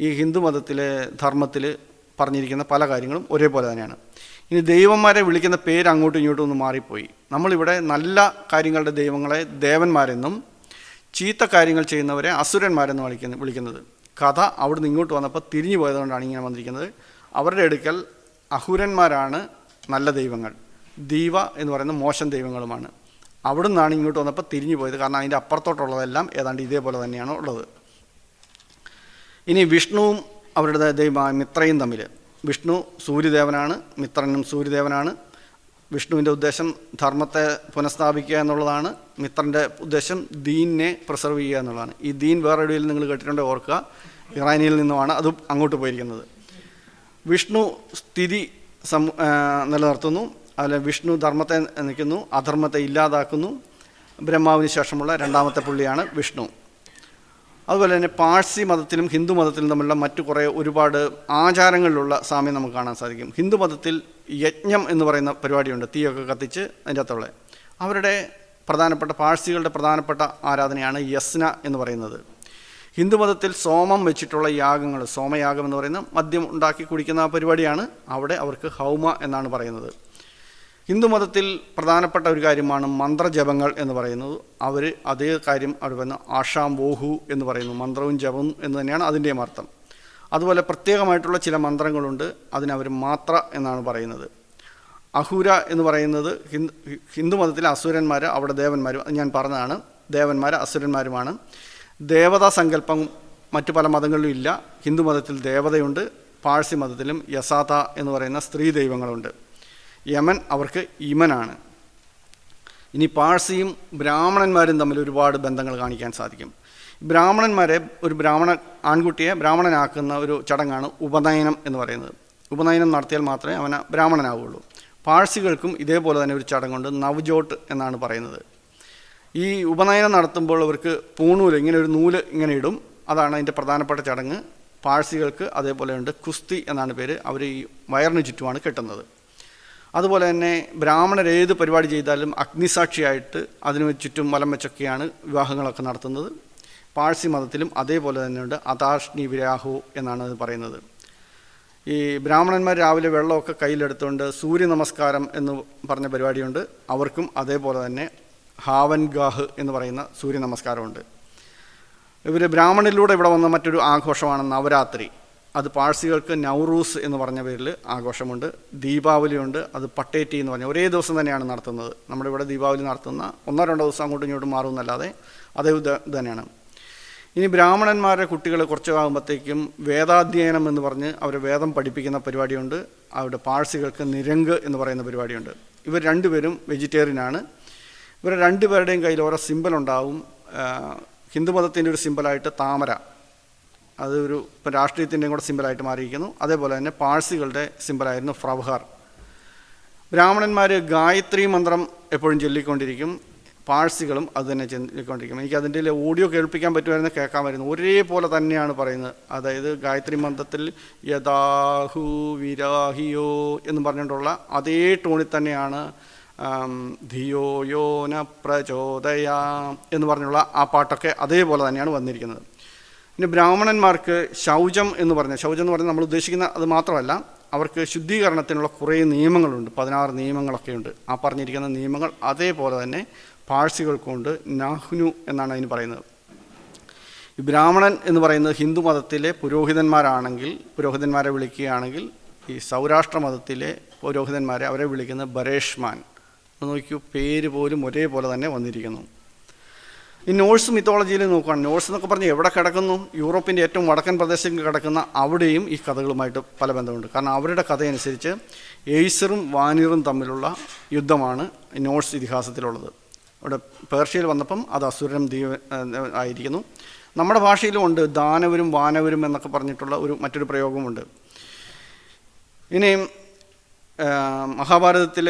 ഈ ഹിന്ദുമതത്തിലെ ധർമ്മത്തിൽ പറഞ്ഞിരിക്കുന്ന പല കാര്യങ്ങളും ഒരേപോലെ തന്നെയാണ്. ഇനി ദൈവന്മാരെ വിളിക്കുന്ന പേര് അങ്ങോട്ടും ഇങ്ങോട്ടും ഒന്ന് മാറിപ്പോയി. നമ്മളിവിടെ നല്ല കാര്യങ്ങളുടെ ദൈവങ്ങളെ ദേവന്മാരെന്നും ചീത്ത കാര്യങ്ങൾ ചെയ്യുന്നവരെ അസുരന്മാരെന്നും വിളിക്കുന്നത്. കഥ അവിടുന്ന് ഇങ്ങോട്ട് വന്നപ്പോൾ തിരിഞ്ഞു പോയതുകൊണ്ടാണ് ഇങ്ങനെ വന്നിരിക്കുന്നത്. അവരുടെ അടുക്കൽ അഹുരന്മാരാണ് നല്ല ദൈവങ്ങൾ, ദീവ എന്ന് പറയുന്ന മോശം ദൈവങ്ങളുമാണ്. അവിടെ നിന്നാണ് ഇങ്ങോട്ട് വന്നപ്പോൾ തിരിഞ്ഞു പോയത്. കാരണം അതിൻ്റെ അപ്പുറത്തോട്ടുള്ളതെല്ലാം ഏതാണ്ട് ഇതേപോലെ തന്നെയാണ് ഉള്ളത്. ഇനി വിഷ്ണുവും അവരുടെ ദൈവമായ മിത്രയും തമ്മിൽ, വിഷ്ണു സൂര്യദേവനാണ്, മിത്രനും സൂര്യദേവനാണ്. വിഷ്ണുവിൻ്റെ ഉദ്ദേശം ധർമ്മത്തെ പുനഃസ്ഥാപിക്കുക എന്നുള്ളതാണ്. മിത്രൻ്റെ ഉദ്ദേശം ദീനിനെ പ്രിസർവ് ചെയ്യുക എന്നുള്ളതാണ്. ഈ ദീൻ വേറെ എവിടെയും നിങ്ങൾ കേട്ടിട്ടുണ്ടെങ്കിൽ ഓർക്കുക, ഇറാനിയിൽ നിന്നുമാണ് അത് അങ്ങോട്ട് പോയിരിക്കുന്നത്. വിഷ്ണു സ്ഥിതി നിലനിർത്തുന്നു, അതിൽ വിഷ്ണു ധർമ്മത്തെ നിൽക്കുന്നു, അധർമ്മത്തെ ഇല്ലാതാക്കുന്നു. ബ്രഹ്മാവിന് ശേഷമുള്ള രണ്ടാമത്തെ പുള്ളിയാണ് വിഷ്ണു. അതുപോലെ തന്നെ പാഴ്സി മതത്തിലും ഹിന്ദു മതത്തിലും തമ്മിലുള്ള മറ്റു കുറേ ഒരുപാട് ആചാരങ്ങളിലുള്ള സാമ്യം നമുക്ക് കാണാൻ സാധിക്കും. ഹിന്ദു മതത്തിൽ യജ്ഞം എന്ന് പറയുന്ന പരിപാടിയുണ്ട്, തീയൊക്കെ കത്തിച്ച് അതിൻ്റെ അകത്തുള്ള. അവരുടെ പ്രധാനപ്പെട്ട പാഴ്സികളുടെ പ്രധാനപ്പെട്ട ആരാധനയാണ് യസ്ന എന്ന് പറയുന്നത്. ഹിന്ദു മതത്തിൽ സോമം വെച്ചിട്ടുള്ള യാഗങ്ങൾ, സോമയാഗം എന്ന് പറയുന്ന മദ്യം ഉണ്ടാക്കി കുടിക്കുന്ന പരിപാടിയാണ്. അവിടെ അവർക്ക് ഹൗമ എന്നാണ് പറയുന്നത്. ഹിന്ദു മതത്തിൽ പ്രധാനപ്പെട്ട ഒരു കാര്യമാണ് മന്ത്രജപങ്ങൾ എന്ന് പറയുന്നത്. അവർ അതേ കാര്യം അവർ പറയുന്ന ആഷാം വോഹു എന്ന് പറയുന്നു. മന്ത്രവും ജപവും എന്ന് തന്നെയാണ് അതിൻ്റെയും അർത്ഥം. അതുപോലെ പ്രത്യേകമായിട്ടുള്ള ചില മന്ത്രങ്ങളുണ്ട്, അതിനവർ മാത്ര എന്നാണ് പറയുന്നത്. അഹുര എന്ന് പറയുന്നത് ഹിന്ദു മതത്തിലെ അസുരന്മാർ, അവിടെ ദേവന്മാരും, ഞാൻ പറഞ്ഞതാണ്, ദേവന്മാർ അസുരന്മാരുമാണ്. ദേവതാ സങ്കല്പം മറ്റു പല മതങ്ങളിലും ഇല്ല. ഹിന്ദു മതത്തിൽ ദേവതയുണ്ട്, പാഴ്സി മതത്തിലും യസാത എന്ന് പറയുന്ന സ്ത്രീ ദൈവങ്ങളുണ്ട്. യമൻ അവർക്ക് ഇമനാണ്. ഇനി പാഴ്സിയും ബ്രാഹ്മണന്മാരും തമ്മിൽ ഒരുപാട് ബന്ധങ്ങൾ കാണിക്കാൻ സാധിക്കും. ബ്രാഹ്മണന്മാരെ, ഒരു ആൺകുട്ടിയെ ബ്രാഹ്മണനാക്കുന്ന ഒരു ചടങ്ങാണ് ഉപനയനം എന്ന് പറയുന്നത്. ഉപനയനം നടത്തിയാൽ മാത്രമേ അവന് ബ്രാഹ്മണനാവുകയുള്ളൂ. പാഴ്സികൾക്കും ഇതേപോലെ തന്നെ ഒരു ചടങ്ങുണ്ട്, നവ്ജോട്ട് എന്നാണ് പറയുന്നത്. ഈ ഉപനയനം നടത്തുമ്പോൾ അവർക്ക് പൂണൂല്, ഇങ്ങനെ ഒരു നൂല് ഇങ്ങനെ ഇടും, അതാണ് അതിൻ്റെ പ്രധാനപ്പെട്ട ചടങ്ങ്. പാഴ്സികൾക്ക് അതേപോലെ ഉണ്ട്, കുസ്തി എന്നാണ് പേര്. അവർ ഈ വയറിന് ചുറ്റുമാണ് കെട്ടുന്നത്. അതുപോലെ തന്നെ ബ്രാഹ്മണർ ഏത് പരിപാടി ചെയ്താലും അഗ്നിസാക്ഷിയായിട്ട് അതിന് ചുറ്റും വലം വെച്ചൊക്കെയാണ് വിവാഹങ്ങളൊക്കെ നടത്തുന്നത്. പാഴ്സി മതത്തിലും അതേപോലെ തന്നെയുണ്ട്, അതാഷ്ണി വിരാഹു എന്നാണ് അത് പറയുന്നത്. ഈ ബ്രാഹ്മണന്മാർ രാവിലെ വെള്ളമൊക്കെ കയ്യിലെടുത്തുകൊണ്ട് സൂര്യ നമസ്കാരം എന്ന് പറഞ്ഞ പരിപാടിയുണ്ട്. അവർക്കും അതേപോലെ തന്നെ ഹാവൻ ഗാഹ് എന്ന് പറയുന്ന സൂര്യ നമസ്കാരമുണ്ട്. ഇവർ ബ്രാഹ്മണരിലൂടെ ഇവിടെ വന്ന മറ്റൊരു ആഘോഷമാണ് നവരാത്രി. അത് പാഴ്സികൾക്ക് നൗറൂസ് എന്ന് പറഞ്ഞ പേരിൽ ആഘോഷമുണ്ട്. ദീപാവലിയുണ്ട്, അത് പട്ടേറ്റി എന്ന് പറഞ്ഞ ഒരേ ദിവസം തന്നെയാണ് നടത്തുന്നത്. നമ്മുടെ ഇവിടെ ദീപാവലി നടത്തുന്ന 1-2 ദിവസം അങ്ങോട്ടും ഇങ്ങോട്ടും മാറുമെന്നല്ലാതെ അതേ ഇത് തന്നെയാണ്. ഇനി ബ്രാഹ്മണന്മാരുടെ കുട്ടികൾ കുറച്ച് ആകുമ്പോഴത്തേക്കും വേദാധ്യയനം എന്ന് പറഞ്ഞ് അവർ വേദം പഠിപ്പിക്കുന്ന പരിപാടിയുണ്ട്. അവരുടെ പാഴ്സികൾക്ക് നിരങ്ക് എന്ന് പറയുന്ന പരിപാടിയുണ്ട്. ഇവർ രണ്ടുപേരും വെജിറ്റേറിയനാണ്. ഇവർ രണ്ടുപേരുടെയും കയ്യിൽ ഓരോ സിമ്പലുണ്ടാവും. ഹിന്ദു മതത്തിൻ്റെ ഒരു സിമ്പലായിട്ട് താമര, അതൊരു ഇപ്പം രാഷ്ട്രീയത്തിൻ്റെയും കൂടെ സിമ്പലായിട്ട് മാറിയിരിക്കുന്നു. അതേപോലെ തന്നെ പാഴ്സികളുടെ സിമ്പലായിരുന്നു ഫ്രവ്ഹാർ. ബ്രാഹ്മണന്മാർ ഗായത്രി മന്ത്രം എപ്പോഴും ചൊല്ലിക്കൊണ്ടിരിക്കും, പാഴ്സികളും അത് തന്നെ ചൊല്ലിക്കൊണ്ടിരിക്കും. എനിക്ക് അതിൻ്റെ ഓഡിയോ കേൾപ്പിക്കാൻ പറ്റുമായിരുന്നു, കേൾക്കാമായിരുന്നു. ഒരേപോലെ തന്നെയാണ് പറയുന്നത്. അതായത് ഗായത്രി മന്ത്രത്തിൽ യഥാഹു വിരാഹിയോ എന്ന് പറഞ്ഞുകൊണ്ടുള്ള അതേ ടോണിൽ തന്നെയാണ് ധിയോ യോ ന പ്രചോദയാം എന്ന് പറഞ്ഞുള്ള ആ പാട്ടൊക്കെ അതേപോലെ തന്നെയാണ് വന്നിരിക്കുന്നത്. പിന്നെ ബ്രാഹ്മണന്മാർക്ക് ശൗചം എന്ന് പറഞ്ഞാൽ, ശൗചം എന്ന് പറഞ്ഞാൽ നമ്മൾ ഉദ്ദേശിക്കുന്ന അത് മാത്രമല്ല, അവർക്ക് ശുദ്ധീകരണത്തിനുള്ള കുറേ നിയമങ്ങളുണ്ട്. 16 നിയമങ്ങളൊക്കെയുണ്ട്. ആ പറഞ്ഞിരിക്കുന്ന നിയമങ്ങൾ അതേപോലെ തന്നെ പാഴ്സികൾക്കുണ്ട്. നാഹ്നു എന്നാണ് അതിന് പറയുന്നത്. ഈ ബ്രാഹ്മണൻ എന്ന് പറയുന്നത് ഹിന്ദു മതത്തിലെ പുരോഹിതന്മാരാണെങ്കിൽ, പുരോഹിതന്മാരെ വിളിക്കുകയാണെങ്കിൽ, ഈ സൗരാഷ്ട്ര മതത്തിലെ പുരോഹിതന്മാരെ അവരെ വിളിക്കുന്നത് ബരേഷ്മാൻ. നോക്കൂ, പേര് പോലും ഒരേപോലെ തന്നെ വന്നിരിക്കുന്നു. ഈ നോഴ്സ് മിത്തോളജിയിൽ നോക്കുകയാണ്. നോഴ്സ് എന്നൊക്കെ പറഞ്ഞ് എവിടെ കിടക്കുന്നു? യൂറോപ്പിൻ്റെ ഏറ്റവും വടക്കൻ പ്രദേശത്ത് കിടക്കുന്ന അവിടെയും ഈ കഥകളുമായിട്ട് പല ബന്ധമുണ്ട്. കാരണം അവരുടെ കഥയനുസരിച്ച് എയ്സറും വാനിറും തമ്മിലുള്ള യുദ്ധമാണ് നോഴ്സ് ഇതിഹാസത്തിലുള്ളത്. ഇവിടെ പേർഷ്യയിൽ വന്നപ്പം അത് അസുരൻ ആയിരിക്കുന്നു. നമ്മുടെ ഭാഷയിലും ഉണ്ട് ദാനവരും വാനവരും എന്നൊക്കെ പറഞ്ഞിട്ടുള്ള മറ്റൊരു പ്രയോഗമുണ്ട്. ഇനിയും മഹാഭാരതത്തിൽ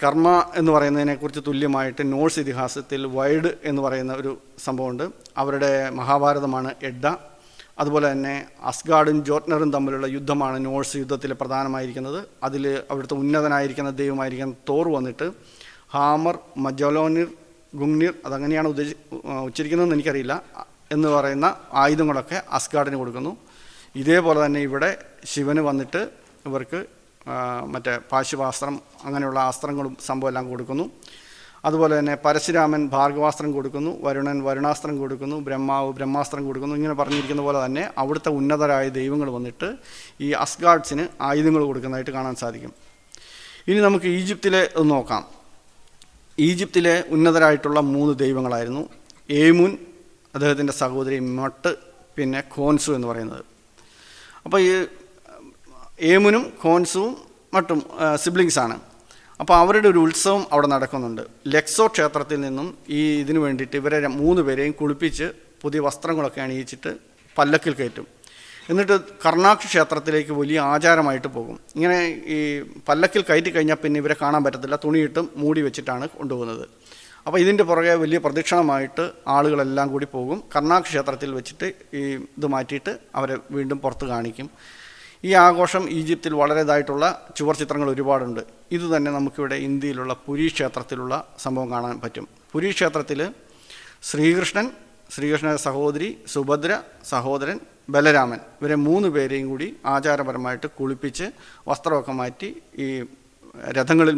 കർമ്മ എന്ന് പറയുന്നതിനെക്കുറിച്ച് തുല്യമായിട്ട് നോഴ്സ് ഇതിഹാസത്തിൽ വൈഡ് എന്ന് പറയുന്ന ഒരു സംഭവമുണ്ട്. അവരുടെ മഹാഭാരതമാണ് എഡ്ഡ. അതുപോലെ തന്നെ അസ്ഗാർഡും ജോറ്റ്നറും തമ്മിലുള്ള യുദ്ധമാണ് നോഴ്സ് യുദ്ധത്തിൽ പ്രധാനമായിരിക്കുന്നത്. അതിൽ അവിടുത്തെ ഉന്നതനായിരിക്കുന്ന ദൈവമായിരിക്കുന്ന തോർ വന്നിട്ട് ഹാമർ, മജലോനിർ, ഗുങ്നിർ, അതങ്ങനെയാണ് ഉച്ചരിക്കുന്നതെന്ന് എനിക്കറിയില്ല, എന്ന് പറയുന്ന ആയുധങ്ങളൊക്കെ അസ്ഗാർഡിന് കൊടുക്കുന്നു. ഇതേപോലെ തന്നെ ഇവിടെ ശിവന് വന്നിട്ട് ഇവർക്ക് മറ്റേ പാശുപാസ്ത്രം, അങ്ങനെയുള്ള അസ്ത്രങ്ങളും സംഭവം എല്ലാം കൊടുക്കുന്നു. അതുപോലെ തന്നെ പരശുരാമൻ ഭാർഗവാസ്ത്രം കൊടുക്കുന്നു, വരുണൻ വരുണാസ്ത്രം കൊടുക്കുന്നു, ബ്രഹ്മാവ് ബ്രഹ്മാസ്ത്രം കൊടുക്കുന്നു. ഇങ്ങനെ പറഞ്ഞിരിക്കുന്ന പോലെ തന്നെ അവിടുത്തെ ഉന്നതരായ ദൈവങ്ങൾ വന്നിട്ട് ഈ അസ്ഗാർഡ്സിന് ആയുധങ്ങൾ കൊടുക്കുന്നതായിട്ട് കാണാൻ സാധിക്കും. ഇനി നമുക്ക് ഈജിപ്തിലെ ഒന്ന് നോക്കാം. ഈജിപ്തിലെ ഉന്നതരായിട്ടുള്ള 3 ദൈവങ്ങളായിരുന്നു ഏമുൻ, അദ്ദേഹത്തിൻ്റെ സഹോദരി മട്ട്, പിന്നെ ഖോൻസു എന്ന് പറയുന്നത്. അപ്പോൾ ഈ ഏമുനും ഖോൻസുവും മറ്റും സിബ്ലിങ്സാണ്. അപ്പോൾ അവരുടെ ഒരു ഉത്സവം അവിടെ നടക്കുന്നുണ്ട്. ലക്സോ ക്ഷേത്രത്തിൽ നിന്നും ഇതിനു വേണ്ടിയിട്ട് ഇവരെ 3 പേരെയും കുളിപ്പിച്ച് പുതിയ വസ്ത്രങ്ങളൊക്കെ അണിയിച്ചിട്ട് പല്ലക്കിൽ കയറ്റും. എന്നിട്ട് കർണാക്ഷി ക്ഷേത്രത്തിലേക്ക് വലിയ ആചാരമായിട്ട് പോകും. ഇങ്ങനെ ഈ പല്ലക്കിൽ കയറ്റി കഴിഞ്ഞാൽ പിന്നെ ഇവരെ കാണാൻ പറ്റത്തില്ല, തുണിയിട്ടും മൂടി വെച്ചിട്ടാണ് കൊണ്ടുപോകുന്നത്. അപ്പോൾ ഇതിൻ്റെ പുറകെ വലിയ പ്രദക്ഷിണമായിട്ട് ആളുകളെല്ലാം കൂടി പോകും. കർണാക്ഷി ക്ഷേത്രത്തിൽ വെച്ചിട്ട് ഇത് മാറ്റിയിട്ട് അവരെ വീണ്ടും പുറത്ത് കാണിക്കും. ഈ ആഘോഷം ഈജിപ്തിൽ വളരെതായിട്ടുള്ള ചുവർ ചിത്രങ്ങൾ ഒരുപാടുണ്ട്. ഇത് തന്നെ നമുക്കിവിടെ ഇന്ത്യയിലുള്ള പുരി ക്ഷേത്രത്തിലുള്ള സംഭവം കാണാൻ പറ്റും. പുരി ക്ഷേത്രത്തിൽ ശ്രീകൃഷ്ണൻ്റെ സഹോദരി സുഭദ്ര, സഹോദരൻ ബലരാമൻ, ഇവരെ 3 പേരെയും കൂടി ആചാരപരമായിട്ട് കുളിപ്പിച്ച് വസ്ത്രമൊക്കെ മാറ്റി ഈ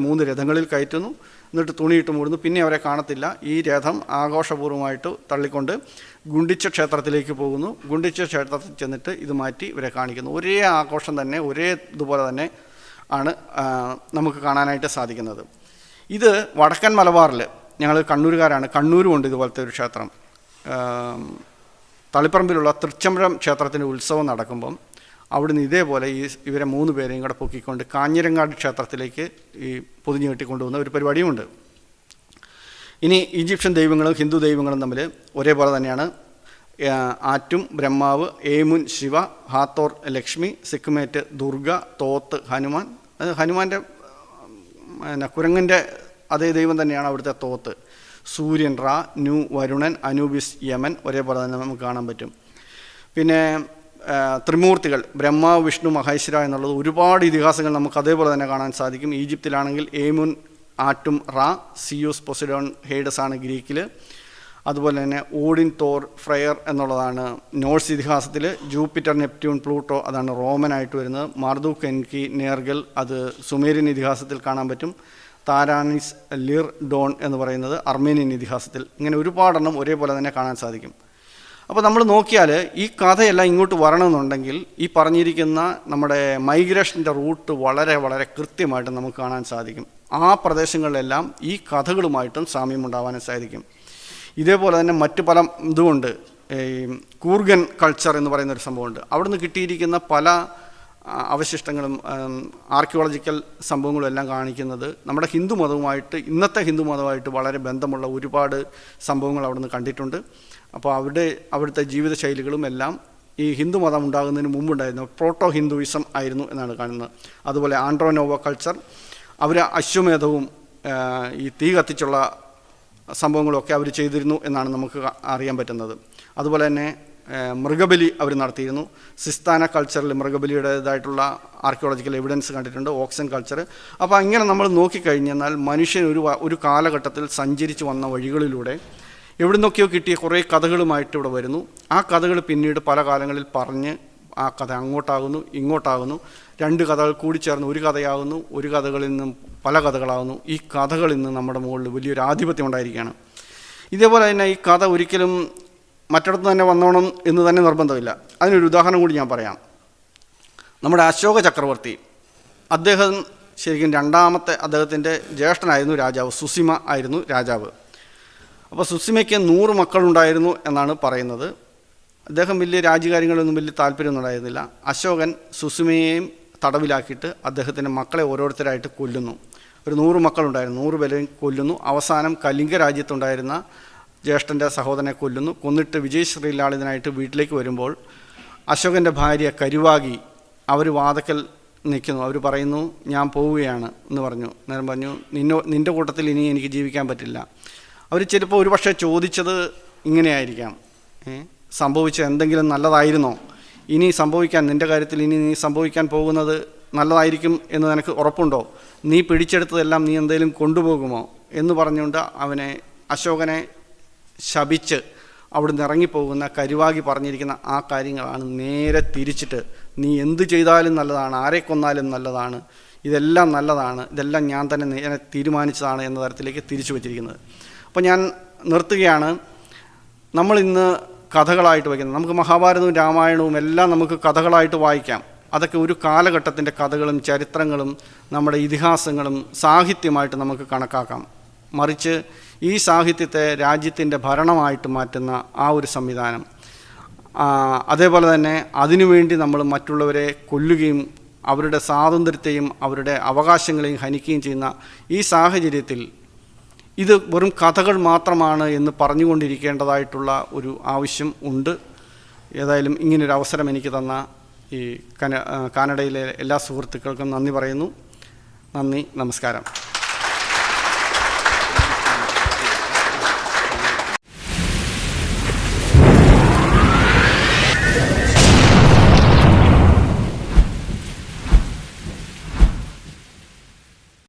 3 രഥങ്ങളിൽ കയറ്റുന്നു. എന്നിട്ട് തുണിയിട്ട് മൂടുന്നു. പിന്നെ അവരെ കാണത്തില്ല. ഈ രഥം ആഘോഷപൂർവ്വമായിട്ട് തള്ളിക്കൊണ്ട് ഗുണ്ടിച്ച ക്ഷേത്രത്തിലേക്ക് പോകുന്നു. ഗുണ്ടിച്ച ക്ഷേത്രത്തിൽ ചെന്നിട്ട് ഇത് മാറ്റി ഇവരെ കാണിക്കുന്നു. ഒരേ ആഘോഷം തന്നെ, ഒരേ ഇതുപോലെ തന്നെ ആണ് നമുക്ക് കാണാനായിട്ട് സാധിക്കുന്നത്. ഇത് വടക്കൻ മലബാറിൽ, ഞങ്ങൾ കണ്ണൂരുകാരാണ്, കണ്ണൂരുമുണ്ട് ഇതുപോലത്തെ ഒരു ക്ഷേത്രം. തളിപ്പറമ്പിലുള്ള തൃച്ചംബരം ക്ഷേത്രത്തിൻ്റെ ഉത്സവം നടക്കുമ്പം അവിടുന്ന് ഇതേപോലെ ഇവരെ 3 പേരെയും കൂടെ പൊക്കിക്കൊണ്ട് കാഞ്ഞിരങ്ങാട് ക്ഷേത്രത്തിലേക്ക് പൊതിഞ്ഞു കെട്ടിക്കൊണ്ടുപോകുന്ന ഒരു പരിപാടിയുമുണ്ട്. ഇനി ഈജിപ്ഷ്യൻ ദൈവങ്ങളും ഹിന്ദു ദൈവങ്ങളും തമ്മിൽ ഒരേപോലെ തന്നെയാണ്. ആറ്റും ബ്രഹ്മാവ്, ഏമുൻ ശിവ, ഹാത്തോർ ലക്ഷ്മി, സിക്കുമേറ്റ് ദുർഗ, തോത്ത് ഹനുമാൻ. ഹനുമാൻ്റെ കുരങ്ങൻ്റെ അതേ ദൈവം തന്നെയാണ് അവിടുത്തെ തോത്ത്. സൂര്യൻ റാ, നു വരുണൻ, അനൂബിസ് യമൻ, ഒരേപോലെ തന്നെ നമുക്ക് കാണാൻ പറ്റും. പിന്നെ ത്രിമൂർത്തികൾ ബ്രഹ്മാവ്, വിഷ്ണു, മഹേശ്വര എന്നുള്ളത് ഒരുപാട് ഇതിഹാസങ്ങൾ നമുക്ക് അതേപോലെ തന്നെ കാണാൻ സാധിക്കും. ഈജിപ്തിലാണെങ്കിൽ ഏമുൻ, ആറ്റും, റാ, സിയൂസ്, പൊസിഡോൺ, ഹേഡസ് ആണ് ഗ്രീക്കിൽ. അതുപോലെ തന്നെ ഓഡിൻ, തോർ, ഫ്രയർ എന്നുള്ളതാണ് നോർസ് ഇതിഹാസത്തിൽ. ജൂപ്പിറ്റർ, നെപ്റ്റ്യൂൺ, പ്ലൂട്ടോ അതാണ് റോമനായിട്ട് വരുന്നത്. മാർദൂക്ക്, എൻകി, നേർഗൽ അത് സുമേരിയൻ ഇതിഹാസത്തിൽ കാണാൻ പറ്റും. താരാനിസ്, ലിർ, ഡോൺ എന്ന് പറയുന്നത് അർമേനിയൻ ഇതിഹാസത്തിൽ. ഇങ്ങനെ ഒരുപാടെണ്ണം ഒരേപോലെ തന്നെ കാണാൻ സാധിക്കും. അപ്പോൾ നമ്മൾ നോക്കിയാൽ ഈ കഥയെല്ലാം ഇങ്ങോട്ട് വരണമെന്നുണ്ടെങ്കിൽ ഈ പറഞ്ഞിരിക്കുന്ന നമ്മുടെ മൈഗ്രേഷൻ്റെ റൂട്ട് വളരെ വളരെ കൃത്യമായിട്ട് നമുക്ക് കാണാൻ സാധിക്കും. ആ പ്രദേശങ്ങളിലെല്ലാം ഈ കഥകളുമായിട്ടും സാമ്യമുണ്ടാവാനും സാധിക്കും. ഇതേപോലെ തന്നെ മറ്റു പല ഇതുമുണ്ട്. കൂർഗൻ കൾച്ചർ എന്ന് പറയുന്നൊരു സംഭവമുണ്ട്. അവിടുന്ന് കിട്ടിയിരിക്കുന്ന പല അവശിഷ്ടങ്ങളും ആർക്കിയോളജിക്കൽ സംഭവങ്ങളും എല്ലാം കാണിക്കുന്നത് നമ്മുടെ ഹിന്ദു മതവുമായിട്ട്, ഇന്നത്തെ ഹിന്ദു മതവുമായിട്ട് വളരെ ബന്ധമുള്ള ഒരുപാട് സംഭവങ്ങൾ അവിടുന്ന് കണ്ടിട്ടുണ്ട്. അപ്പോൾ അവിടുത്തെ ജീവിതശൈലികളും എല്ലാം ഈ ഹിന്ദു മതം ഉണ്ടാകുന്നതിന് മുമ്പുണ്ടായിരുന്നു പ്രോട്ടോ ഹിന്ദുയിസം ആയിരുന്നു എന്നാണ് കാണുന്നത്. അതുപോലെ ആൻഡ്രോനോവ കൾച്ചർ, അവർ അശ്വമേധവും ഈ തീ കത്തിച്ചുള്ള സംഭവങ്ങളൊക്കെ അവർ ചെയ്തിരുന്നു എന്നാണ് നമുക്ക് അറിയാൻ പറ്റുന്നത്. അതുപോലെ തന്നെ മൃഗബലി അവർ നടത്തിയിരുന്നു. സിസ്താന കൾച്ചറിൽ മൃഗബലിയുടേതായിട്ടുള്ള ആർക്കിയോളജിക്കൽ എവിഡൻസ് കണ്ടിട്ടുണ്ട്. Oxen culture. അപ്പോൾ അങ്ങനെ നമ്മൾ നോക്കിക്കഴിഞ്ഞാൽ മനുഷ്യൻ ഒരു കാലഘട്ടത്തിൽ സഞ്ചരിച്ച് വന്ന വഴികളിലൂടെ എവിടെ നിന്നൊക്കെയോ കിട്ടിയ കുറേ കഥകളുമായിട്ട് ഇവിടെ വരുന്നു. ആ കഥകൾ പിന്നീട് പല കാലങ്ങളിൽ പറഞ്ഞ് ആ കഥ അങ്ങോട്ടാകുന്നു, ഇങ്ങോട്ടാകുന്നു. 2 കഥകൾ കൂടിച്ചേർന്ന് ഒരു കഥയാകുന്നു. ഒരു കഥകളിൽ നിന്നും പല കഥകളാകുന്നു. ഈ കഥകളിൽ നിന്ന് നമ്മുടെ മുകളിൽ വലിയൊരു ആധിപത്യം ഉണ്ടായിരിക്കുകയാണ്. ഇതേപോലെ തന്നെ ഈ കഥ ഒരിക്കലും മറ്റിടത്ത് തന്നെ വന്നോണം എന്ന് തന്നെ നിർബന്ധമില്ല. അതിനൊരു ഉദാഹരണം കൂടി ഞാൻ പറയാം. നമ്മുടെ അശോക ചക്രവർത്തി, അദ്ദേഹം ശരിക്കും രണ്ടാമത്തെ അദ്ദേഹത്തിൻ്റെ ജ്യേഷ്ഠനായിരുന്നു രാജാവ്. സുസിമ ആയിരുന്നു രാജാവ്. അപ്പോൾ സുസിമയ്ക്ക് 100 മക്കളുണ്ടായിരുന്നു എന്നാണ് പറയുന്നത്. അദ്ദേഹം വലിയ രാജ്യകാര്യങ്ങളൊന്നും വലിയ താല്പര്യമൊന്നും ഉണ്ടായിരുന്നില്ല. അശോകൻ സുസിമയെയും തടവിലാക്കിയിട്ട് അദ്ദേഹത്തിൻ്റെ മക്കളെ ഓരോരുത്തരായിട്ട് കൊല്ലുന്നു. ഒരു 100 മക്കളുണ്ടായിരുന്നു, 100 പേരെയും കൊല്ലുന്നു. അവസാനം കലിംഗ രാജ്യത്തുണ്ടായിരുന്ന ജ്യേഷ്ഠൻ്റെ സഹോദരനെ കൊല്ലുന്നു. കൊന്നിട്ട് വിജയ് ശ്രീലാളിതനായിട്ട് വീട്ടിലേക്ക് വരുമ്പോൾ അശോകൻ്റെ ഭാര്യ കരുവാകി അവർ വാതക്കൽ നിൽക്കുന്നു. അവർ പറയുന്നു, ഞാൻ പോവുകയാണ് എന്ന് പറഞ്ഞു. നേരം പറഞ്ഞു, നിൻ്റെ കൂട്ടത്തിൽ ഇനി എനിക്ക് ജീവിക്കാൻ പറ്റില്ല. അവർ ചിലപ്പോൾ ഒരുപക്ഷെ ചോദിച്ചത് ഇങ്ങനെയായിരിക്കാം, സംഭവിച്ച എന്തെങ്കിലും നല്ലതായിരുന്നോ, ഇനി സംഭവിക്കാൻ നിൻ്റെ കാര്യത്തിൽ ഇനി നീ സംഭവിക്കാൻ പോകുന്നത് നല്ലതായിരിക്കും എന്ന് നിനക്ക് ഉറപ്പുണ്ടോ, നീ പിടിച്ചെടുത്തതെല്ലാം നീ എന്തെങ്കിലും കൊണ്ടുപോകുമോ എന്ന് പറഞ്ഞുകൊണ്ട് അശോകനെ ശപിച്ച് അവിടുന്ന് ഇറങ്ങിപ്പോകുന്ന കരുവാകി പറഞ്ഞിരിക്കുന്ന ആ കാര്യങ്ങളാണ് നേരെ തിരിച്ചിട്ട്, നീ എന്ത് ചെയ്താലും നല്ലതാണ്, ആരെ കൊന്നാലും നല്ലതാണ്, ഇതെല്ലാം നല്ലതാണ്, ഇതെല്ലാം ഞാൻ തന്നെ നേരെ തീരുമാനിച്ചതാണ് എന്ന തരത്തിലേക്ക് തിരിച്ചു വച്ചിരിക്കുന്നത്. അപ്പോൾ ഞാൻ നിർത്തുകയാണ്. നമ്മളിന്ന് കഥകളായിട്ട് വയ്ക്കുന്നത്, നമുക്ക് മഹാഭാരതവും രാമായണവും എല്ലാം നമുക്ക് കഥകളായിട്ട് വായിക്കാം. അതൊക്കെ ഒരു കാലഘട്ടത്തിൻ്റെ കഥകളും ചരിത്രങ്ങളും നമ്മുടെ ഇതിഹാസങ്ങളും സാഹിത്യമായിട്ട് നമുക്ക് കണക്കാക്കാം. മറിച്ച് ഈ സാഹിത്യത്തെ രാജ്യത്തിൻ്റെ ഭരണമായിട്ട് മാറ്റുന്ന ആ ഒരു സംവിധാനം, അതേപോലെ തന്നെ അതിനുവേണ്ടി നമ്മൾ മറ്റുള്ളവരെ കൊല്ലുകയും അവരുടെ സ്വാതന്ത്ര്യത്തെയും അവരുടെ അവകാശങ്ങളെയും ഹനിക്കുകയും ചെയ്യുന്ന ഈ സാഹചര്യത്തിൽ ഇത് വെറും കഥകൾ മാത്രമാണ് എന്ന് പറഞ്ഞുകൊണ്ടിരിക്കേണ്ടതായിട്ടുള്ള ഒരു ആവശ്യം ഉണ്ട്. ഏതായാലും ഇങ്ങനൊരു അവസരം എനിക്ക് തന്ന ഈ കാനഡയിലെ എല്ലാ സുഹൃത്തുക്കൾക്കും നന്ദി പറയുന്നു. നന്ദി, നമസ്കാരം.